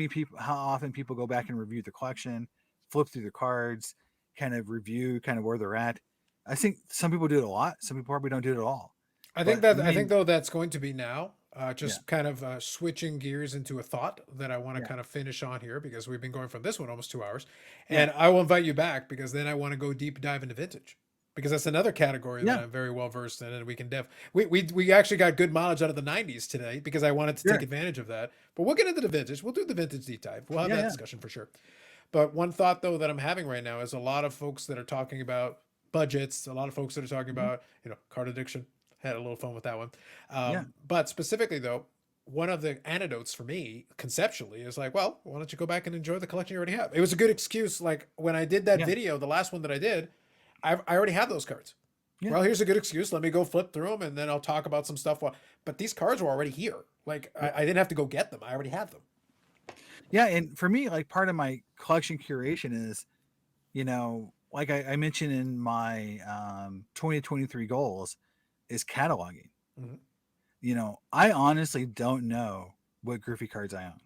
often people go back and review the collection, flip through the cards, kind of review kind of where they're at. I think some people do it a lot. Some people probably don't do it at all. But I think me, though that's going to be now. yeah, Just kind of switching gears into a thought that I want to yeah, kind of finish on here because we've been going from this one almost 2 hours, yeah, and I will invite you back because then I want to go deep dive into vintage because that's another category that yeah, I'm very well versed in, and we can we actually got good mileage out of the '90s today because I wanted to take sure, advantage of that. But we'll get into the vintage. We'll do the vintage deep dive. We'll have yeah, that yeah, discussion for sure. But one thought though that I'm having right now is a lot of folks that are talking about budgets, a lot of folks that are talking mhm, about, card addiction. Had a little fun with that one. yeah, But specifically though, one of the antidotes for me conceptually is like, well, why don't you go back and enjoy the collection you already have? It was a good excuse. Like when I did that yeah, video, the last one that I did, I already have those cards. yeah, Well, here's a good excuse. Let me go flip through them and then I'll talk about some stuff. But these cards were already here. Like yeah, I didn't have to go get them. I already had them. yeah. And for me, like part of my collection curation is, you know, like I mentioned in my 2023 goals, is cataloging. Mm-hmm. You know, I honestly don't know what Griffey cards I own.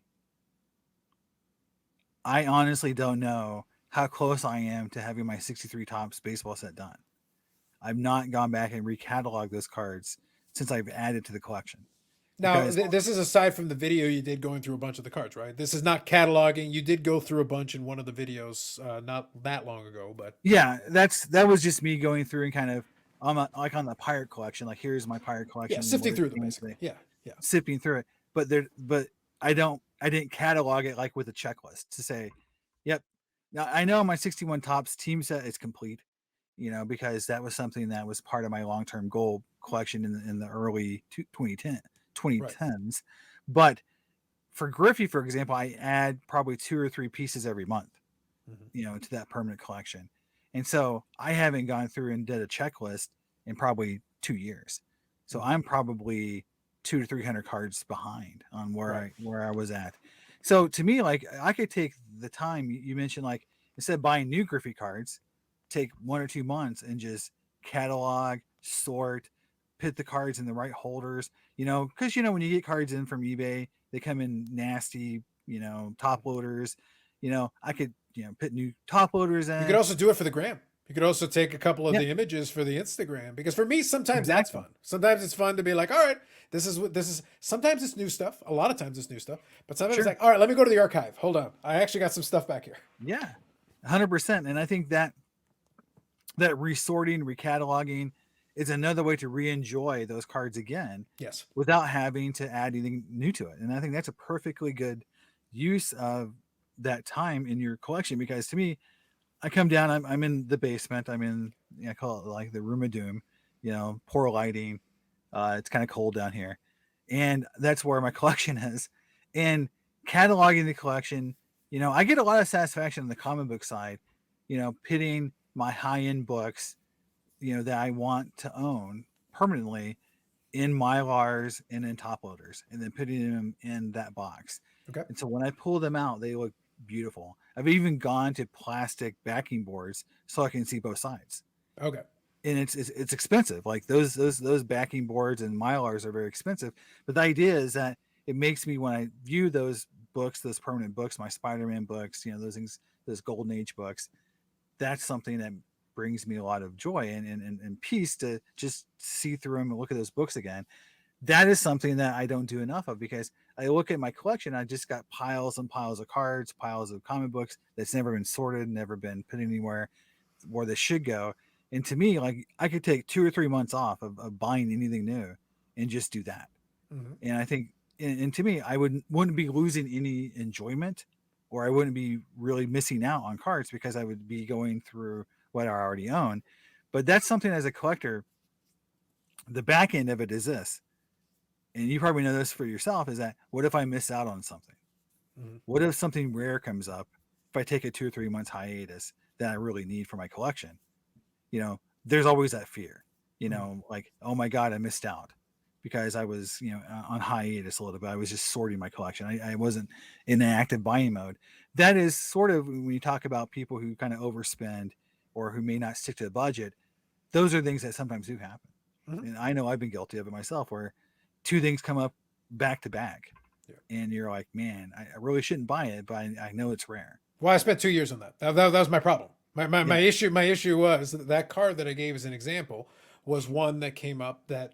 I honestly don't know how close I am to having my 63 tops baseball set done. I've not gone back and recataloged those cards since I've added to the collection Now, because this is aside from the video you did going through a bunch of the cards, right? This is not cataloging. You did go through a bunch in one of the videos not that long ago, but yeah, that was just me going through and kind of like on the pirate collection. Like here's my pirate yeah, collection. What sifting it through them came basically. today, Yeah, yeah, sifting through it. But I didn't catalog it like with a checklist to say, yep. Now I know my 61 tops team set is complete, you know, because that was something that was part of my long term goal collection in the early 2010, right. 2010s. But for Griffey, for example, I add probably 2 or 3 pieces every month, Hmm. you know, to that permanent collection. And so I haven't gone through and did a checklist in probably 2 years. So Hmm. I'm probably 200 to 300 cards behind on Right. where I was at. So to me, like I could take the time you mentioned, like instead of buying new Griffey cards, take 1 or 2 months and just catalog, sort, put the cards in the right holders. You know, because you know when you get cards in from eBay, they come in nasty, you know, top loaders. You know, I could, you know, put new top loaders You could in. also do it for the gram. You could also take a couple of Yeah, the images for the Instagram because for me, sometimes that's exactly. fun. Sometimes it's fun to be like, all right, this is what this is. Sometimes it's new stuff. A lot of times it's new stuff. But sometimes it's Sure. like, all right, let me go to the archive. Hold on, I actually got some stuff back here. Yeah. 100%. And I think that resorting, recataloging is another way to re-enjoy those cards again Yes. without having to add anything new to it. And I think that's a perfectly good use of that time in your collection because to me, I come down, I'm in the basement. I'm in, you know, I call it like the room of doom, you know, poor lighting. It's kind of cold down here. And that's where my collection is. And cataloging the collection, you know, I get a lot of satisfaction on the comic book side, you know, pitting my high end books, you know, that I want to own permanently in Mylars and in top loaders and then putting them in that box. Okay. And so when I pull them out, they look beautiful. I've even gone to plastic backing boards so I can see both sides. Okay. And it's expensive. Like those backing boards and Mylars are very expensive. But the idea is that it makes me when I view those books, those permanent books, my Spider-Man books, you know, those things, those Golden Age books, that's something that brings me a lot of joy and peace to just see through them and look at those books again. that is something that I don't do enough of, because I look at my collection. I just got piles and piles of cards, piles of comic books that's never been sorted, never been put anywhere where they should go. And to me, like, I could take 2 or 3 months off of buying anything new and just do that. Hmm. And I think, and to me, I wouldn't be losing any enjoyment, or I wouldn't be really missing out on cards, because I would be going through what I already own. But that's something, as a collector, the back end of it is this, and you probably know this for yourself, is that, what if I miss out on something? Hmm. What if something rare comes up if I take a 2 or 3 months hiatus that I really need for my collection? There's always that fear, Hmm. like, oh my God, I missed out because I was, on hiatus a little bit. I was just sorting my collection. I wasn't in an active buying mode. That is sort of when you talk about people who kind of overspend or who may not stick to the budget. Those are things that sometimes do happen. Hmm. And I know I've been guilty of it myself, where two things come up back to back, Yeah. and you're like, man, I really shouldn't buy it, but I know it's rare. Well, I spent 2 years on that. That was my problem. My Yeah. issue was that card that I gave as an example was one that came up that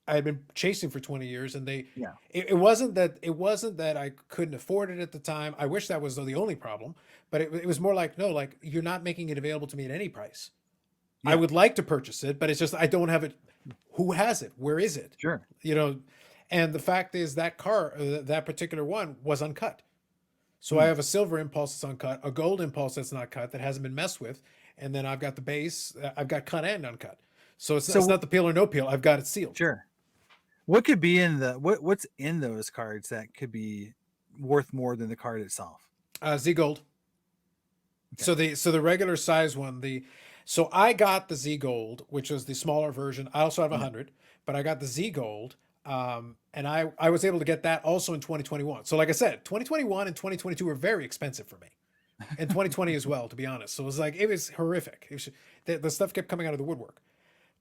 I had been chasing for 20 years, and Yeah. it wasn't that I couldn't afford it at the time. I wish that was the only problem, but it was more like, no, like, you're not making it available to me at any price. I Yeah. would like to purchase it, but it's just I don't have it. Who has it? Where is it? Sure. You know, and the fact is that that particular one was uncut. So I Hmm. have a silver impulse that's uncut, a gold impulse that's not cut, that hasn't been messed with, and then I've got the base. I've got cut and uncut. So it's So not the peel or no peel. I've got it sealed. sure. What could be in what's in those cards that could be worth more than the card itself? Z gold. Okay. So the regular size one, so I got the Z gold, which was the smaller version. I also have Yeah. 100, but I got the Z gold, and I was able to get that also in 2021. So like I said, 2021 and 2022 were very expensive for me, and 2020 as well, to be honest. So it was horrific. The stuff kept coming out of the woodwork.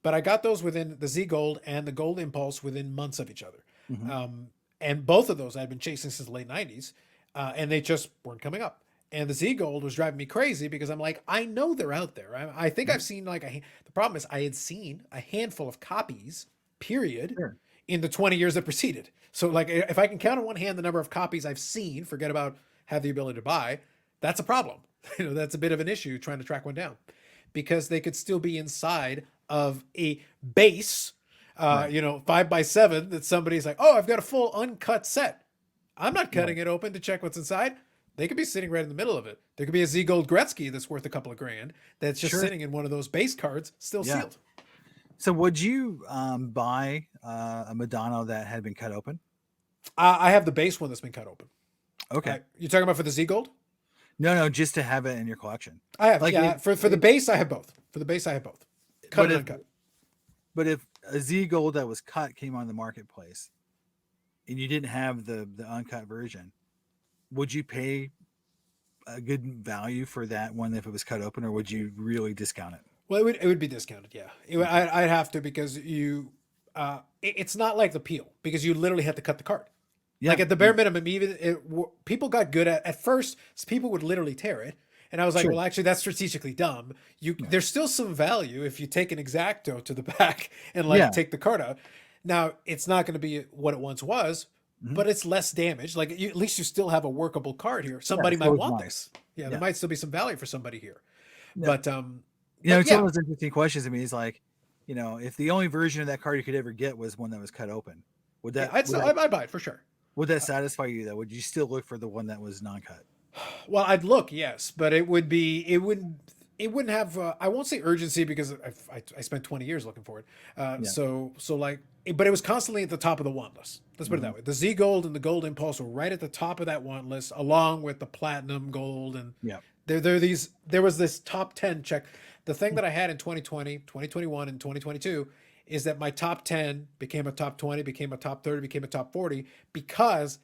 But I got those within the Z Gold and the Gold Impulse within months of each other. Hmm. And both of those I'd been chasing since the late 90s, and they just weren't coming up. And the Z Gold was driving me crazy because I'm like, I know they're out there. I think Yeah. I've seen the problem is I had seen a handful of copies, period, Sure. in the 20 years that preceded. So, like, if I can count on one hand the number of copies I've seen, forget about have the ability to buy, that's a problem. That's a bit of an issue trying to track one down because they could still be inside of a base, Right. 5x7 that somebody's like, oh, I've got a full uncut set. I'm not Right. cutting it open to check what's inside. They could be sitting right in the middle of it. There could be a Z Gold Gretzky that's worth a couple of grand that's just Sure. sitting in one of those base cards, still Yeah. sealed. So would you buy a Madonna that had been cut open? I have the base one that's been cut open. Okay. You're talking about for the Z Gold? No, just to have it in your collection. I have, Like, yeah. For the base, I have both. For the base, I have both. Cut but and if uncut. but if a Z Gold that was cut came on the marketplace and you didn't have the uncut version, would you pay a good value for that one if it was cut open, or would you really discount it? Well, it would be discounted, yeah. Okay. I'd have to because it's not like the peel because you literally had to cut the card. Like Yeah. at the Yeah. bare minimum, people got good at first. People would literally tear it, and I was like, Sure. well, actually, that's strategically dumb. Yeah. There's still some value if you take an exacto to the back and like Yeah. take the card out. Now it's not going to be what it once was, Mhm. but it's less damage. Like at least you still have a workable card here. Yeah. Somebody It might goes want nice. this. Yeah, there Yeah. might still be some value for somebody here. Yeah. But It's one yeah, of those interesting questions to me. Is like, if the only version of that card you could ever get was one that was cut open, would yeah, that I'd would still, that I'd buy it for sure. would that satisfy you though? Would you still look for the one that was non-cut? Well, I'd look, yes, but it wouldn't have. I won't say urgency because I spent 20 years looking for it. Yeah. So like, but it was constantly at the top of the want list. Let's put it Hmm. that way. The Z Gold and the Gold Impulse were right at the top of that want list, along with the Platinum Gold and Yeah. there was this top 10 check. The thing that I had in 2020, 2021, and 2022 is that my top 10 became a top 20, became a top 30, became a top 40 because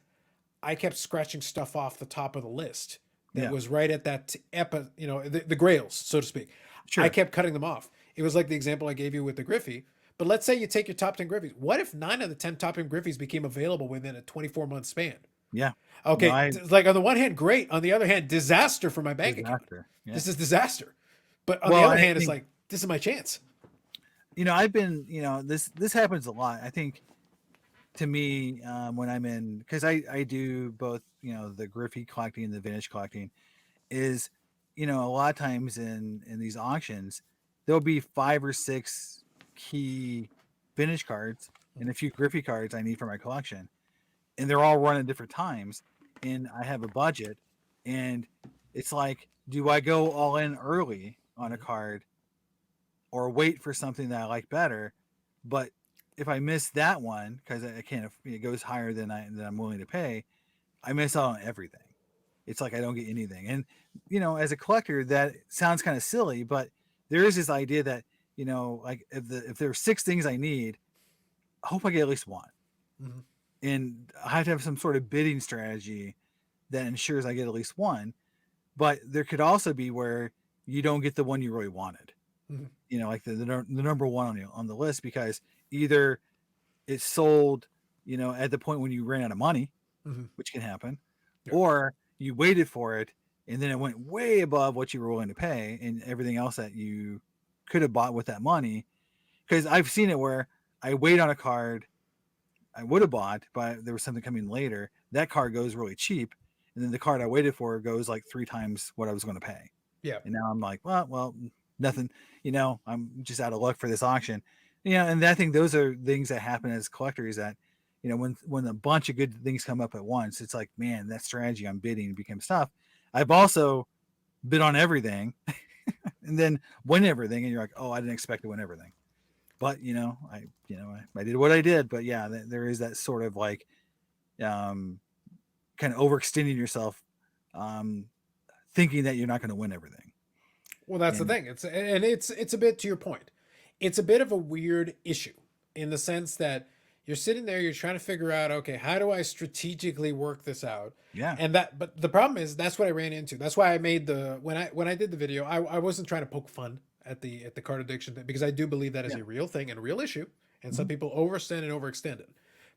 I kept scratching stuff off the top of the list that Yeah. was right at that the Grails, so to speak. I Sure. kept cutting them off. It was like the example I gave you with the Griffey. But let's say you take your top 10 Griffies. What if 9 of the 10 top 10 Griffies became available within a 24-month span? Yeah. No, Okay, I like on the one hand, great. On the other hand, disaster for my bank account. disaster. Yeah. This is disaster. But on the Well, other I hand, it's think, like this is my chance. I've been, this happens a lot. I think to me, when I'm in, because I do both, the Griffey collecting and the vintage collecting, is, a lot of times in these auctions, there'll be 5 or 6 key vintage cards and a few Griffey cards I need for my collection, and they're all run at different times, and I have a budget, and it's like, do I go all in early on a card or wait for something that I like better? But if I miss that one because I can't, it goes higher than I'm willing to pay, I miss out on everything. It's like I don't get anything. And as a collector, that sounds kind of silly, but there is this idea that like if there are 6 things I need, I hope I get at least one. Mm-hmm. And I have to have some sort of bidding strategy that ensures I get at least one. But there could also be where you don't get the one you really wanted. Mm-hmm. Like the number one on the list, because either it's sold, at the point when you ran out of money, Mm-hmm. which can happen, Yeah. or you waited for it and then it went way above what you were willing to pay and everything else that you could have bought with that money. Because I've seen it where I wait on a card I would have bought, but there was something coming later. That card goes really cheap, and then the card I waited for goes like 3 times what I was going to pay. Yeah. And now I'm like, well, nothing. I'm just out of luck for this auction. And I think those are things that happen as collectors that, when a bunch of good things come up at once, it's like, man, that strategy on bidding becomes tough. I've also bid on everything and then win everything, and you're like, oh, I didn't expect to win everything. But I did what I did. But yeah, there is that sort of like, kind of overextending yourself, thinking that you're not going to win everything. Well, that's the thing. It's a bit to your point. It's a bit of a weird issue in the sense that you're sitting there, you're trying to figure out, okay, how do I strategically work this out? Yeah. But the problem is that's what I ran into. That's why I made when I did the video, I wasn't trying to poke fun at the card addiction thing, because I do believe that is a real thing and a real issue, and some people overstand and overextend it.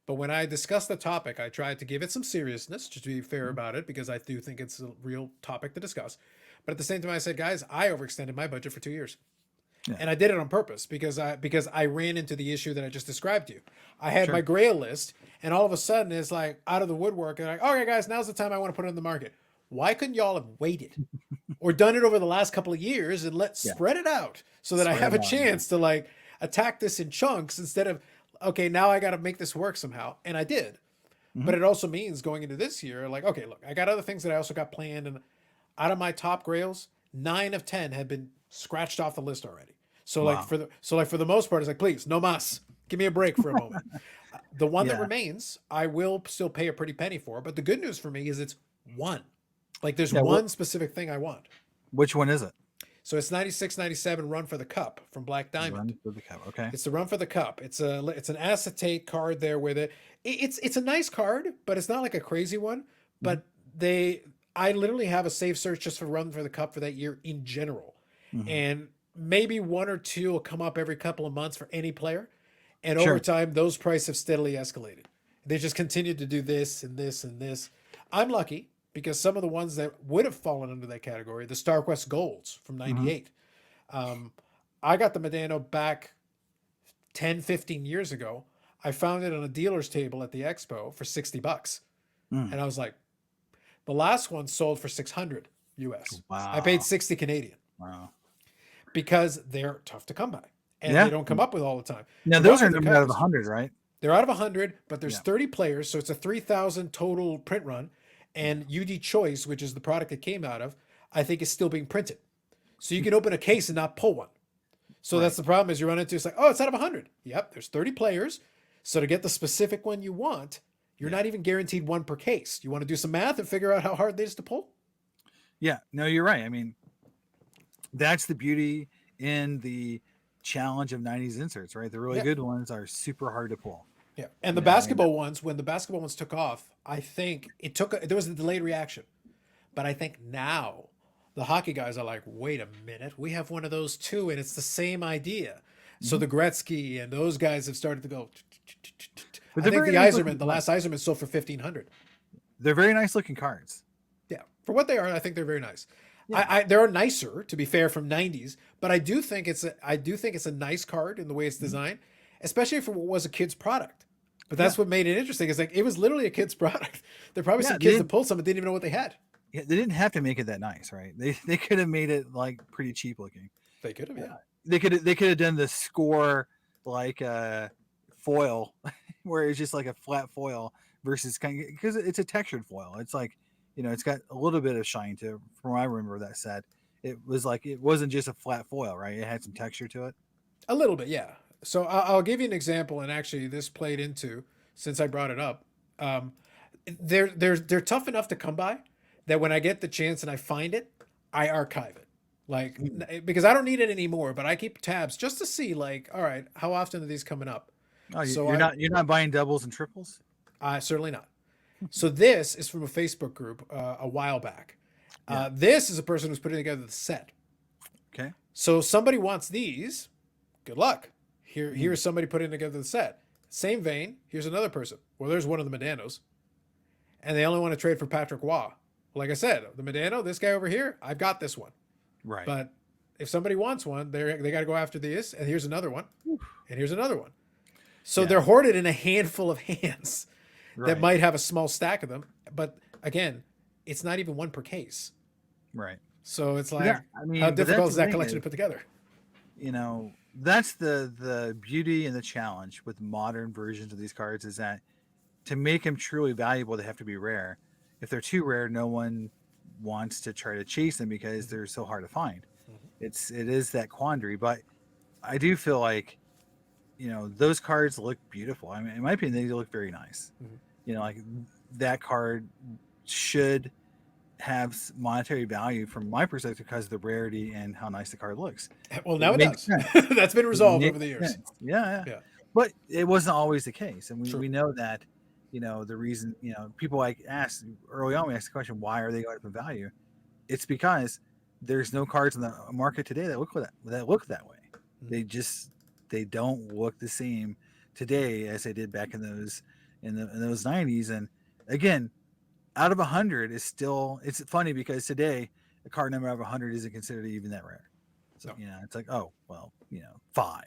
But when I discussed the topic, I tried to give it some seriousness, just to be fair about it, because I do think it's a real topic to discuss. But at the same time, I said, guys, I overextended my budget for 2 years. Yeah. And I did it on purpose because I ran into the issue that I just described to you. I had my Grail list, and all of a sudden it's like out of the woodwork. And like, okay, guys, now's the time I want to put it on the market. Why couldn't y'all have waited or done it over the last couple of years and spread it out so that I have a chance to like attack this in chunks instead of, okay, now I got to make this work somehow. And I did. But it also means going into this year, like, okay, look, I got other things that I also got planned, and out of my top Grails, 9 of 10 had been scratched off the list already. So for the most part, it's like, please, no mas. Give me a break for a moment. The one that remains, I will still pay a pretty penny for. But the good news for me is it's one. Like there's one specific thing I want. Which one is it? So it's 96-97 Run for the Cup from Black Diamond. Run for the Cup. Okay. It's the Run for the Cup. It's an acetate card there with it. It's a nice card, but it's not like a crazy one. But I literally have a save search just for Run for the Cup for that year in general. And maybe 1 or 2 will come up every couple of months for any player. And over time, those prices have steadily escalated. They just continued to do this and this and this. I'm lucky because some of the ones that would have fallen under that category, the StarQuest Golds from 98, I got the Medano back 10, 15 years ago. I found it on a dealer's table at the expo for $60. And I was like, the last one sold for 600 US. Wow. I paid 60 Canadian. Wow. Because they're tough to come by. And they don't come up with all the time. Now, those are numbered out of 100, right? They're out of 100, but there's 30 players, so it's a 3,000 total print run. And UD Choice, which is the product it came out of, I think is still being printed. So you can open a case and not pull one. So that's the problem is you run into, it's like, oh, it's out of 100. Yep, there's 30 players. So to get the specific one you want, you're not even guaranteed one per case. You want to do some math and figure out how hard it is to pull? Yeah, no, you're right. I mean, that's the beauty in the challenge of 90s inserts, right? The really good ones are super hard to pull. Yeah. And the basketball ones, when the basketball ones took off, I think there was a delayed reaction. But I think now the hockey guys are like, wait a minute, we have one of those too, and it's the same idea. So the Gretzky and those guys have started to go. I think the last Iserman sold for $1,500. They're very nice looking cards. Yeah. For what they are, I think they're very nice. Yeah. They're nicer, to be fair, from 90s, but I do think it's a nice card in the way it's designed, especially for what was a kid's product. But Yeah, that's what made it interesting. Is like it was literally a kid's product. There are probably yeah. some kids that pulled some and didn't even know what they had. Yeah, they didn't have to make it that nice, right? They could have made it like pretty cheap looking. They could have, yeah. They could have done the score like foil, where it's just like a flat foil versus kind of because it's a textured foil. It's like it's got a little bit of shine to it. From what I remember that said, it was like it wasn't just a flat foil, right? It had some texture to it. A little bit, yeah. So I'll give you an example, and actually this played into since I brought it up. Um, they're tough enough to come by that when I get the chance and I find it, I archive it. Like Mm. because I don't need it anymore, but I keep tabs just to see like, all right, how often are these coming up? Oh, So you're not buying doubles and triples. I certainly not. So this is from a Facebook group a while back. Yeah. This is a person who's putting together the set. Okay. So somebody wants these. Good luck. Mm. Here's somebody putting together the set. Same vein. Here's another person. Well, there's one of the Medanos, and they only want to trade for Patrick Waugh. Like I said, the Medano, this guy over here, I've got this one. Right. But if somebody wants one, they got to go after this. And here's another one, and here's another one. So Yeah. they're hoarded in a handful of hands that Right. might have a small stack of them. But again, it's not even one per case. Right. So it's like, Yeah. I mean, how but difficult that's is the that thing collection is, to put together? that's the beauty and the challenge with modern versions of these cards is that to make them truly valuable, they have to be rare. If they're too rare, no one wants to try to chase them because they're so hard to find. It is that quandary, but I do feel like those cards look beautiful. I mean, in my opinion, they look very nice. Mhm. Like that card should have monetary value from my perspective because of the rarity and how nice the card looks. Well, now it Makes does. sense. That's been It resolved makes over the years. sense. Yeah, yeah. Yeah, But it wasn't always the case, and we, true. we know that the reason people like asked early on. We asked the question, why are they going up in value? It's because there's no cards in the market today that look that way. Mhm. They don't look the same today as they did back in those 90s. And again, out of 100 is still, it's funny because today a card number out of 100 isn't considered even that rare. So No. it's like, oh well, 5.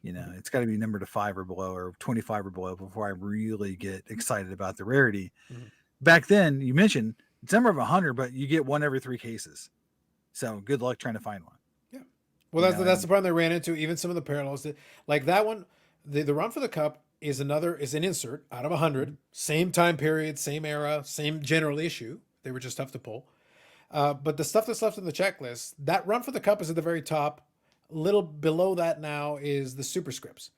It's got to be numbered to 5 or below, or 25 or below, before I really get excited about the rarity. Mhm. Back then, you mentioned it's number of 100, but you get one every 3 cases. So good luck trying to find one. Yeah. Well, that's the problem they ran into. Even some of the parallels, like that one, the run for the cup is an insert out of 100, same time period, same era, same general issue. They were just tough to pull. But the stuff that's left in the checklist, that run for the cup is at the very top. A little below that now is the superscripts.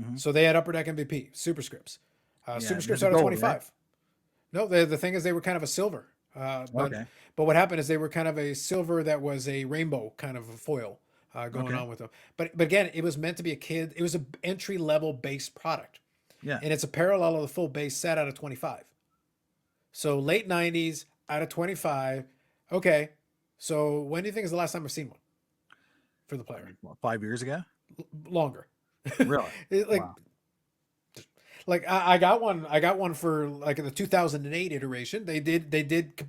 Mm-hmm. So they had Upper Deck MVP, superscripts. Superscripts a out of gold, 25. right? No, the thing is they were kind of a silver. Okay. But what happened is they were kind of a silver that was a rainbow kind of a foil going Okay. on with them. But again, it was meant to be a kid. It was an entry level base product, Yeah. and it's a parallel of the full base set out of 25. So late 90s out of 25. Okay, so when do you think is the last time I've seen one for the player? 5 years ago. Longer. Really? Like Wow. like I got one. I got one for like in the 2008 iteration. They did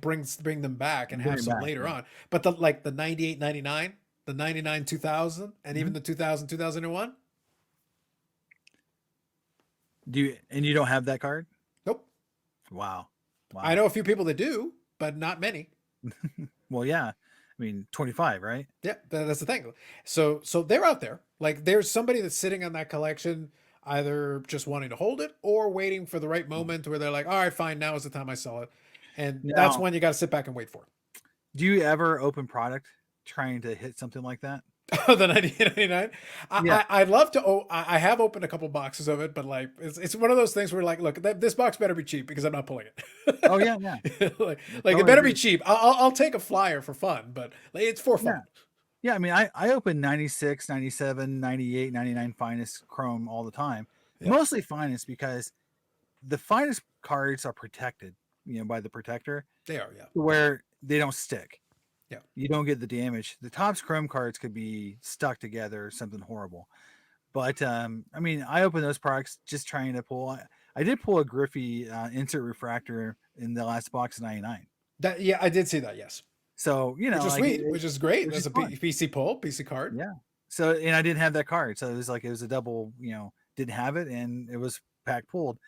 bring them back and Bring have them some back, later yeah. on. But the 98, 99, the 99, 2000, and even Mhm. the 2000, 2001. You don't have that card? Nope. Wow. I know a few people that do, but not many. Well, yeah. I mean, 25, right? Yeah, that's the thing. So they're out there. Like there's somebody that's sitting on that collection, either just wanting to hold it or waiting for the right moment where they're like, all right, fine, now is the time I sell it. And that's Now, one you got to sit back and wait for. do you ever open product trying to hit something like that? The 1999. Yeah. I'd love to. I have opened a couple boxes of it, but like it's one of those things where like, look, this box better be cheap because I'm not pulling Oh yeah, yeah. it. like I it totally better be agree. cheap. I'll take a flyer for fun, but like, it's for Yeah. fun. Yeah, I mean, I open 96, 97, 98, 99 finest chrome all the time. Yeah, Mostly finest because the finest cards are protected, by the protector, they are. Yeah, where they don't stick. yeah. You don't get the damage. The top's chrome cards could be stuck together, something horrible. But I mean, I opened those products just trying to pull. I did pull a Griffey insert refractor in the last box of 99. Yeah, I did see that. Yes, So which is like sweet, which is great. which That's is a fun. PC pull, PC card. Yeah. So and I didn't have that card, so it was a double. Didn't have it, and it was pack pulled,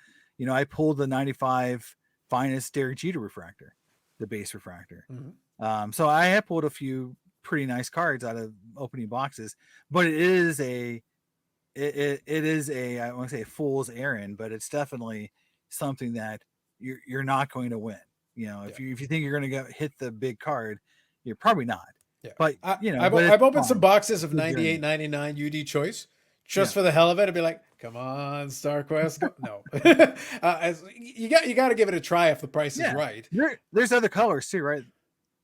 I pulled the 95 finest Derek Jeter refractor, the base refractor. Mhm. So I have pulled a few pretty nice cards out of opening boxes, but it is a I want to say a fool's errand, but it's definitely something that you're not going to win. Yeah. If you think you're going to hit the big card, you're probably not. Yeah. But I've but it's opened some fun. boxes It's of a journey. 98.99 UD choice Yeah, just for the hell of it. I'd be like, come on, StarQuest, go. No. You got to give it a try if the price is yeah. right. There's other colors too, right?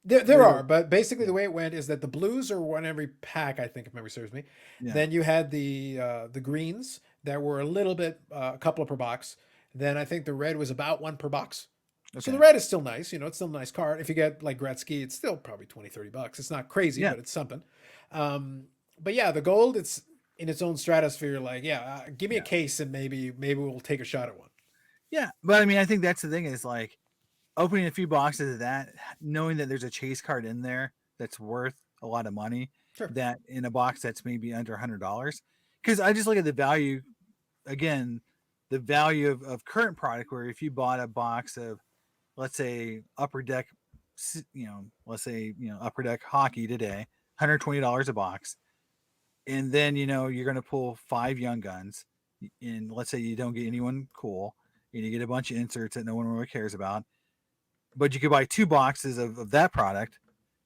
There There, are, but basically yeah, the way it went is that the blues are one every pack, I think, if memory serves me. yeah. Then you had the greens that were a little bit, a couple per box. Then I think the red was about one per box. So the Okay, red is still nice. It's still a nice card. If you get like Gretzky, it's still probably 20-30 bucks. It's not crazy, yeah, but it's something. Um, but yeah, the gold, it's in its own stratosphere. Like, yeah, give me a yeah, case and maybe we'll take a shot at one. yeah. But I mean, I think that's the thing is like opening a few boxes of that, knowing that there's a chase card in there that's worth a lot of money, Sure. that in a box that's maybe under $100. Because I just look at the value again, the value of current product. Where if you bought a box of, let's say, upper deck, let's say upper deck hockey today, $120 a box, and then you're going to pull 5 young guns, and let's say you don't get anyone cool, and you get a bunch of inserts that no one really cares about, but you could buy 2 boxes of that product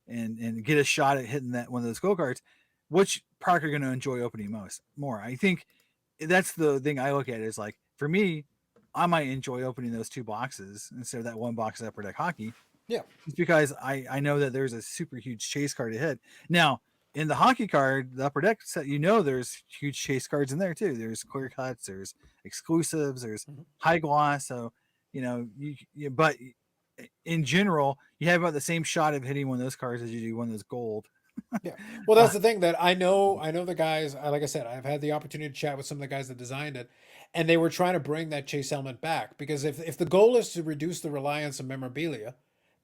and get a shot at hitting that one of those gold cards. Which product are you going to enjoy opening more? I think that's the thing I look at is like, for me, I might enjoy opening those 2 boxes instead of that 1 box of upper deck hockey, Yeah. just because I know that there's a super huge chase card to hit. Now, in the hockey card, the upper deck set, there's huge chase cards in there too. There's clear cuts, there's exclusives, there's Mhm. high gloss. So but in general, you have about the same shot of hitting one of those cards as you do one of those gold. Yeah. Well, Uh, that's the thing that I know the guys, like I said, I've had the opportunity to chat with some of the guys that designed it, and they were trying to bring that chase element back because if the goal is to reduce the reliance on memorabilia,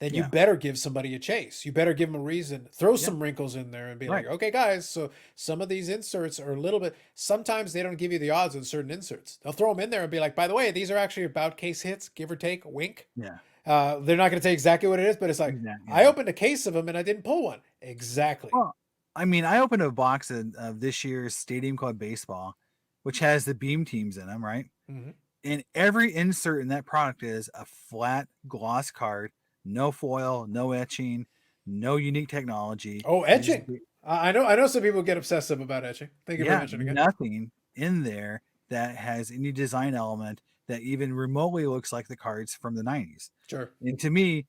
then you yeah, better give somebody a chase. You better give them a reason, throw yeah, some wrinkles in there and be like, right, okay, guys, so some of these inserts are a little bit, sometimes they don't give you the odds on certain inserts. They'll throw them in there and be like, by the way, these are actually about case hits, give or take, wink. yeah, They're not going to tell you exactly what it is, but it's like, exactly, I yeah. opened a case of them and I didn't pull one. Exactly. Well, I mean, I opened a box of this year's Stadium Club Baseball, which has the beam teams in them, right? Mhm. And every insert in that product is a flat gloss card, no foil, no etching, no unique technology. Oh, It is, etching. I know some people get obsessive about etching. Thank you for yeah, mentioning it. nothing in there that has any design element that even remotely looks like the cards from the 90s. Sure. And to me,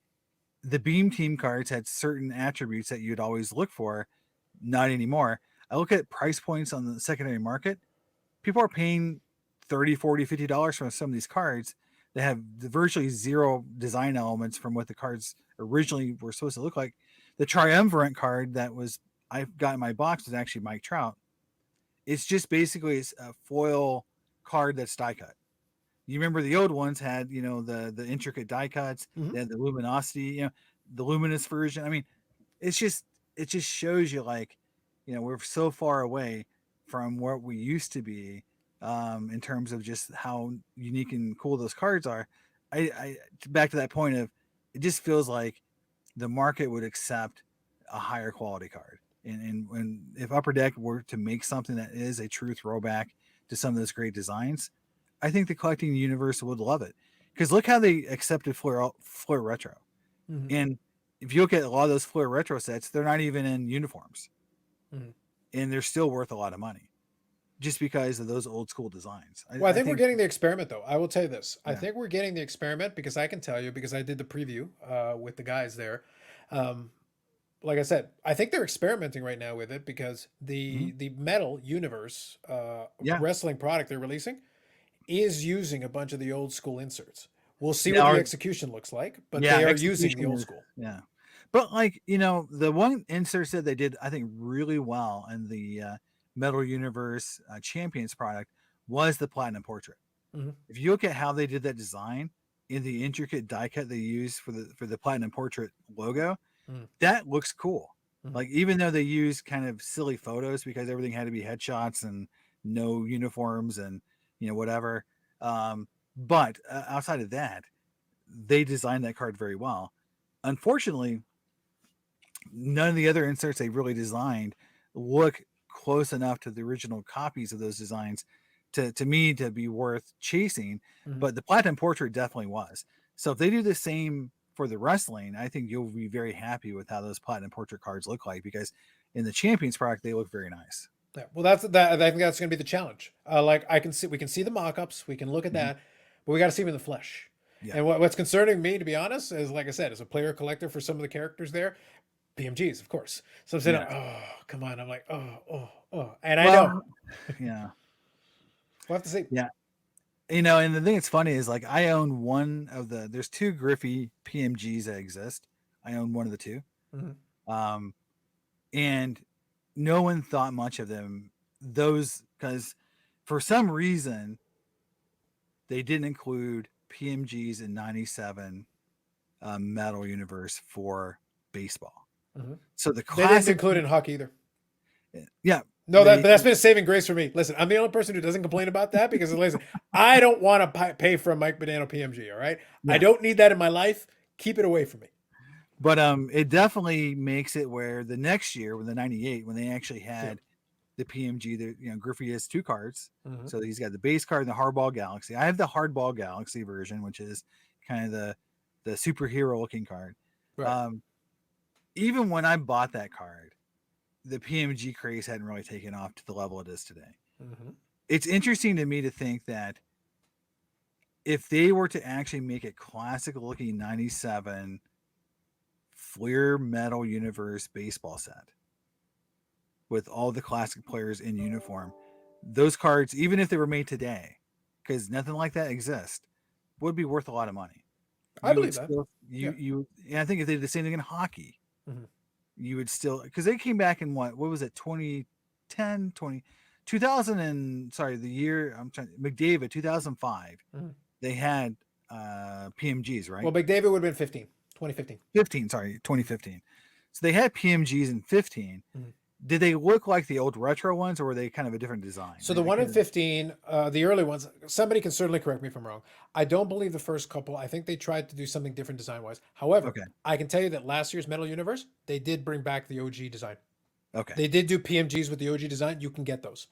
the beam team cards had certain attributes that you'd always look for, not anymore. I look at price points on the secondary market. People are paying 30, 40, $50 for some of these cards that have virtually zero design elements from what the cards originally were supposed to look like. The triumvirate card that was I got in my box was actually Mike Trout. It's just basically a foil card that's die cut. You remember the old ones had, the intricate die cuts, Hmm. they had the luminosity, the luminous version. I mean, it just shows you like, we're so far away from where we used to be, in terms of just how unique and cool those cards are. I back to that point of, it just feels like the market would accept a higher quality card. And when if Upper Deck were to make something that is a true throwback to some of those great designs, I think the collecting universe would love it. Because look how they accepted Fleur Retro. Hmm. And if you look at a lot of those Fleur Retro sets, they're not even in uniforms. Hmm. And they're still worth a lot of money just because of those old school designs. Well, I I think we're think, getting the experiment, though. I will tell you this. I yeah. think we're getting the experiment because I can tell you, because I did the preview with the guys there. Um, like I said, I think they're experimenting right now with it because Mhm. the metal universe Yeah. wrestling product they're releasing is using a bunch of the old school inserts. We'll see what Now, the execution looks like, but yeah, they are using the execution old is, school. yeah. But like, the one insert that they did, I think, really well in the Metal Universe Champions product was the Platinum Portrait. Hmm. If you look at how they did that design in the intricate die cut they used for the Platinum Portrait logo, Hmm. that looks cool. Hmm. Like, even though they use kind of silly photos because everything had to be headshots and no uniforms and whatever, But outside of that, they designed that card very well. Unfortunately, none of the other inserts they really designed look close enough to the original copies of those designs to me to be worth chasing. Mhm. But the platinum portrait definitely was. So if they do the same for the wrestling, I think you'll be very happy with how those platinum portrait cards look like, because in the champions product they look very nice. Yeah, well, that's that. I think that's going to be the challenge. Like I can see, we can see the mock-ups, we can look at Mhm. that, but we got to see them in the flesh. Yeah. And what's concerning me, to be honest, is like I said, as a player collector for some of the characters there, PMGs, of course. So I'm saying, Yeah. oh, come on. I'm like, and I know Well, yeah. we'll have to see. Yeah. And the thing that's funny is, like, I own one of there's two Griffey PMGs that exist. I own one of the two. Mhm. Um, and no one thought much of them, those, because for some reason they didn't include PMGs in 97 Metal Universe for baseball. Mhm. So the They didn't classic, include it in hockey either. yeah, No, but that's been a saving grace for me. Listen, I'm the only person who doesn't complain about that because listen, I don't want to pay for a Mike Banano PMG. All right, I yeah. don't need that in my life. Keep it away from me. But it definitely makes it where the next year, when the 98, when they actually Yeah. had the PMG, Griffey has two cards. Mhm. So he's got the base card and the Hardball Galaxy. I have the Hardball Galaxy version, which is kind of the superhero looking card. Right. Um, Even when I bought that card, the PMG craze hadn't really taken off to the level it is today. Mhm. It's interesting to me to think that if they were to actually make a classic looking 97 Fleer Metal Universe baseball set with all the classic players in uniform, those cards, even if they were made today, because nothing like that exists, would be worth a lot of money. I You would believe that. still, Yeah. and I think if they did the same thing in hockey, Mhm. you would still, because they came back in what was it, 2010, 2000 and, sorry, the year, I'm trying, McDavid, 2005, Mhm. they had PMGs, Well, right? McDavid would have been 15, 2015. 15, sorry, 2015. So they had PMGs in 15. Mhm. Did they look like the old retro ones, or were they kind of a different design? So the one in 15, the early ones, somebody can certainly correct me if I'm wrong. I don't believe the first couple. I think they tried to do something different design wise. However, Okay. I can tell you that last year's Metal Universe, they did bring back the OG design. Okay. They did do PMGs with the OG design. You can get those.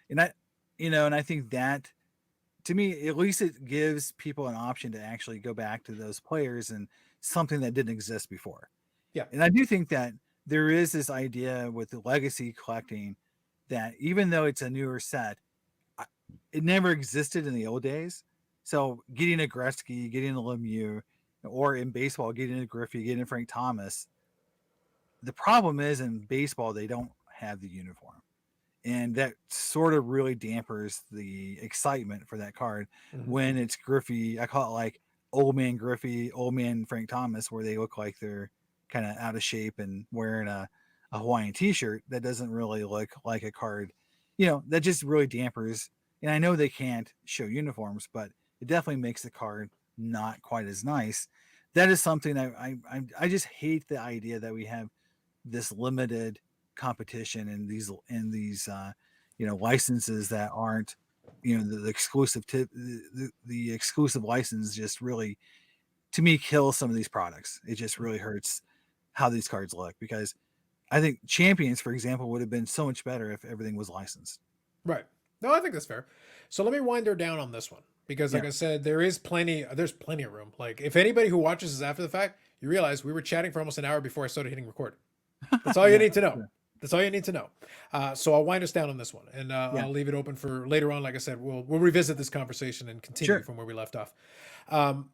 And I think that, to me, at least it gives people an option to actually go back to those players and something that didn't exist before. Yeah. And I do think that there is this idea with the legacy collecting that even though it's a newer set, it never existed in the old days. So getting a Gretzky, getting a Lemieux, or in baseball, getting a Griffey, getting a Frank Thomas, the problem is in baseball, they don't have the uniform. And that sort of really dampers the excitement for that card Mhm. when it's Griffey. I call it like old man Griffey, old man Frank Thomas, where they look like they're kind of out of shape and wearing a Hawaiian t-shirt that doesn't really look like a card, that just really dampers. And I know they can't show uniforms, but it definitely makes the card not quite as nice. That is something I just hate the idea that we have this limited competition and these licenses that aren't, the exclusive the exclusive license just really, to me, kills some of these products. It just really hurts how these cards look, because I think champions, for example, would have been so much better if everything was licensed. Right. No, I think that's fair. So let me wind her down on this one because, like Yeah. I said, there's plenty of room. Like if anybody who watches this after the fact, you realize we were chatting for almost an hour before I started hitting record. That's all you Yeah. need to know. That's all you need to know. So I'll wind us down on this one, and Yeah. I'll leave it open for later on. Like I said, we'll revisit this conversation and continue Sure. from where we left off. Um,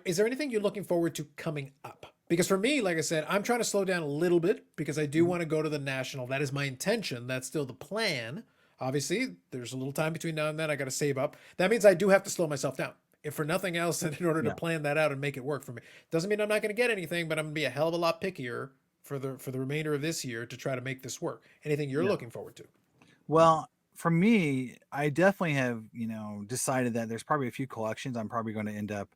is there anything you're looking forward to coming up? Because for me, like I said, I'm trying to slow down a little bit because I do Mhm. want to go to the national. That is my intention. That's still the plan. Obviously, there's a little time between now and then. I got to save up. That means I do have to slow myself down. If for nothing else, in order to Yeah. plan that out and make it work for me, doesn't mean I'm not going to get anything, but I'm going to be a hell of a lot pickier for the remainder of this year to try to make this work. Anything you're Yeah. looking forward to? Well, for me, I definitely have, decided that there's probably a few collections I'm probably going to end up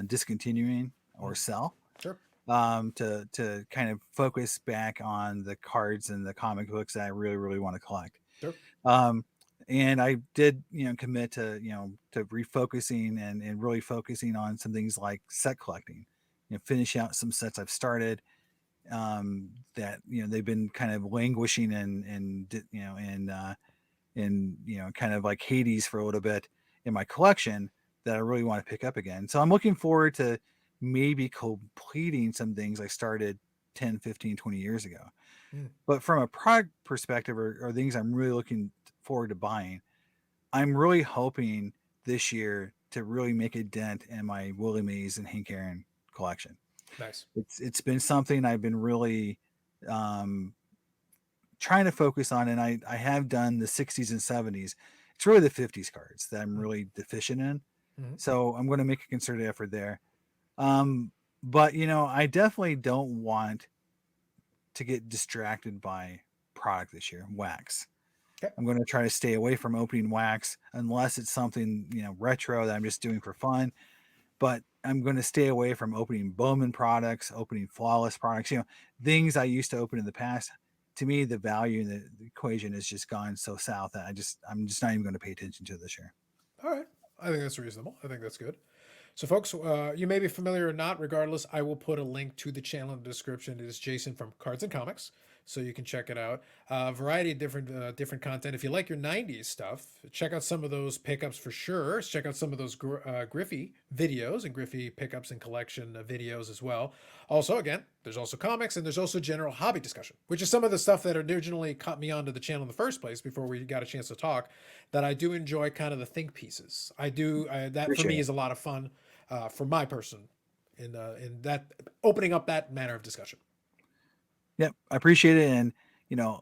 discontinuing or sell, Sure. to kind of focus back on the cards and the comic books that I really, really want to collect. Sure. Um, And I did, commit to, to refocusing and really focusing on some things like set collecting, finish out some sets I've started, that, they've been kind of languishing in kind of like Hades for a little bit in my collection that I really want to pick up again. So I'm looking forward to maybe completing some things I started 10, 15, 20 years ago. Mm, But from a product perspective, or things I'm really looking forward to buying, I'm really hoping this year to really make a dent in my Willie Mays and Hank Aaron collection. nice. It's been something I've been really um, trying to focus on, and I have done the 60s and 70s. It's really the 50s cards that I'm Mm, really deficient in. mhm. So I'm going to make a concerted effort there. Um, but I definitely don't want to get distracted by product this year. Wax. Okay. I'm going to try to stay away from opening wax unless it's something retro that I'm just doing for fun. But I'm going to stay away from opening Bowman products, opening Flawless products. Things I used to open in the past. To me, the value in the equation has just gone so south that I'm just not even going to pay attention to it this year. All right. I think that's reasonable. I think that's good. So, folks, you may be familiar or not. Regardless, I will put a link to the channel in the description. It is Jason from Cards and Comics, so you can check it out. Variety of different content. If you like your '90s stuff, check out some of those pickups for sure. Check out some of those Griffey videos and Griffey pickups and collection videos as well. Also, again, there's also comics and there's also general hobby discussion, which is some of the stuff that originally caught me onto the channel in the first place before we got a chance to talk. That I do enjoy, kind of the think pieces. That for Appreciate me it. is a lot of fun for my person in that opening up that manner of discussion. Yep, I appreciate it, and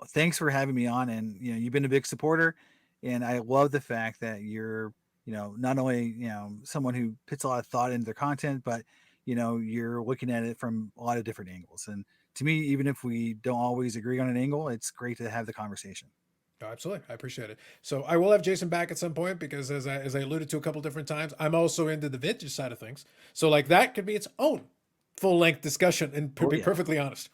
thanks for having me on. And you've been a big supporter, and I love the fact that you're not only someone who puts a lot of thought into their content, but you're looking at it from a lot of different angles. And to me, even if we don't always agree on an angle, it's great to have the conversation. Oh, absolutely, I appreciate it. So I will have Jason back at some point because, as I alluded to a couple different times, I'm also into the vintage side of things. So like that could be its own full length discussion. And to Oh be yeah, perfectly honest,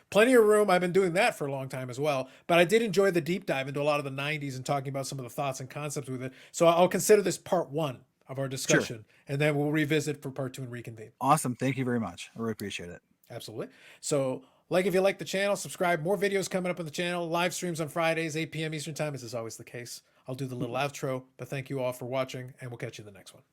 plenty of room. I've been doing that for a long time as well. But I did enjoy the deep dive into a lot of the '90s and talking about some of the thoughts and concepts with it. So I'll consider this part one of our sure, discussion, and then we'll revisit for part two and reconvene. awesome. Thank you very much. I really appreciate it. Absolutely. So, like if you like the channel, subscribe. More videos coming up on the channel. Live streams on Fridays, 8 p.m. Eastern Time, as is always the case. I'll do the little outro, but thank you all for watching, and we'll catch you in the next one.